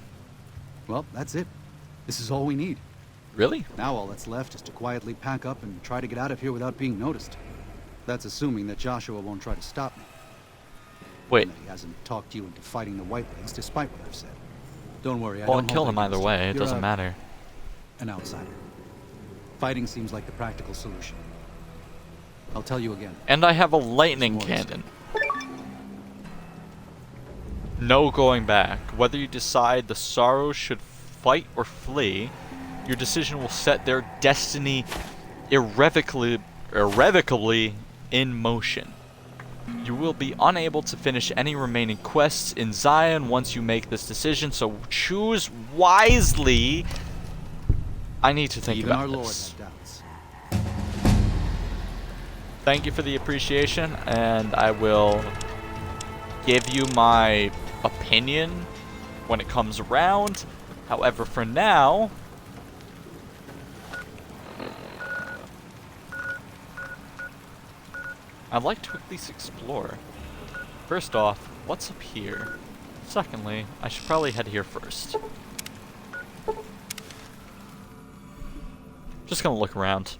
Well, that's it. This is all we need. Really? Now all that's left is to quietly pack up and try to get out of here without being noticed. That's assuming that Joshua won't try to stop me. Wait. And that he hasn't talked you into fighting the Whitelings, despite what I've said. Don't worry, I Well, don't I killed hold him either against way. you. It You're doesn't matter. an outsider. Fighting seems like the practical solution. I'll tell you again. And I have a lightning cannon. No going back. Whether you decide the Sorrows should fight or flee, your decision will set their destiny irrevocably in motion. You will be unable to finish any remaining quests in Zion once you make this decision, so choose wisely. I need to think Even about our Lord this. had doubts. Thank you for the appreciation, and I will give you my opinion when it comes around. However, for now, I'd like to at least explore. First off, what's up here? Secondly, I should probably head here first. Just gonna look around.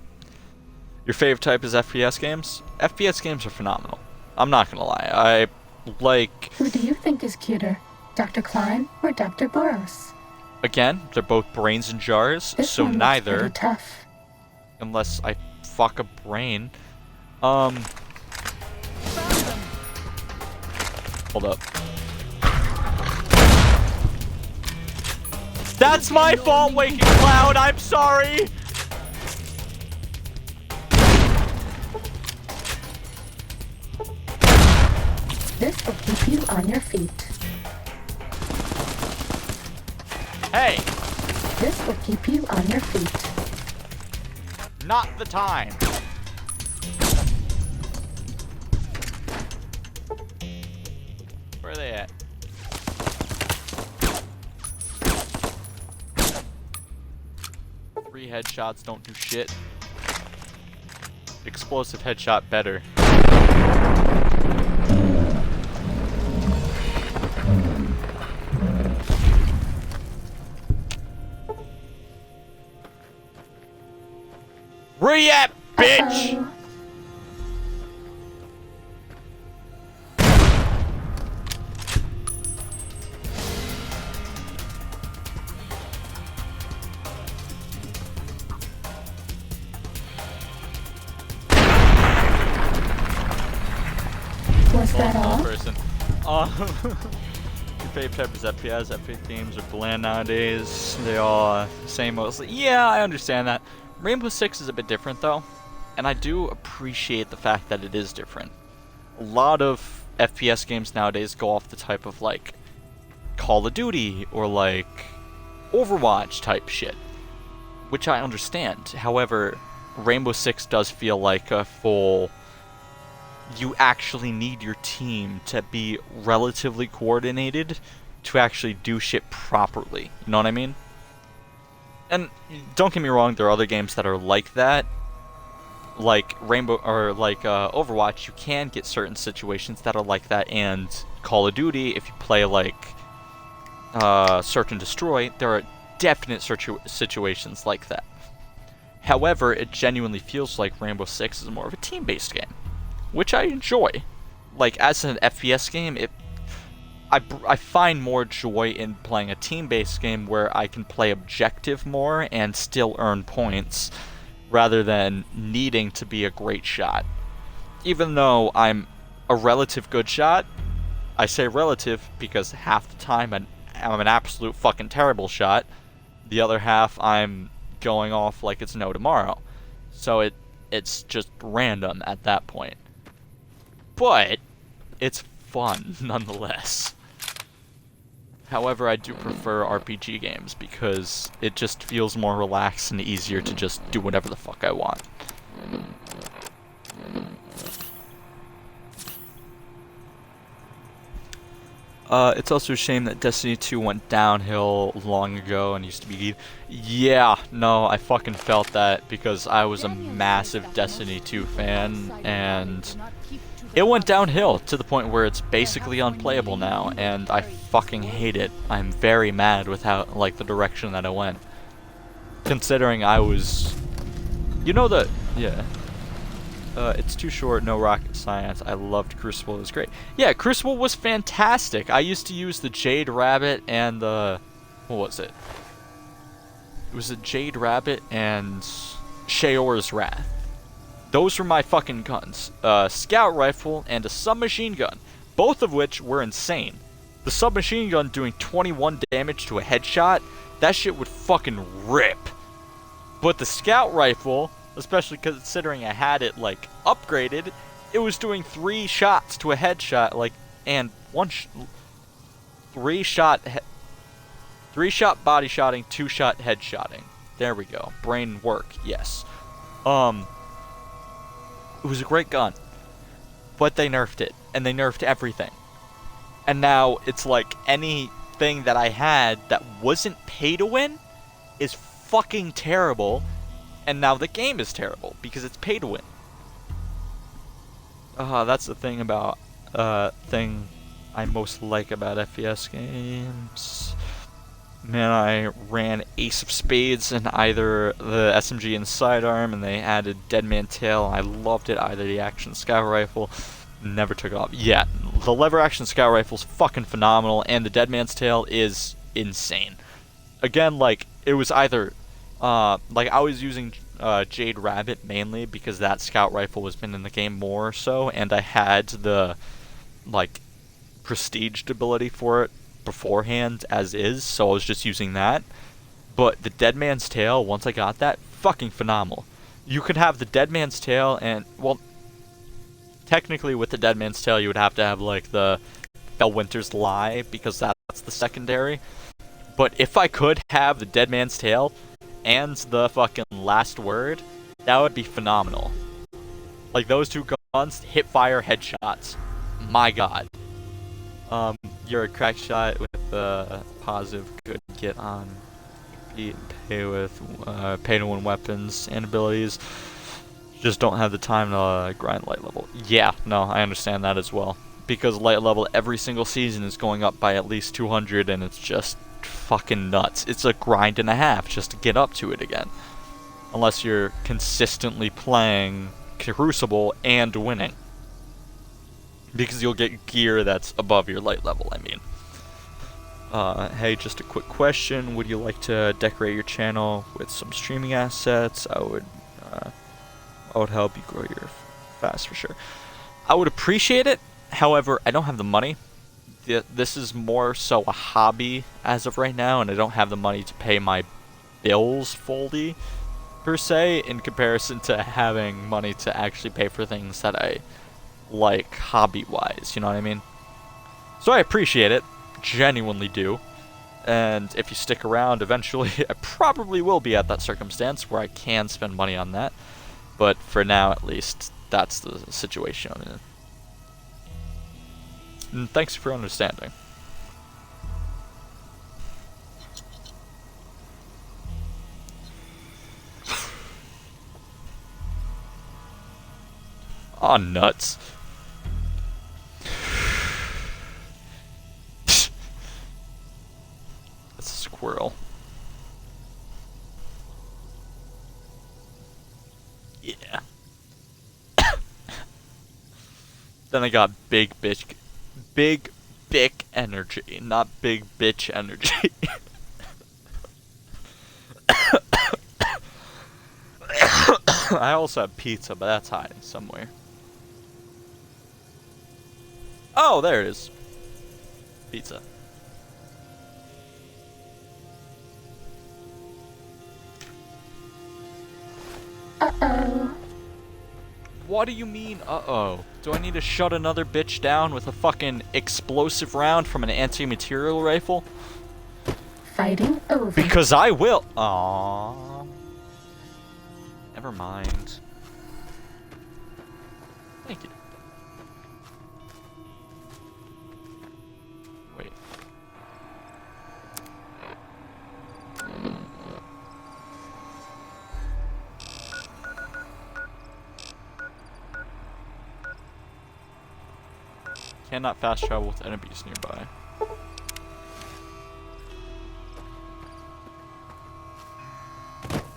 Your favorite type is FPS games? FPS games are phenomenal. I'm not gonna lie. I like... Who do you think is cuter, Dr. Klein or Dr. Boros? Again, they're both brains in jars, This so one looks neither, pretty tough. unless I fuck a brain. Hold up. That's my fault, Waking Cloud. I'm sorry. This will keep you on your feet. Hey, This will keep you on your feet. not the time. Where are they at? Three headshots don't do shit. Explosive headshot better. Where you at, bitch? Uh-oh. Is that all? Person. Your favorite type is FPS. FPS games are bland nowadays. They all same mostly. Yeah, I understand that. Rainbow Six is a bit different though, and I do appreciate the fact that it is different. A lot of FPS games nowadays go off the type of like Call of Duty or like Overwatch type shit, which I understand. However, Rainbow Six does feel like a full... You actually need your team to be relatively coordinated to actually do shit properly. You know what I mean? And don't get me wrong, there are other games that are like that. Like Rainbow or like Overwatch, you can get certain situations that are like that, and Call of Duty, if you play like Search and Destroy, there are definite situations like that. However, it genuinely feels like Rainbow Six is more of a team-based game, which I enjoy. Like, as an FPS game, I find more joy in playing a team-based game where I can play objective more and still earn points, rather than needing to be a great shot. Even though I'm a relative good shot, I say relative because half the time I'm an absolute fucking terrible shot. The other half I'm going off like it's no tomorrow. So it's just random at that point. But it's fun nonetheless. However, I do prefer RPG games because it just feels more relaxed and easier to just do whatever the fuck I want. It's also a shame that Destiny 2 went downhill long ago and used to be... Yeah, no, I fucking felt that because I was a massive Destiny 2 fan, and it went downhill to the point where it's basically unplayable now, and I fucking hate it. I'm very mad with how, like, the direction that it went. Considering I was... You know the... Yeah. It's too short, no rocket science. I loved Crucible, it was great. Yeah, Crucible was fantastic. I used to use the Jade Rabbit and the... What was it? It was the Jade Rabbit and Sheor's Wrath. Those were my fucking guns. Scout Rifle and a submachine gun. Both of which were insane. The submachine gun doing 21 damage to a headshot, that shit would fucking rip. But the Scout Rifle... Especially considering I had it, like, upgraded, it was doing 3 shots to a headshot, like, and 3 shot body shotting, 2 shot headshotting. There we go. Brain work, yes. It was a great gun. But they nerfed it, and they nerfed everything. And now, it's like, anything that I had that wasn't pay to win is fucking terrible. And now the game is terrible because it's pay to win. That's the thing about thing I most like about FPS games. Man, I ran Ace of Spades in either the SMG and sidearm, and they added Dead Man Tail. I loved it. Either the Action Scout Rifle, never took it off. Yeah, the lever action Scout Rifle is fucking phenomenal, and the Dead Man's Tail is insane. Again, like it was either. Like I was using Jade Rabbit mainly because that Scout Rifle has been in the game more so, and I had the like prestiged ability for it beforehand as is, so I was just using that. But the Dead Man's Tail, once I got that, fucking phenomenal. You could have the Dead Man's Tail and, well, technically with the Dead Man's Tail you would have to have like the Felwinter's Lie because that's the secondary. But if I could have the Dead Man's Tail and the fucking Last Word, that would be phenomenal. Like those two guns, hip fire headshots. My god. You're a crack shot with positive good get on pay to win weapons and abilities. You just don't have the time to grind light level. Yeah, no, I understand that as well. Because light level every single season is going up by at least 200 and it's just fucking nuts. It's a grind and a half just to get up to it again. Unless you're consistently playing Crucible and winning. Because you'll get gear that's above your light level, I mean. Hey, just a quick question. Would you like to decorate your channel with some streaming assets? I would help you grow your fast for sure. I would appreciate it. However, I don't have the money. This is more so a hobby as of right now, and I don't have the money to pay my bills fully, per se, in comparison to having money to actually pay for things that I like hobby-wise, you know what I mean? So I appreciate it, genuinely do, and if you stick around, eventually I probably will be at that circumstance where I can spend money on that, but for now, at least, that's the situation I'm in. And thanks for understanding. Aw, nuts. That's a squirrel. Yeah. Then I got big bitch energy, not big bitch energy. I also have pizza, but that's hiding somewhere. Oh, there it is. Pizza. Uh-oh. What do you mean, uh-oh? Do I need to shut another bitch down with a fucking explosive round from an anti-material rifle? Fighting over. Because I will. Aww. Never mind. Thank you. Wait. Cannot fast travel with enemies nearby.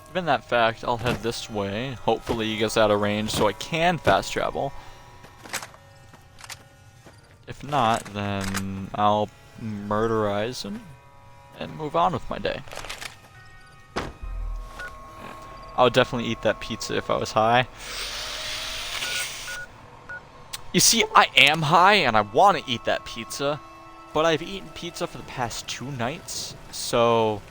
Given that fact, I'll head this way. Hopefully he gets out of range so I can fast travel. If not, then I'll murderize him and move on with my day. I would definitely eat that pizza if I was high. You see, I am high and I want to eat that pizza, but I've eaten pizza for the past 2 nights, so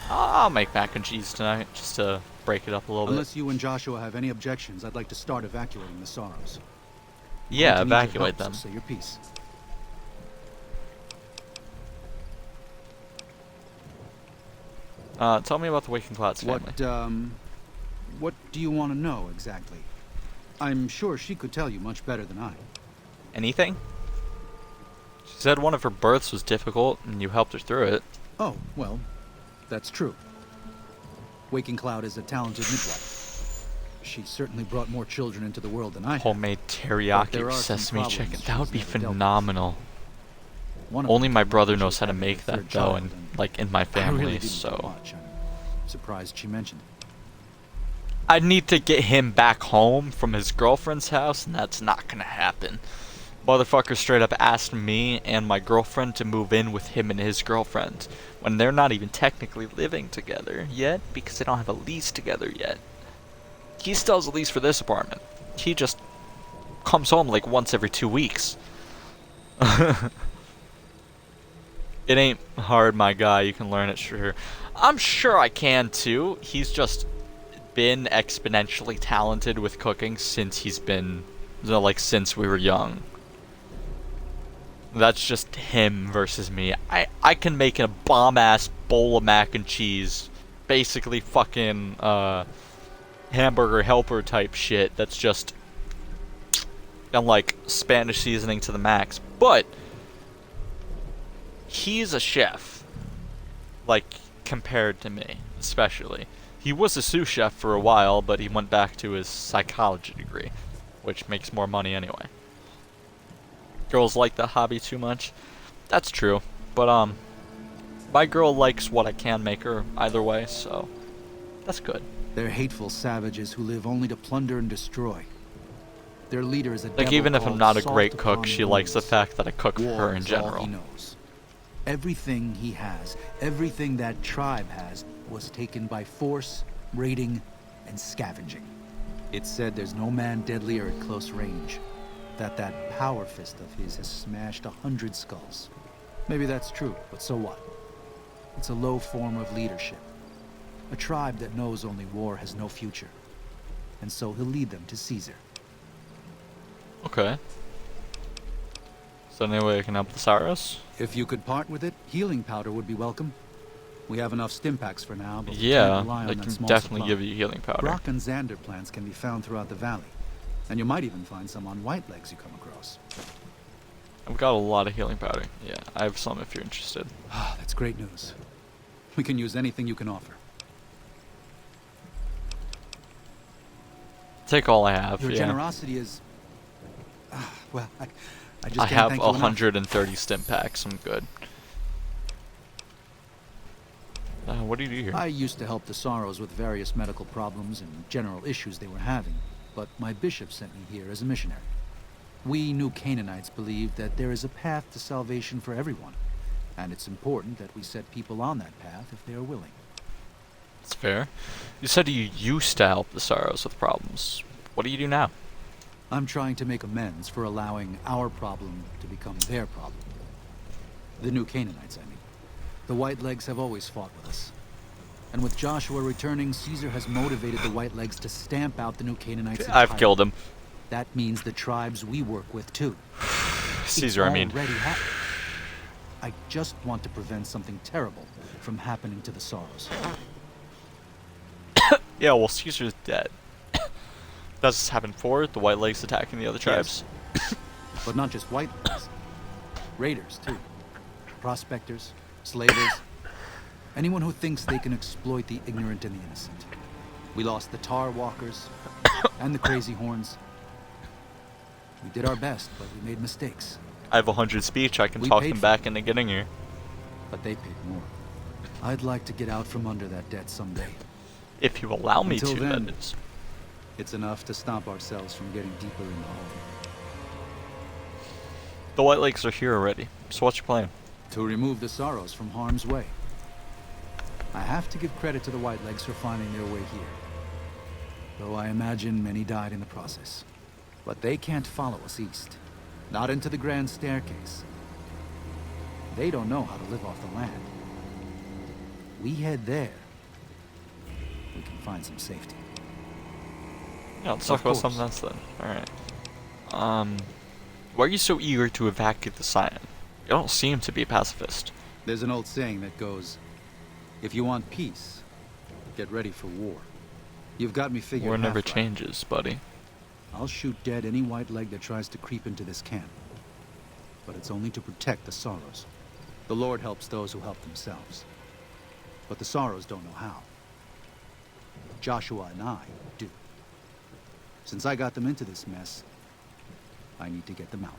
I'll make mac and cheese tonight just to break it up a little Unless you and Joshua have any objections, I'd like to start evacuating the Sorrows. bit. Yeah, Going to need your evacuate help, them. so say your piece. Tell me about the Waking Clouds family. What do you want to know exactly? I'm sure she could tell you much better than I. Anything? She said one of her births was difficult and you helped her through it. Oh, well, that's true. Waking Cloud is a talented midwife. She certainly brought more children into the world than I have. Homemade But teriyaki there with are some sesame problems chicken. That would she's be never dealt with. phenomenal. One of Only them my was brother she knows was how to having make her that third though, child, and and like in my I family, really didn't so know much. I'm surprised she mentioned it. I need to get him back home from his girlfriend's house, and that's not gonna happen. Motherfucker straight up asked me and my girlfriend to move in with him and his girlfriend, when they're not even technically living together yet, because they don't have a lease together yet. He still has a lease for this apartment. He just comes home like once every 2 weeks. It ain't hard, my guy. You can learn it, sure. I'm sure I can too. He's just been exponentially talented with cooking since he's been, like, since we were young. That's just him versus me. I can make a bomb-ass bowl of mac and cheese. Basically fucking, hamburger helper type shit that's just, and like, Spanish seasoning to the max. But he's a chef. Like, compared to me, especially. He was a sous chef for a while, but he went back to his psychology degree, which makes more money anyway. Girls like the hobby too much. That's true, but my girl likes what I can make her either way, so that's good. They're hateful savages who live only to plunder and destroy. Their leader is a Like, devil even if I'm called not a Salt great cook, upon she likes the Wounds. fact that I cook for her War in is all general. he knows. Everything he has, everything that tribe has, was taken by force, raiding, and scavenging. It's said there's no man deadlier at close range. that that power fist of his has smashed 100 skulls. Maybe that's true, but so what? It's a low form of leadership. A tribe that knows only war has no future. And so he'll lead them to Caesar. Okay. Is there any way I can help the Saros? If you could part with it, healing powder would be welcome. We have enough stim packs for now, but we can't Yeah, rely on I that can small definitely supply. give you healing powder. Brock and Xander plants can be found throughout the valley. And you might even find some on Whitelegs you come across. I've got a lot of healing powder. Yeah, I have some if you're interested. Ah, that's great news. We can use anything you can offer. Take all I have. Your Yeah. generosity is... well, I just I can't have thank you enough. 130 stim packs. I'm good. What do you do here? I used to help the Sorrows with various medical problems and general issues they were having, but my bishop sent me here as a missionary. We New Canaanites believe that there is a path to salvation for everyone, and it's important that we set people on that path if they are willing. That's fair. You said you used to help the Saros with problems. What do you do now? I'm trying to make amends for allowing our problem to become their problem. The New Canaanites, I mean. The Whitelegs have always fought with us. And with Joshua returning, Caesar has motivated the Whitelegs to stamp out the New Canaanites I've entirely. killed him. That means the tribes we work with, too. Caesar, I mean. It's already happened. I just want to prevent something terrible from happening to the Sorrows. Yeah, well, Caesar's dead. Does this happen for the Whitelegs attacking the other tribes? But not just Whitelegs. Raiders, too. Prospectors, slavers. Anyone who thinks they can exploit the ignorant and the innocent. We lost the Tar Walkers and the Crazy Horns. We did our best, but we made mistakes. I have 100 speech. I can We talk paid them for back into getting here. But they paid more. I'd like to get out from under that debt someday. If you allow me Until to, then. that is. It's enough to stop ourselves from getting deeper in the hole. The Whitelegs are here already. So what's your plan? To remove the Sorrows from harm's way. I have to give credit to the Whitelegs for finding their way here. Though I imagine many died in the process. But they can't follow us east. Not into the Grand Staircase. They don't know how to live off the land. We head there. We can find some safety. Yeah, let's Of talk about course. something else then. Alright. Why are you so eager to evacuate the Scion? You don't seem to be a pacifist. There's an old saying that goes, if you want peace, get ready for war. You've got me figured War never half right. changes, buddy. I'll shoot dead any Whiteleg that tries to creep into this camp. But it's only to protect the Sorrows. The Lord helps those who help themselves. But the Sorrows don't know how. Joshua and I do. Since I got them into this mess, I need to get them out.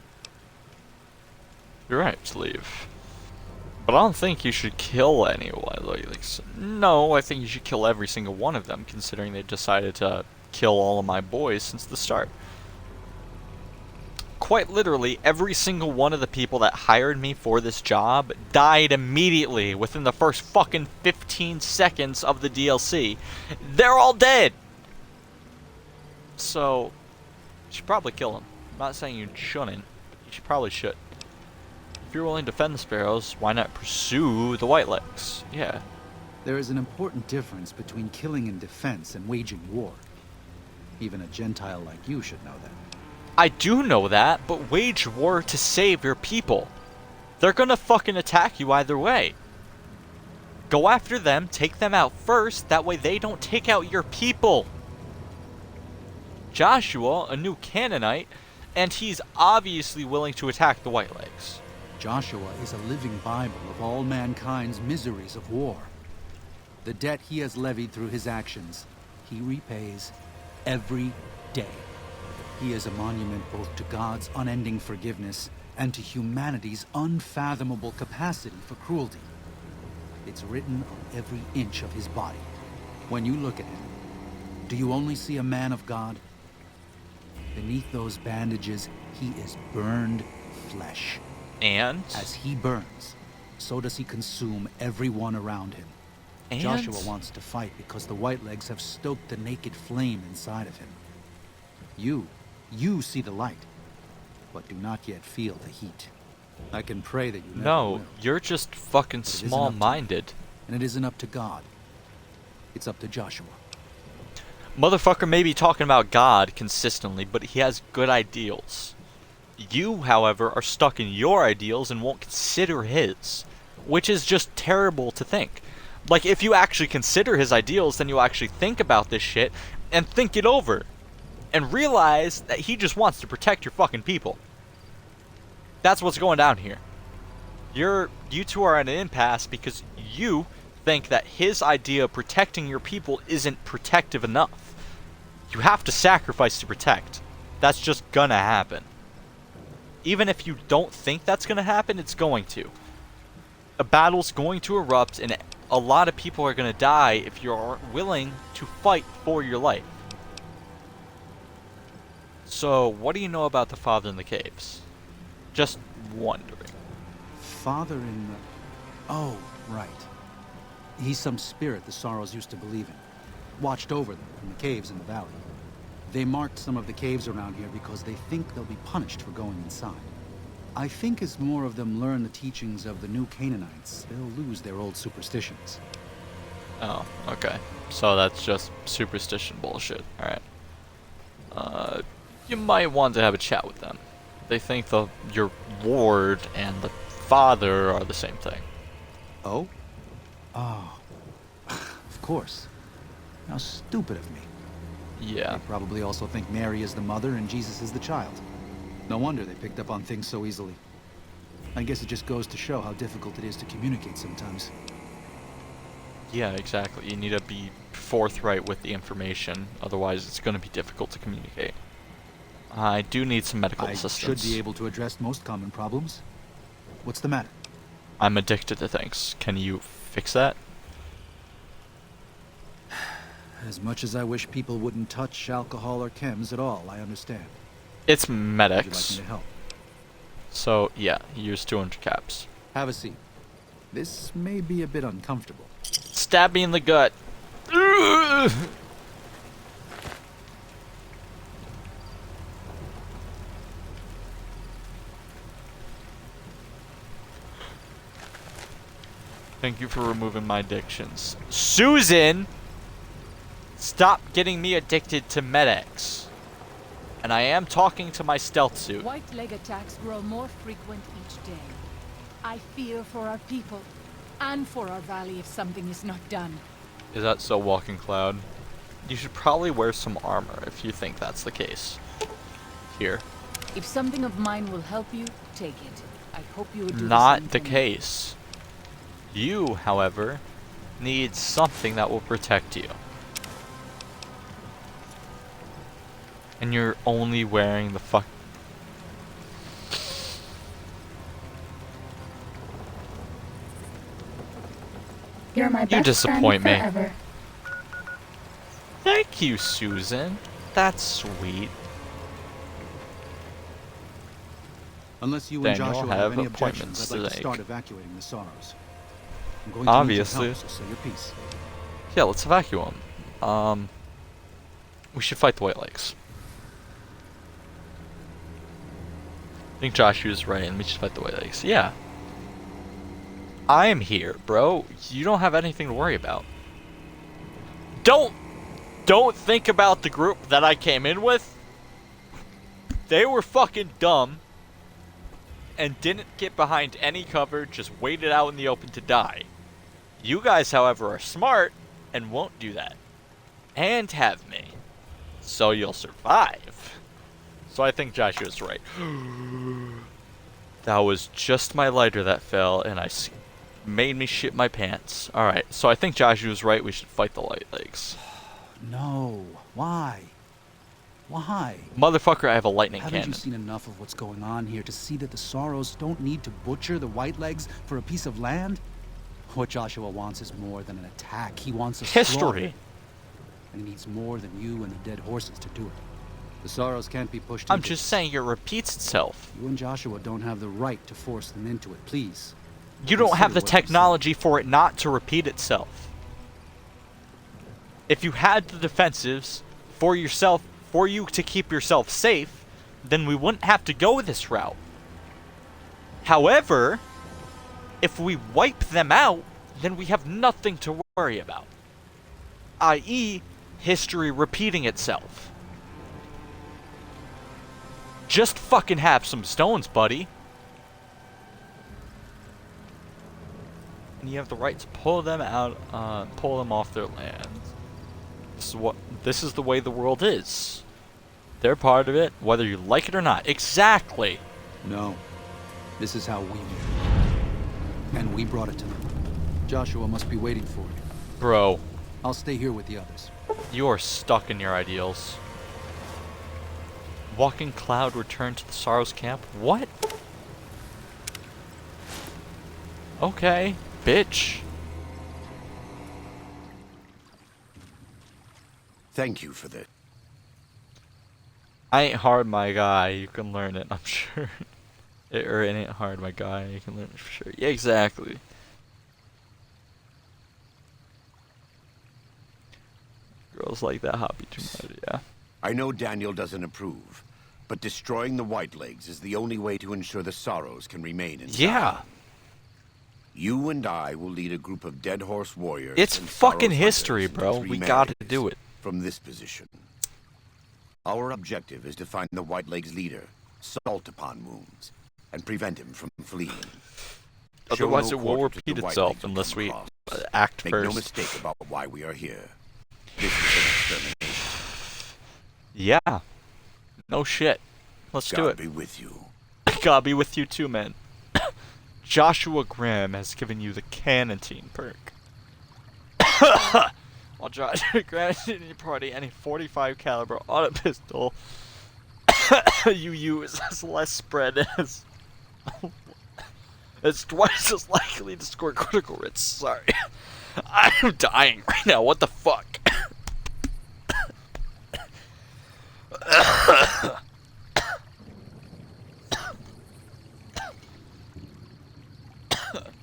You're right to leave. But I don't think you should kill anyone. No, I think you should kill every single one of them, considering they decided to kill all of my boys since the start. Quite literally, every single one of the people that hired me for this job died immediately within the first fucking 15 seconds of the DLC. They're all dead! So, you should probably kill them. I'm not saying you shouldn't, but you probably should. If you're willing to defend the Sparrows, why not pursue the Whitelegs? Yeah. There is an important difference between killing in defense and waging war. Even a Gentile like you should know that. I do know that, but wage war to save your people. They're gonna fucking attack you either way. Go after them, take them out first, that way they don't take out your people. Joshua, a new Canaanite, and he's obviously willing to attack the Whitelegs. Joshua is a living Bible of all mankind's miseries of war. The debt he has levied through his actions, he repays every day. He is a monument both to God's unending forgiveness and to humanity's unfathomable capacity for cruelty. It's written on every inch of his body. When you look at him, do you only see a man of God? Beneath those bandages, he is burned flesh. And? As he burns, so does he consume everyone around him. And? Joshua wants to fight because the Whitelegs have stoked the naked flame inside of him. You see the light. but do not yet feel the heat. I can pray that you never No, will. you're just fucking But it isn't up to small-minded. And it isn't up to God. It's up to Joshua. Motherfucker may be talking about God consistently, but he has good ideals. You, however, are stuck in your ideals and won't consider his, which is just terrible to think. Like, if you actually consider his ideals, then you'll actually think about this shit and think it over. And realize that he just wants to protect your fucking people. That's what's going down here. You two are at an impasse because you think that his idea of protecting your people isn't protective enough. You have to sacrifice to protect. That's just gonna happen. Even if you don't think that's gonna happen, it's going to. A battle's going to erupt and a lot of people are gonna die if you aren't willing to fight for your life. So, what do you know about the Father in the Caves? Just wondering. Father in the... Oh, right. He's some spirit the Sorrows used to believe in. Watched over them in the caves in the valley. They marked some of the caves around here because they think they'll be punished for going inside. I think as more of them learn the teachings of the new Canaanites, they'll lose their old superstitions. Oh, okay. So that's just superstition bullshit. Alright. You might want to have a chat with them. They think your Lord and the Father are the same thing. Oh? Oh. Of course. How stupid of me. Yeah. They probably also think Mary is the mother and Jesus is the child. No wonder they picked up on things so easily. I guess it just goes to show how difficult it is to communicate sometimes. Yeah, exactly. You need to be forthright with the information, otherwise it's going to be difficult to communicate. I do need some medical I assistance. should be able to address most common problems. What's the matter? I'm addicted to things. Can you fix that? As much as I wish people wouldn't touch alcohol or chems at all, I understand. It's Would you like me Med-X. to help? So, yeah, use 200 caps. Have a seat. This may be a bit uncomfortable. Stab me in the gut. Ugh! Thank you for removing my addictions. Susan! Stop getting me addicted to Med-X. And I am talking to my stealth suit. White leg attacks grow more frequent each day. I fear for our people and for our valley if something is not done. Is that so, Walking Cloud? You should probably wear some armor if you think that's the case. Here. If something of mine will help you, take it. I hope you would do Not the the same for me. case. You, however, need something that will protect you. And you're only wearing the fuck... You're my You best disappoint me. friend forever. Thank you, Susan. That's sweet. Unless you Daniel, and Joshua have have any appointments objections, I'd like to to make. start evacuating the Sorrows. I'm going to Obviously. need your help, so say your piece. Yeah, let's evacuate him. We should fight the White Lakes. I think Joshua's right, and we should fight the White Lakes. Yeah. I am here, bro. You don't have anything to worry about. Don't think about the group that I came in with. They were fucking dumb and didn't get behind any cover, just waited out in the open to die. You guys, however, are smart and won't do that. And have me. So you'll survive. So I think Joshua's right. That was just my lighter that fell, and made me shit my pants. Alright, so I think Joshua's right. We should fight the White Lakes. No. Why? Why? Motherfucker, I have a lightning Haven't cannon. you seen enough of what's going on here to see that the Sorrows don't need to butcher the Whitelegs for a piece of land? What Joshua wants is more than an attack. He wants a slaughter. History. And he needs more than you and the dead horses to do it. The Sorrows can't be pushed I'm into just this. saying it repeats itself. You and Joshua don't have the right to force them into it, please. You don't have the Consider what I'm technology for it not to repeat itself. If you had the defensives for yourself, for you to keep yourself safe, then we wouldn't have to go this route. However, if we wipe them out, then we have nothing to worry about. I.e., history repeating itself. Just fucking have some stones, buddy. And you have the right to pull them out, pull them off their land. This is the way the world is. They're part of it, whether you like it or not. Exactly. No. This is how we made it. And we brought it to them. Joshua must be waiting for you. Bro, I'll stay here with the others. you are stuck in your ideals. Walking Cloud returned to the Sorrows camp? What? Okay, bitch. Thank you for this. I ain't hard, my guy. You can learn it, I'm sure. It ain't hard, my guy. You can learn it for sure. Yeah, exactly. Girls like that hobby too much, yeah. I know Daniel doesn't approve, but destroying the Whitelegs is the only way to ensure the Sorrows can remain in. Yeah. You and I will lead a group of Dead Horse warriors. It's and fucking Sorrows history, hunters bro. into 3 We gotta melee do it. from this position. Our objective is to find the Whitelegs leader, Salt Upon Wounds, and prevent him from fleeing. Show Otherwise, no it will quarter to repeat the itself Whitelegs we unless come we across. act Make first. no mistake about why we are here. This is an extermination. Yeah. No shit. Let's do God it. be with you. God be with you too, man. Joshua Graham has given you the Canantine perk. While Joshua Graham in your party any 45 caliber auto pistol you use is less spread as it's twice as likely to score critical hits. Sorry. I'm dying right now. What the fuck?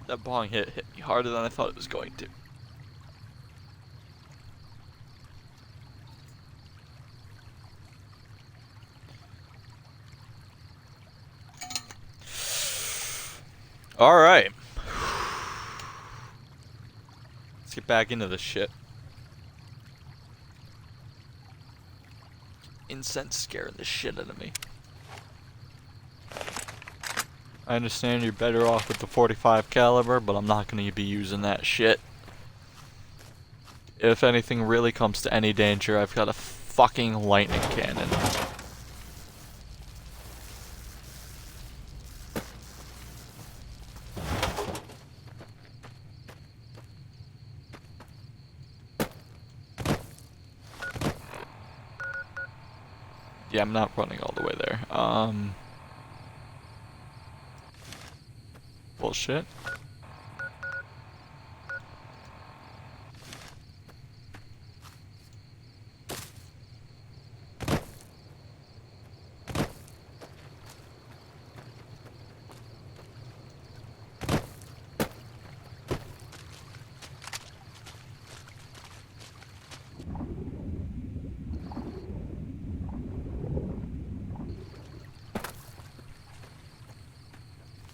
That bong hit me harder than I thought it was going to. Alright. Let's get back into this shit. Incense scaring the shit out of me. I understand you're better off with the 45 caliber, but I'm not going to be using that shit. If anything really comes to any danger, I've got a fucking lightning cannon. Yeah, I'm not running all the way there. Bullshit.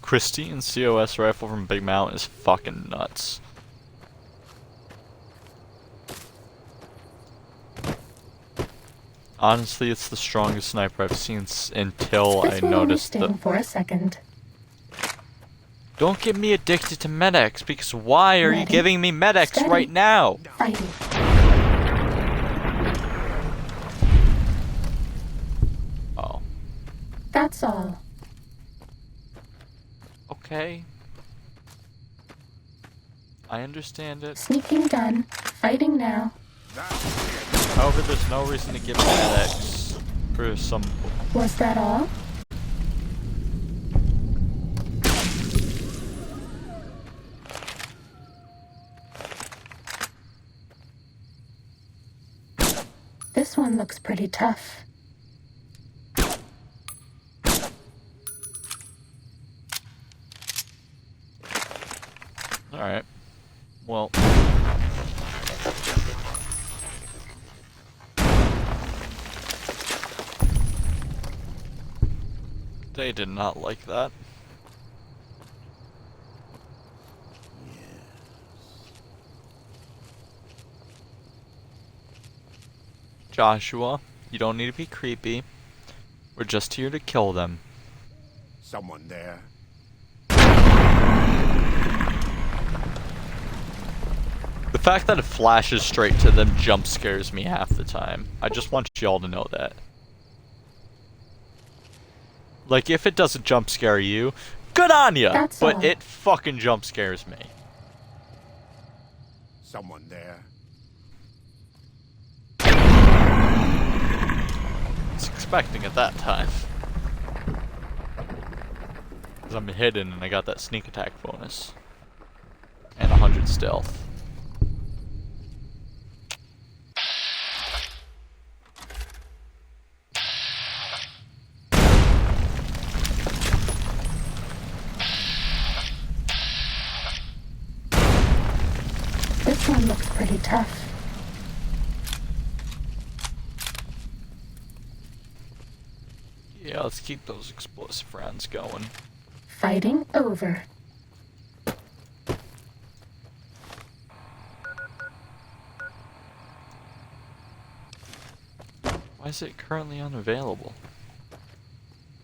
Christine COS rifle from Big Mountain is fucking nuts. Honestly, it's the strongest sniper I've seen until I This will only noticed sting the... for a second. Don't get me addicted to medics, because why are you Ready, giving me medics steady. right now? Fighting. Oh. That's all. Okay. I understand it. Sneaking done. Fighting now. However, there's no reason to give me medics for some... Was that all? This one looks pretty tough. Alright. Well... They did not like that. Joshua, you don't need to be creepy. We're just here to kill them. Someone there? The fact that it flashes straight to them jump scares me half the time. I just want y'all to know that. Like, if it doesn't jump scare you, good on ya! That's But all. it fucking jump scares me. Someone there? I was expecting it that time. Because I'm hidden and I got that sneak attack bonus. And 100 stealth. This one looks pretty tough. Yeah, let's keep those explosive rounds going. Fighting over. Why is it currently unavailable?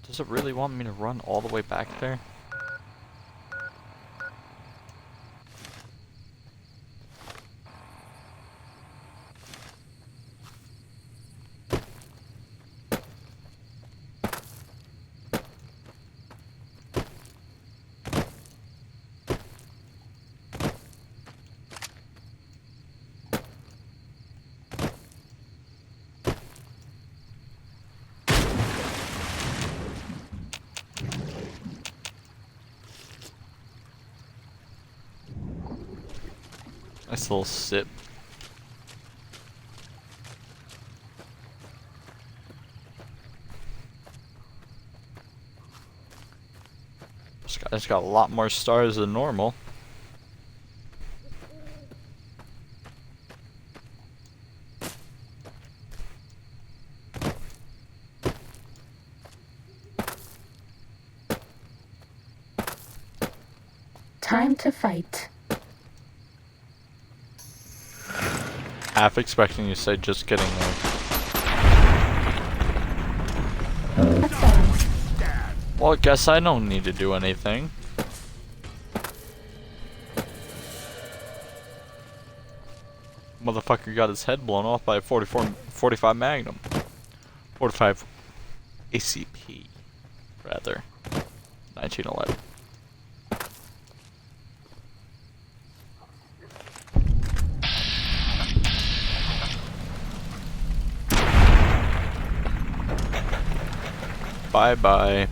Does it really want me to run all the way back there? Nice little sip. This guy's got a lot more stars than normal. Time to fight. Half expecting you to say just getting there. That sounds. Well, I guess I don't need to do anything. Motherfucker got his head blown off by a 45 Magnum. 45 ACP, rather. 1911. Bye-bye.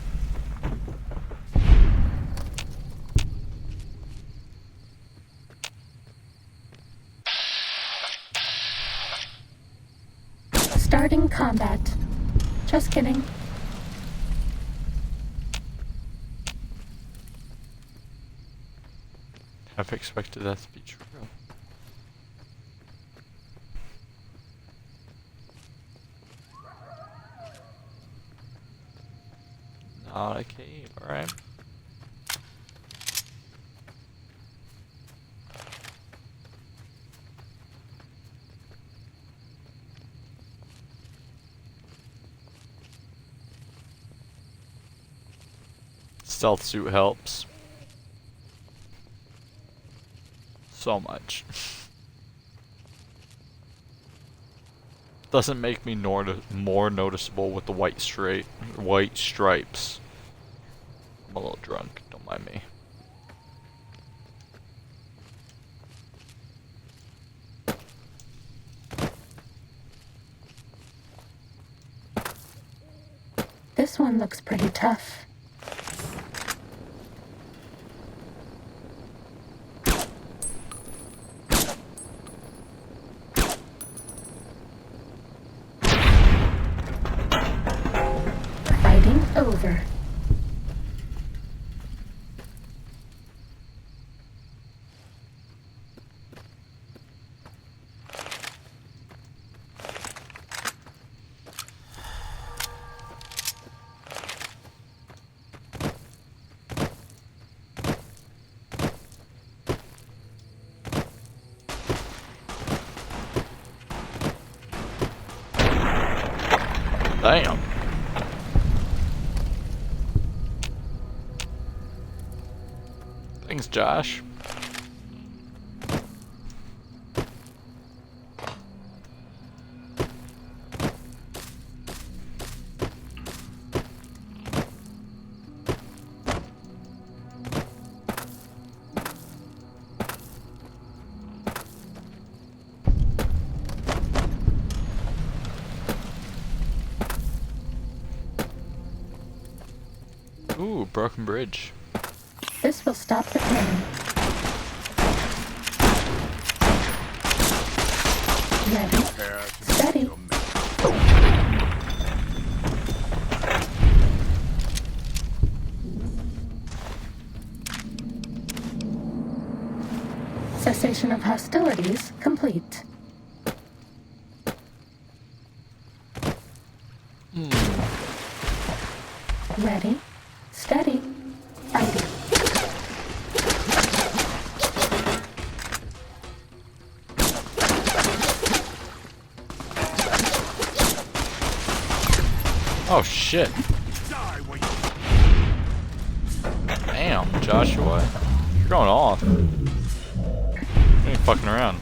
Starting combat. Just kidding. I've expected that to be true. Not a cave, alright. Stealth suit helps. So much. Doesn't make me more noticeable with the white stripes. I'm a little drunk, don't mind me. This one looks pretty tough. Fighting over. Damn. Thanks, Josh. Ooh, broken bridge. This will stop the pain. Ready, steady. Cessation of hostilities complete. Ready, steady, fighting. Oh shit. Damn, Joshua. You're going off. You ain't fucking around.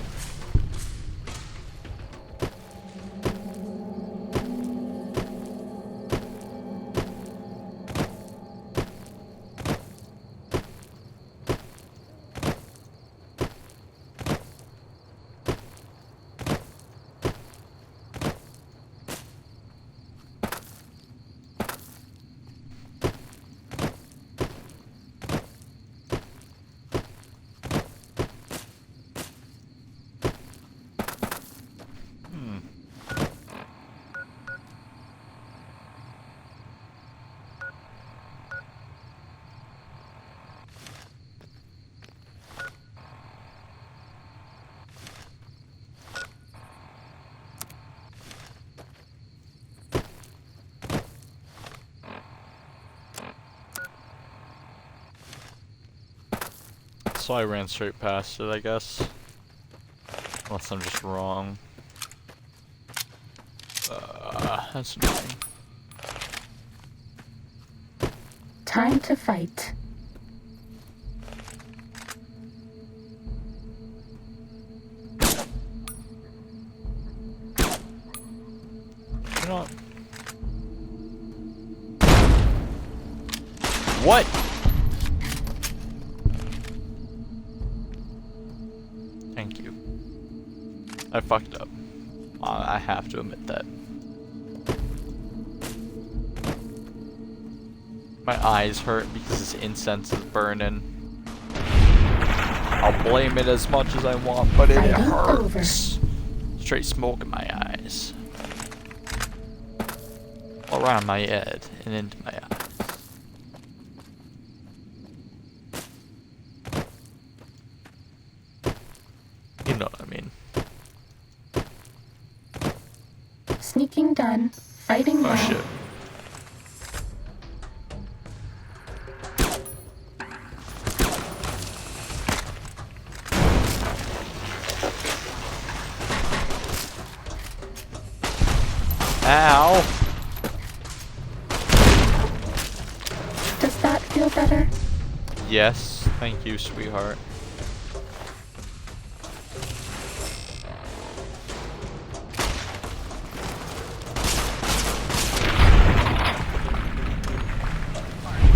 So I ran straight past it, I guess. Unless I'm just wrong. That's annoying. Time to fight. You know what? What? Thank you. I fucked up. I have to admit that. My eyes hurt because this incense is burning. I'll blame it as much as I want, but it Fighting hurts. Straight smoke in my eyes. All around my head and into my eyes. You know what I mean. Sneaking done. Fighting Oh now. shit. Ow! Does that feel better? Yes, thank you, sweetheart.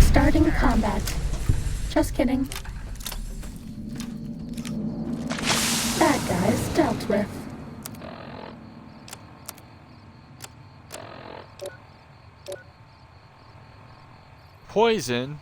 Starting combat. Just kidding. Bad guys dealt with. Poison?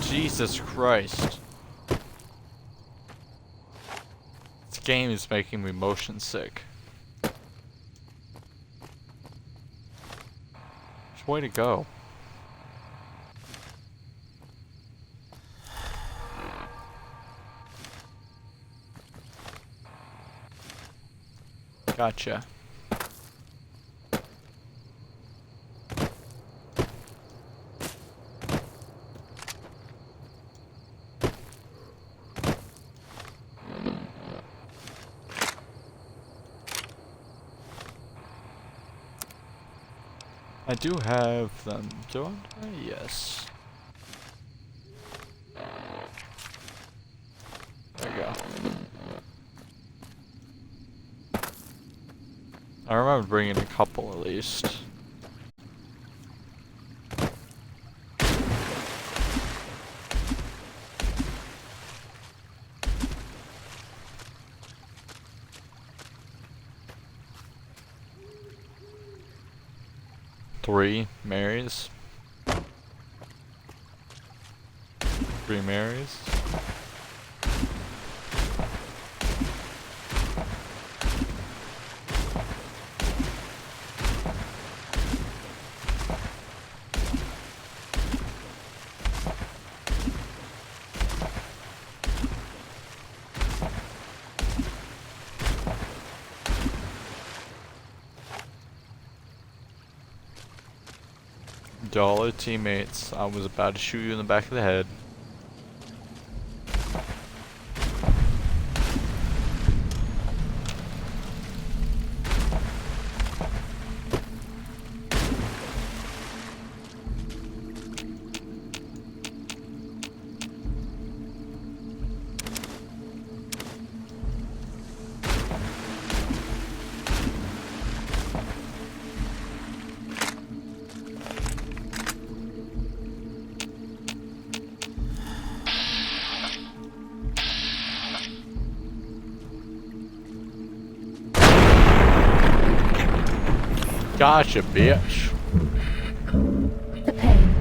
Jesus Christ. This game is making me motion sick. Which way to go? Gotcha. I do have them, don't I? Yes. There we go. I remember bringing a couple at least. Three Marys. 3 Marys. Dollar teammates, I was about to shoot you in the back of the head. Gotcha, bitch. The pain.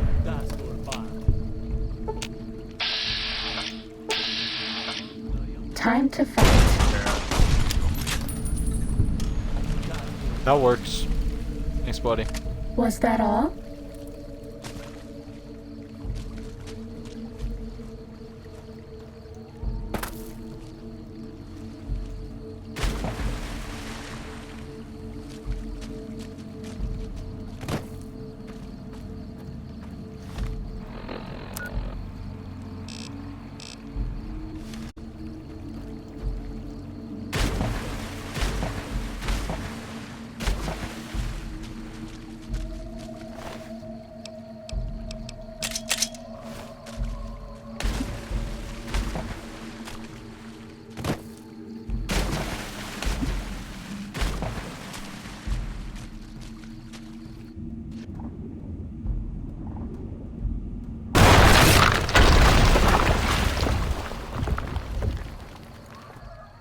Time to fight. That works. Thanks, buddy. Was that all?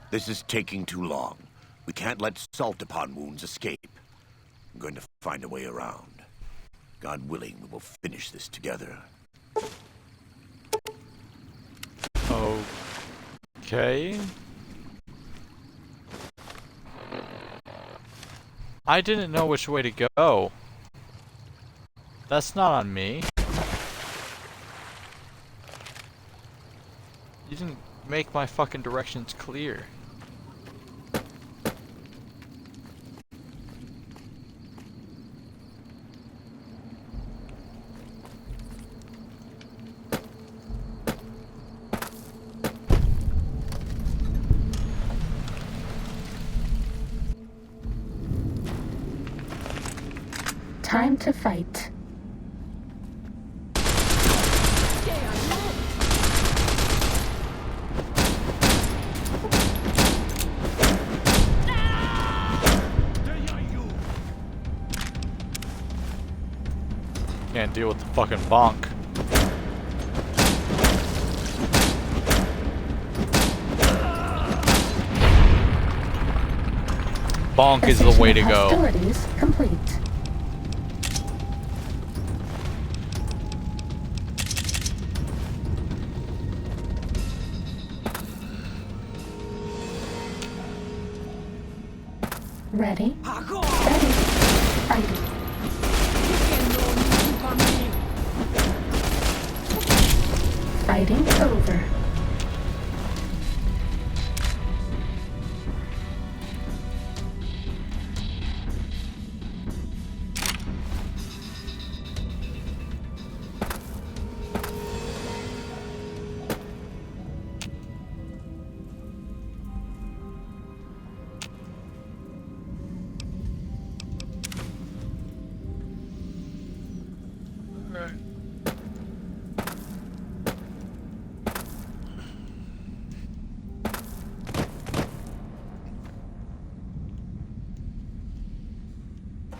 This is taking too long. We can't let salt upon wounds escape. I'm going to find a way around. God willing, we will finish this together. Okay. I didn't know which way to go. That's not on me. You didn't make my fucking directions clear. Time to fight. Can't deal with the fucking bonk. Bonk is the way to go. Hostilities complete. Ready? Pago! Ready. Fighting. Fighting over.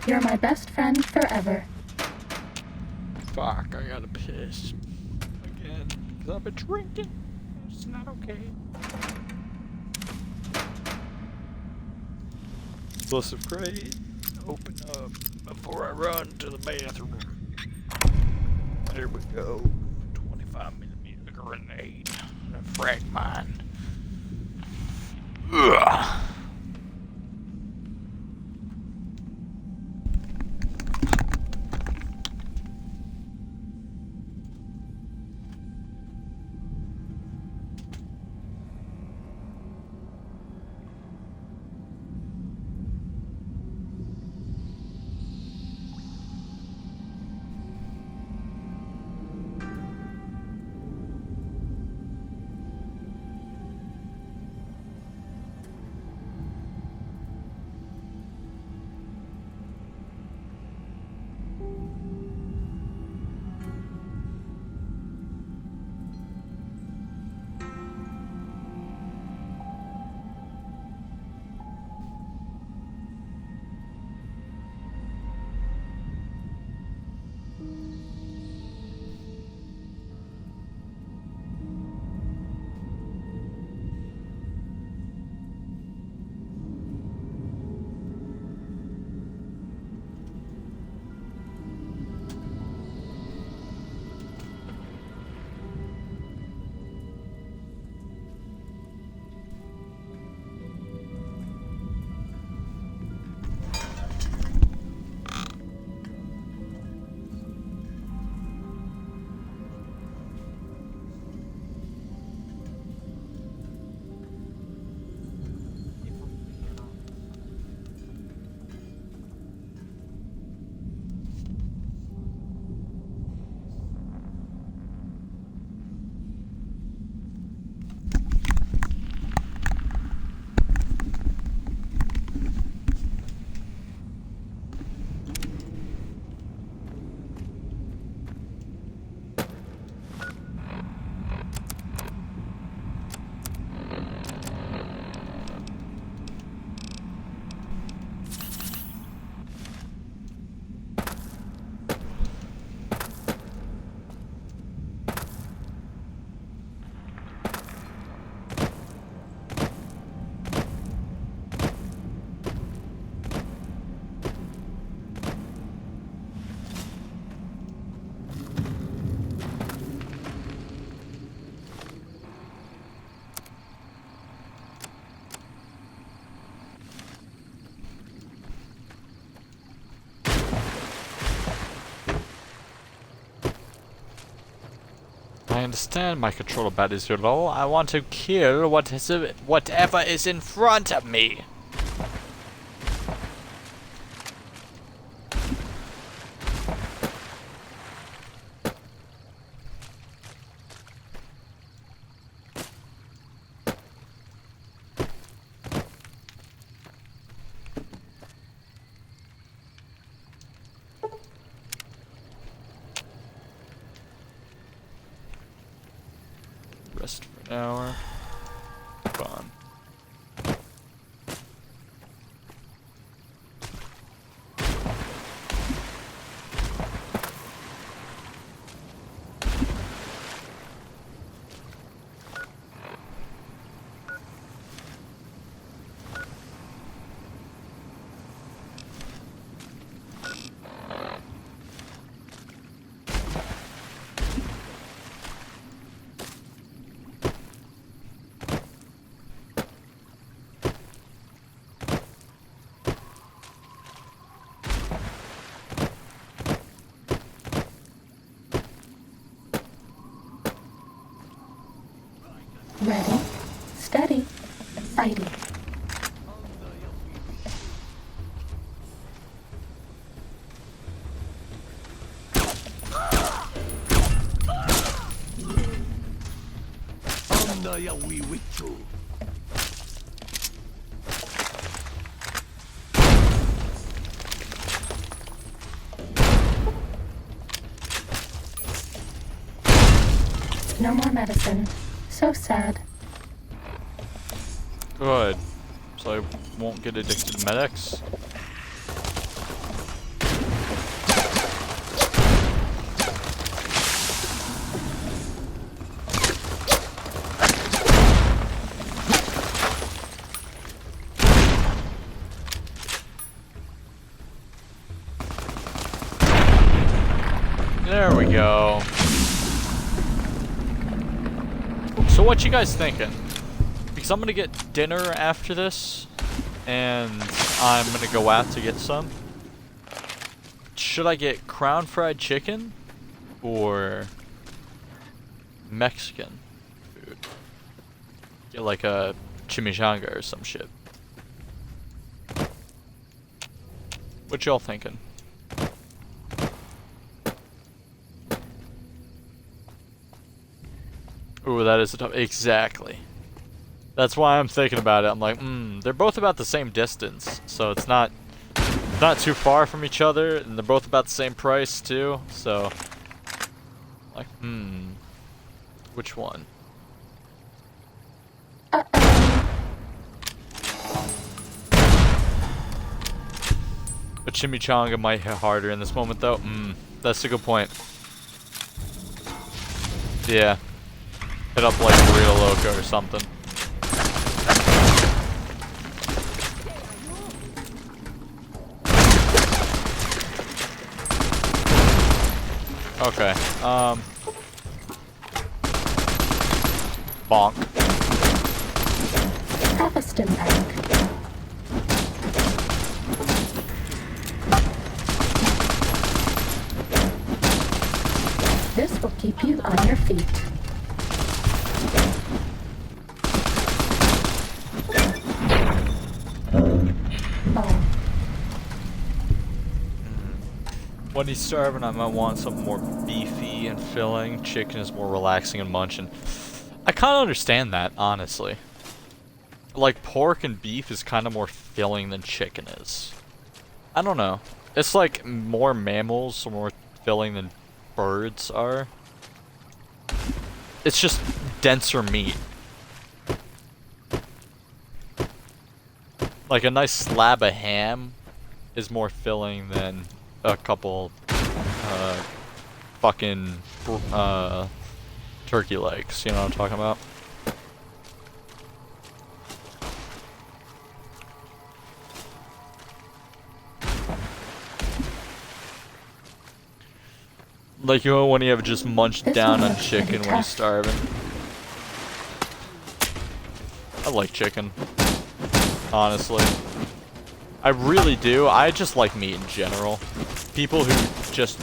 You're my best friend forever. Fuck, I gotta piss. Again. Because I've been drinking. It's not okay. Plus of crate. Open up before I run to the bathroom. There we go. 25mm grenade. A frag mine. Ugh. I understand my control battery is low. I want to kill whatever is in front of me. Rest for an hour. Fun. fighting. No more medicine. So sad. Good. So I won't get addicted to medics. There we go. So what you guys thinking? Because I'm gonna get dinner after this, and I'm gonna go out to get some. Should I get crown fried chicken or Mexican food? Get like a chimichanga or some shit. What y'all thinking? Ooh, that is a tough. Exactly. That's why I'm thinking about it. I'm like, they're both about the same distance, so it's not too far from each other, and they're both about the same price too. So, like, which one? A chimichanga might hit harder in this moment, though. That's a good point. Yeah. Hit up like Burrito Loco or something. Okay, bonk. Have a stim pack. This will keep you on your feet. Oh. When he's starving, I might want something more beefy and filling. Chicken is more relaxing and munching. I kind of understand that, honestly. Like, pork and beef is kind of more filling than chicken is. I don't know. It's like more mammals are more filling than birds are. It's just denser meat. Like a nice slab of ham is more filling than a couple fucking turkey legs. You know what I'm talking about? Like, you know, when you have just munched down on chicken when you're starving. I like chicken, honestly. I really do. I just like meat in general. People who just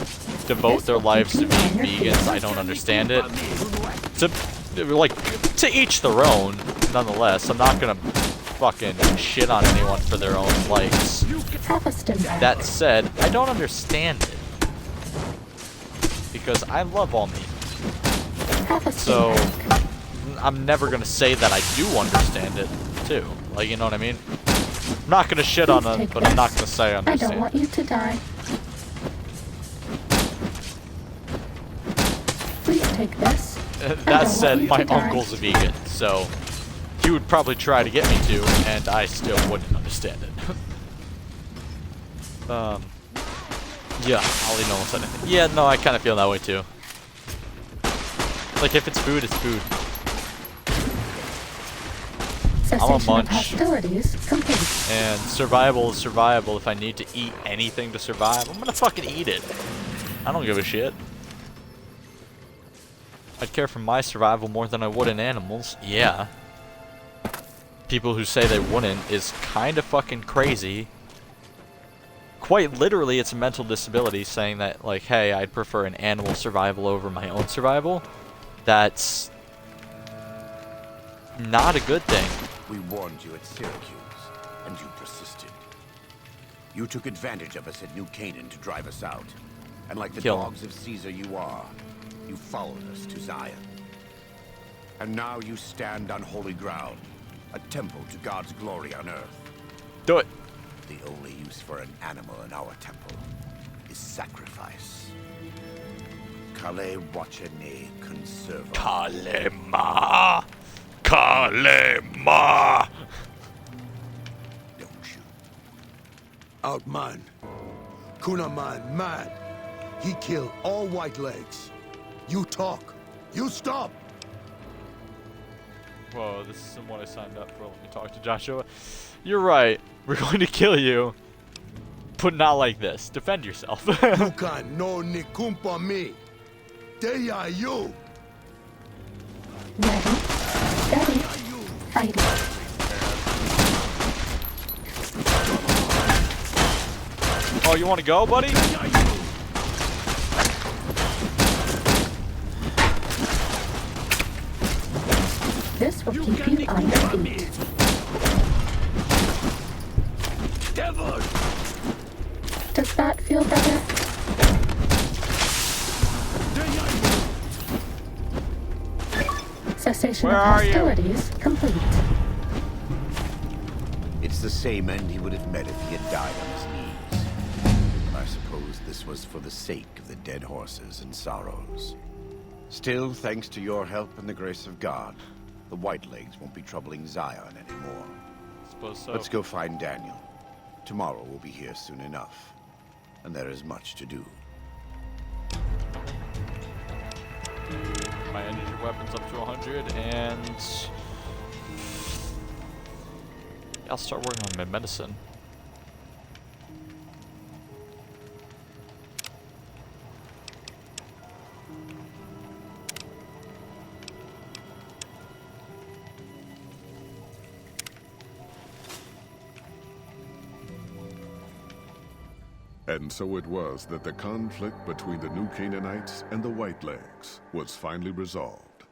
devote their lives to being vegans, I don't understand it. To each their own, nonetheless. I'm not gonna fucking shit on anyone for their own likes. That said, I don't understand it. Because I love all meat. So, I'm never gonna say that I do understand it, too. Like, you know what I mean? I'm not gonna shit on them, but I'm not gonna say I understand. I don't want you to die. Please take this. That said, my uncle's a vegan, so he would probably try to get me to, and I still wouldn't understand it. Yeah, I'll eat almost anything. Yeah, no, I kind of feel that way too. Like, if it's food, it's food. I'm a munch. Hostilities complete. And survival is survival. If I need to eat anything to survive, I'm gonna fucking eat it. I don't give a shit. I'd care for my survival more than I would an animal's. Yeah. People who say they wouldn't is kind of fucking crazy. Quite literally, it's a mental disability saying that, like, hey, I'd prefer an animal survival over my own survival. That's not a good thing. We warned you at Syracuse, and you persisted. You took advantage of us at New Canaan to drive us out. And like the Kill him. dogs of Caesar you are, you followed us to Zion. And now you stand on holy ground, a temple to God's glory on earth. Do it. The only use for an animal in our temple is sacrifice. Kale Wachene Conserva. Kalema. Kalema. Don't you? Out man. Kunaman, man. He killed all white legs. You talk. You stop. Whoa, this isn't what I signed up for. Let me talk to Joshua. You're right. We're going to kill you. But not like this. Defend yourself. You can no ni kumpa me. They are you. Ready, steady, fighting. Oh, you want to go, buddy? This will keep you on your feet. Devil. Does that feel better? Cessation Where of are you? hostilities complete. It's the same end he would have met if he had died on his knees. But I suppose this was for the sake of the dead horses and sorrows. Still, thanks to your help and the grace of God, the Whitelegs won't be troubling Zion anymore. Suppose so. Let's go find Daniel. Tomorrow we'll be here soon enough. And there is much to do. My energy weapon's up to 100, and I'll start working on my medicine. And so it was that the conflict between the New Canaanites and the Whitelegs was finally resolved.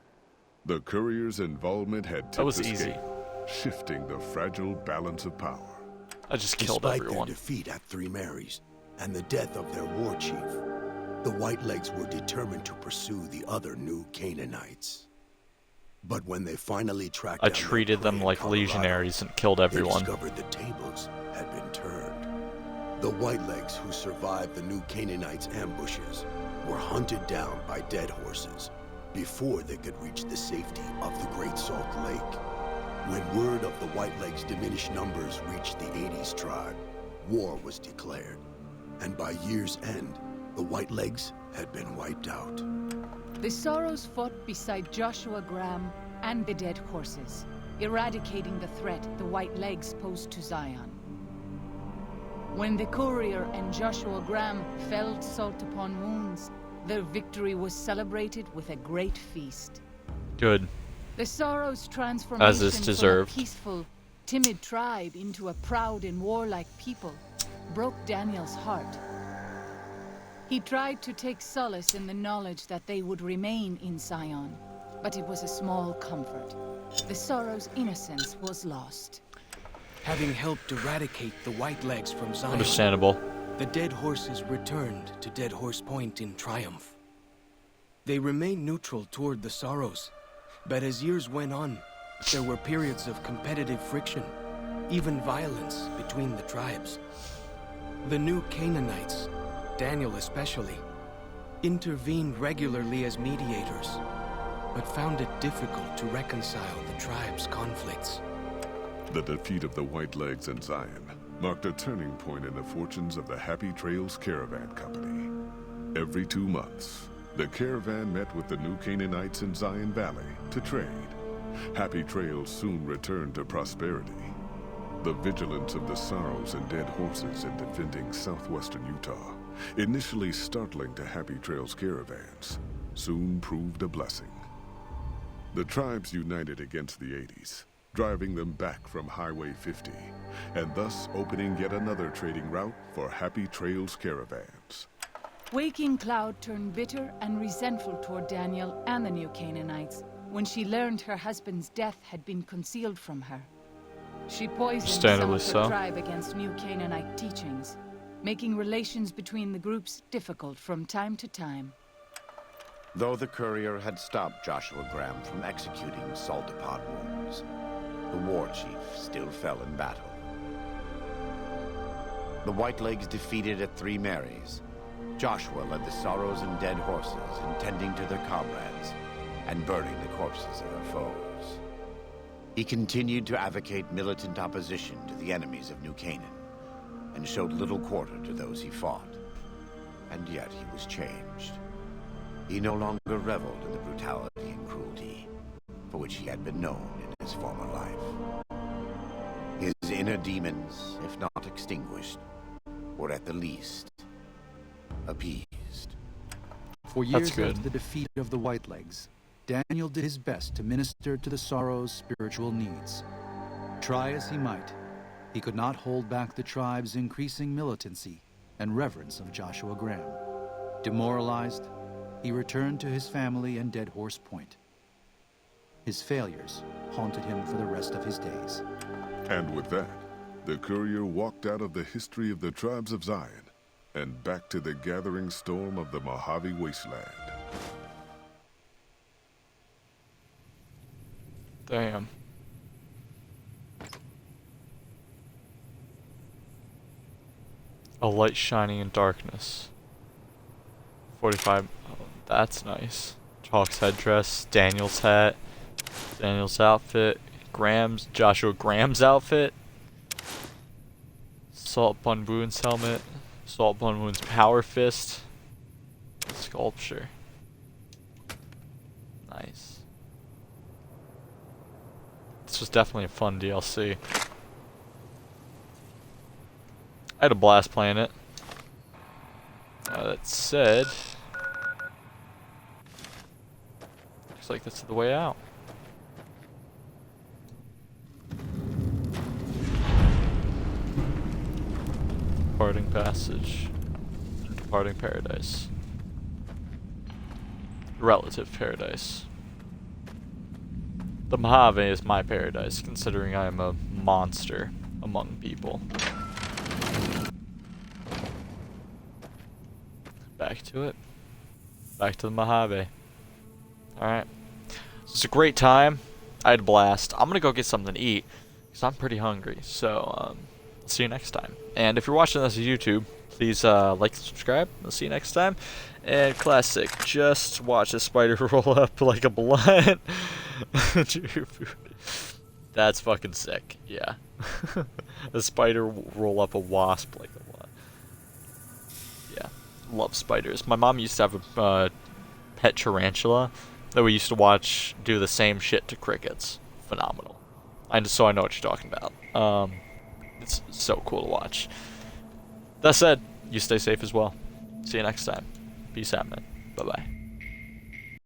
The courier's involvement had That was tipped the easy. scale, shifting the fragile balance of power. I just killed Despite everyone. their defeat at Three Marys and the death of their war chief, the Whitelegs were determined to pursue the other New Canaanites. But when they finally tracked I down their treated them prey in like Colorado, legionaries and killed they everyone. discovered the tables had been turned. The Whitelegs who survived the New Canaanites' ambushes were hunted down by dead horses before they could reach the safety of the Great Salt Lake. When word of the Whitelegs' diminished numbers reached the 80s tribe, war was declared, and by year's end, the Whitelegs had been wiped out. The Sorrows fought beside Joshua Graham and the dead horses, eradicating the threat the White Legs posed to Zion. When the courier and Joshua Graham felled Salt upon wounds, their victory was celebrated with a great feast. Good. The Sorrows' transformation As is deserved. from a peaceful, timid tribe into a proud and warlike people broke Daniel's heart. He tried to take solace in the knowledge that they would remain in Zion, but it was a small comfort. The Sorrows' innocence was lost. Having helped eradicate the Whitelegs from Zion, Understandable. the dead horses returned to Dead Horse Point in triumph. They remained neutral toward the Sorrows, but as years went on, there were periods of competitive friction, even violence between the tribes. The New Canaanites, Daniel especially, intervened regularly as mediators, but found it difficult to reconcile the tribes' conflicts. The defeat of the Whitelegs in Zion marked a turning point in the fortunes of the Happy Trails Caravan Company. Every 2 months, the caravan met with the New Canaanites in Zion Valley to trade. Happy Trails soon returned to prosperity. The vigilance of the Sorrows and dead horses in defending southwestern Utah, initially startling to Happy Trails caravans, soon proved a blessing. The tribes united against the 80s, driving them back from Highway 50, and thus opening yet another trading route for Happy Trails caravans. Waking Cloud turned bitter and resentful toward Daniel and the New Canaanites when she learned her husband's death had been concealed from her. She poisoned some Understandably of her so. tribe against new Canaanite teachings, making relations between the groups difficult from time to time. Though the courier had stopped Joshua Graham from executing Saldapod wounds, the war chief still fell in battle. The Whitelegs defeated at Three Marys. Joshua led the Sorrows and Dead Horses in tending to their comrades and burning the corpses of their foes. He continued to advocate militant opposition to the enemies of New Canaan and showed little quarter to those he fought. And yet he was changed. He no longer reveled in the brutality and cruelty for which he had been known in his former life. His inner demons, if not extinguished, were at the least appeased. For years good. after the defeat of the Whitelegs, Daniel did his best to minister to the Sorrows' spiritual needs. Try as he might, he could not hold back the tribe's increasing militancy and reverence of Joshua Graham. Demoralized, he returned to his family and Dead Horse Point. His failures haunted him for the rest of his days. And with that, the courier walked out of the history of the tribes of Zion and back to the gathering storm of the Mojave Wasteland. Damn. A light shining in darkness. 45. Oh, that's nice. Chalk's headdress, Daniel's hat, Daniel's outfit, Joshua Graham's outfit, Salt Bun Wound's helmet, Salt Bun Wound's power fist, sculpture. Nice. This was definitely a fun DLC. I had a blast playing it. That said, looks like this is the way out. Departing passage. Departing paradise. Relative paradise. The Mojave is my paradise, considering I am a monster among people. Back to it. Back to the Mojave. Alright. It's a great time. I had a blast. I'm gonna go get something to eat, because I'm pretty hungry. So, see you next time. And if you're watching this on YouTube, please like and subscribe. I'll see you next time. And classic, just watch a spider roll up like a blunt. That's fucking sick. Yeah. A spider roll up a wasp like a blunt. Yeah. Love spiders. My mom used to have a pet tarantula that we used to watch do the same shit to crickets. Phenomenal. So I know what you're talking about. It's so cool to watch. That said, you stay safe as well. See you next time. Peace out, man. Bye-bye.